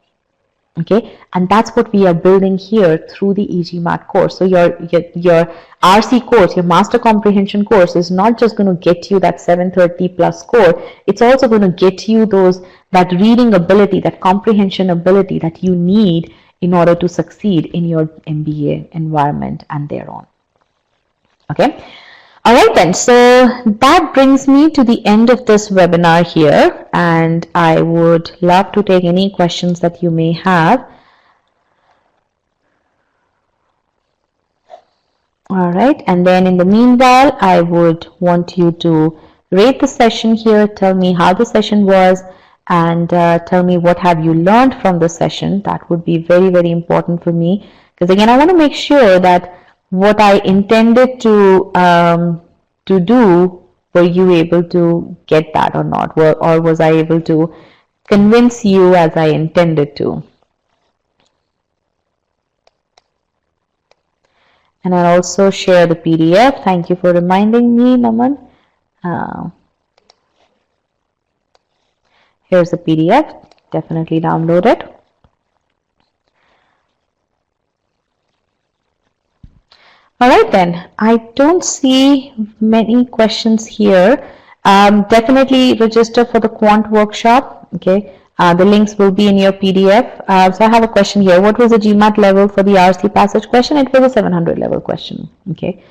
Okay, and that's what we are building here through the e-GMAT course. So your RC course, your master comprehension course, is not just going to get you that 730 plus score. It's also going to get you that reading ability, that comprehension ability that you need in order to succeed in your MBA environment and thereon. Okay, all right then, so that brings me to the end of this webinar here, and I would love to take any questions that you may have. All right, and then in the meanwhile, I would want you to rate the session here, tell me how the session was, and tell me what have you learned from the session. That would be very, very important for me, because again, I want to make sure that what I intended to do, were you able to get that or not, or was I able to convince you as I intended to? And I'll also share the PDF. Thank you for reminding me, Naman. Here's the PDF. Definitely download it. All right then, I don't see many questions here. Definitely register for the quant workshop. Okay, the links will be in your PDF. So I have a question here. What was the GMAT level for the RC passage question? It was a 700 level question. Okay.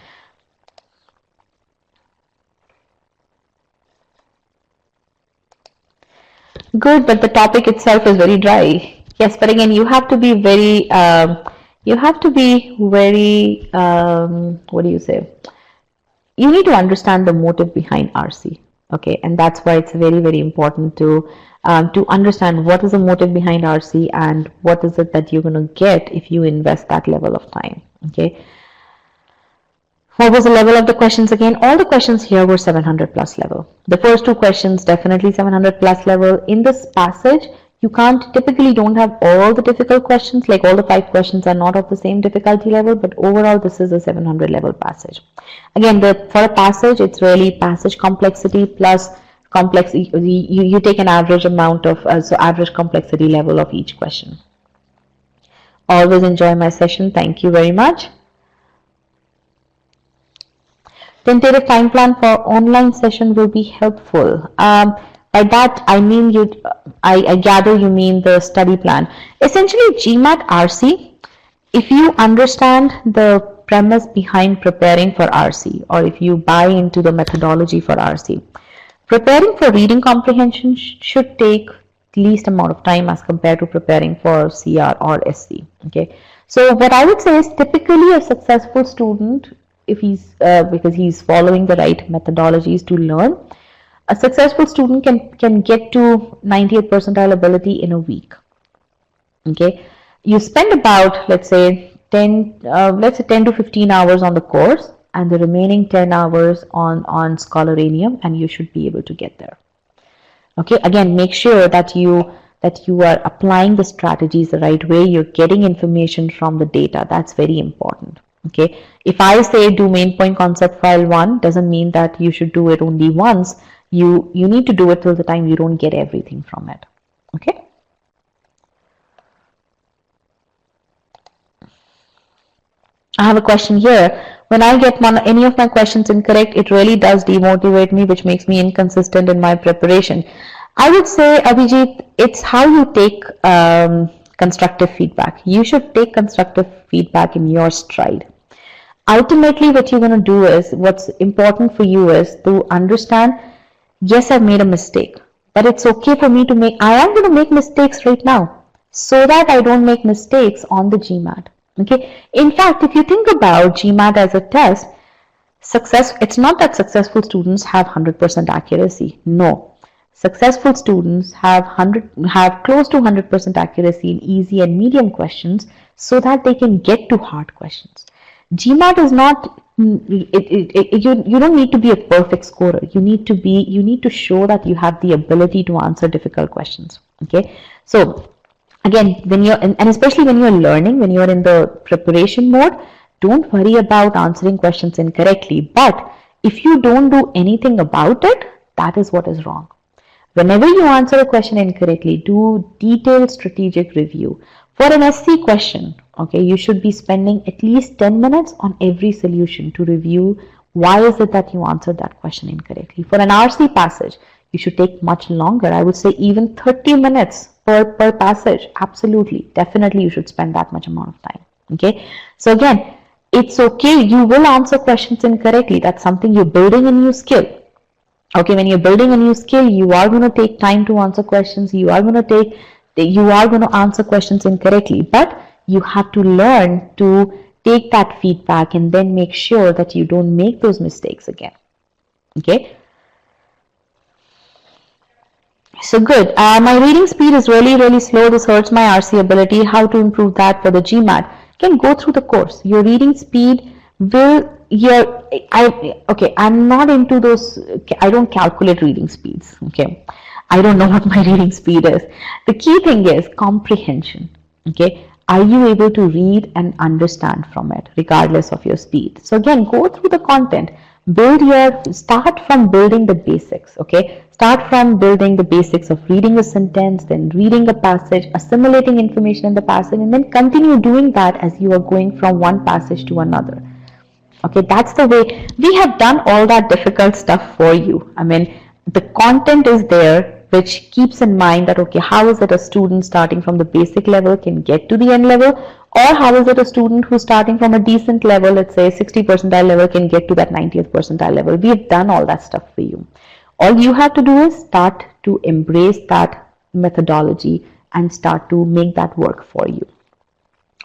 Good, but the topic itself is very dry. Yes, but again, you have to be very, what do you say? You need to understand the motive behind RC. Okay, and that's why it's very, very important to understand what is the motive behind RC and what is it that you're going to get if you invest that level of time. Okay. What was the level of the questions again? All the questions here were 700 plus level. The first two questions definitely 700 plus level. In this passage, you typically don't have all the difficult questions, like all the 5 questions are not of the same difficulty level, but overall this is a 700 level passage. Again, for a passage, it's really passage complexity plus you take an average amount of, so average complexity level of each question. Always enjoy my session. Thank you very much. Tentative time plan for online session will be helpful. By that I mean I gather you mean the study plan. Essentially, GMAT RC, if you understand the premise behind preparing for RC, or if you buy into the methodology for RC, preparing for reading comprehension should take least amount of time as compared to preparing for CR or SC. Okay, so what I would say is typically a successful student, if he's because he's following the right methodologies to learn, a successful student can get to 90th percentile ability in a week. Okay, you spend about let's say 10 to 15 hours on the course, and the remaining 10 hours on Scholaranium, and you should be able to get there. Okay, again, make sure that you are applying the strategies the right way. You're getting information from the data. That's very important. Okay, if I say do main point concept file 1, doesn't mean that you should do it only once. You need to do it till the time you don't get everything from it. Okay. I have a question here. When I get any of my questions incorrect, it really does demotivate me, which makes me inconsistent in my preparation. I would say, Abhijit, it's how you take constructive feedback. You should take constructive feedback in your stride. Ultimately, what you're going to do is, what's important for you is to understand, yes, I've made a mistake, but it's okay for me to I am going to make mistakes right now so that I don't make mistakes on the GMAT. Okay. In fact, if you think about GMAT as a test, it's not that successful students have 100% accuracy. No. Successful students have close to 100% accuracy in easy and medium questions so that they can get to hard questions. GMAT is not, you don't need to be a perfect scorer. You need to show that you have the ability to answer difficult questions. Okay. So again, and especially when you're learning, when you're in the preparation mode, don't worry about answering questions incorrectly. But if you don't do anything about it, that is what is wrong. Whenever you answer a question incorrectly, do detailed strategic review. For an SC question, okay, you should be spending at least 10 minutes on every solution to review why is it that you answered that question incorrectly. For an RC passage, you should take much longer. I would say even 30 minutes per passage. Absolutely, definitely you should spend that much amount of time. Okay, so again, it's okay. You will answer questions incorrectly. That's something you're building a new skill. Okay, when you're building a new skill, you are going to take time to answer questions. You are going to answer questions incorrectly, but you have to learn to take that feedback and then make sure that you don't make those mistakes again. Okay. So good. My reading speed is really slow. This hurts my RC ability. How to improve that for the GMAT? You can go through the course. Your reading speed will. I'm not into those. I don't calculate reading speeds. Okay, I don't know what my reading speed is. The key thing is comprehension. Okay, Are you able to read and understand from it regardless of your speed? So again, go through the content, start from building the basics, okay? Start from building the basics of reading a sentence, then reading a passage, assimilating information in the passage, and then continue doing that as you are going from one passage to another. Okay, that's the way. We have done all that difficult stuff for you. I mean, the content is there, which keeps in mind that, okay, how is it a student starting from the basic level can get to the end level, or how is it a student who's starting from a decent level, let's say 60 percentile level, can get to that 90th percentile level. We have done all that stuff for you. All you have to do is start to embrace that methodology and start to make that work for you.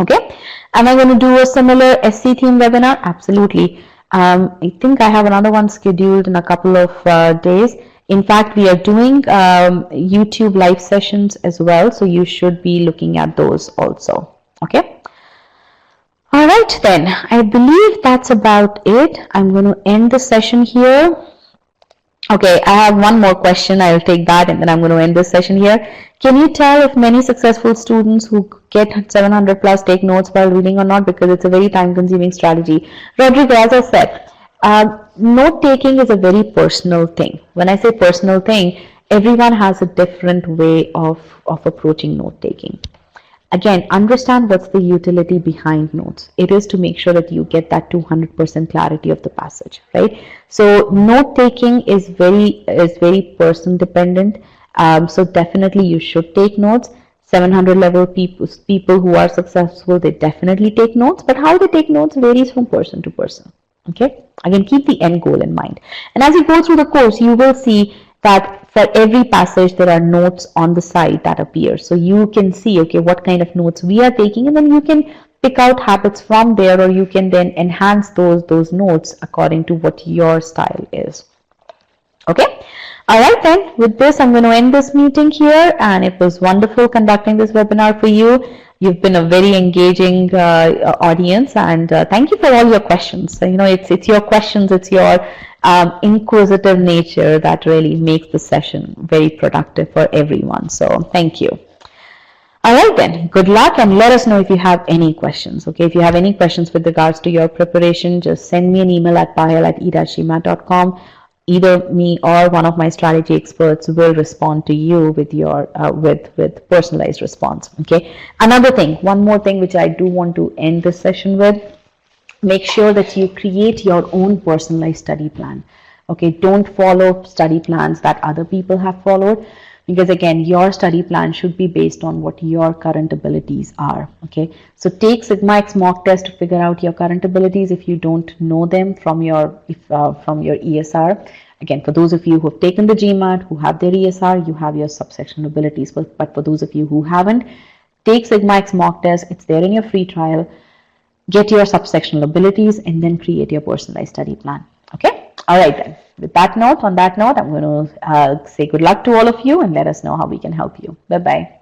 Okay, am I going to do a similar SC theme webinar? Absolutely. I think I have another one scheduled in a couple of days. In fact, we are doing YouTube live sessions as well, so you should be looking at those also. Okay. All right, then. I believe that's about it. I'm going to end the session here. Okay, I have one more question. I'll take that and then I'm going to end this session here. Can you tell if many successful students who get 700 plus take notes while reading or not? Because it's a very time consuming strategy. Rodrigo, as I said, note taking is a very personal thing. When I say personal thing, everyone has a different way of approaching note taking. Again, understand what's the utility behind notes. It is to make sure that you get that 200% clarity of the passage, right? So note taking is very person dependent. So definitely you should take notes. 700 level people who are successful, they definitely take notes, but how they take notes varies from person to person. Okay, again, keep the end goal in mind. And as you go through the course, you will see that for every passage there are notes on the side that appear, so you can see, okay, what kind of notes we are taking, and then you can pick out habits from there, or you can then enhance those notes according to what your style is. Okay, all right, then with this I'm going to end this meeting here, and it was wonderful conducting this webinar for you. You've been a very engaging audience, and thank you for all your questions. So, you know, it's your questions, it's your inquisitive nature that really makes the session very productive for everyone. So thank you. All right, then, good luck, and let us know if you have any questions. Okay, if you have any questions with regards to your preparation, just send me an email at payal@e-gmat.com. Either me or one of my strategy experts will respond to you with your with personalized response. Okay, another thing, one more thing which I do want to end this session with: make sure that you create your own personalized study plan. Okay, don't follow study plans that other people have followed, because again, your study plan should be based on what your current abilities are. Okay, so take Sigma X mock test to figure out your current abilities if you don't know them from your ESR. Again, for those of you who have taken the GMAT, who have their ESR, you have your subsection abilities. But for those of you who haven't, take Sigma X mock test. It's there in your free trial. Get your subsectional abilities and then create your personalized study plan. Okay, all right then. With that note, on that note, I'm going to say good luck to all of you and let us know how we can help you. Bye-bye.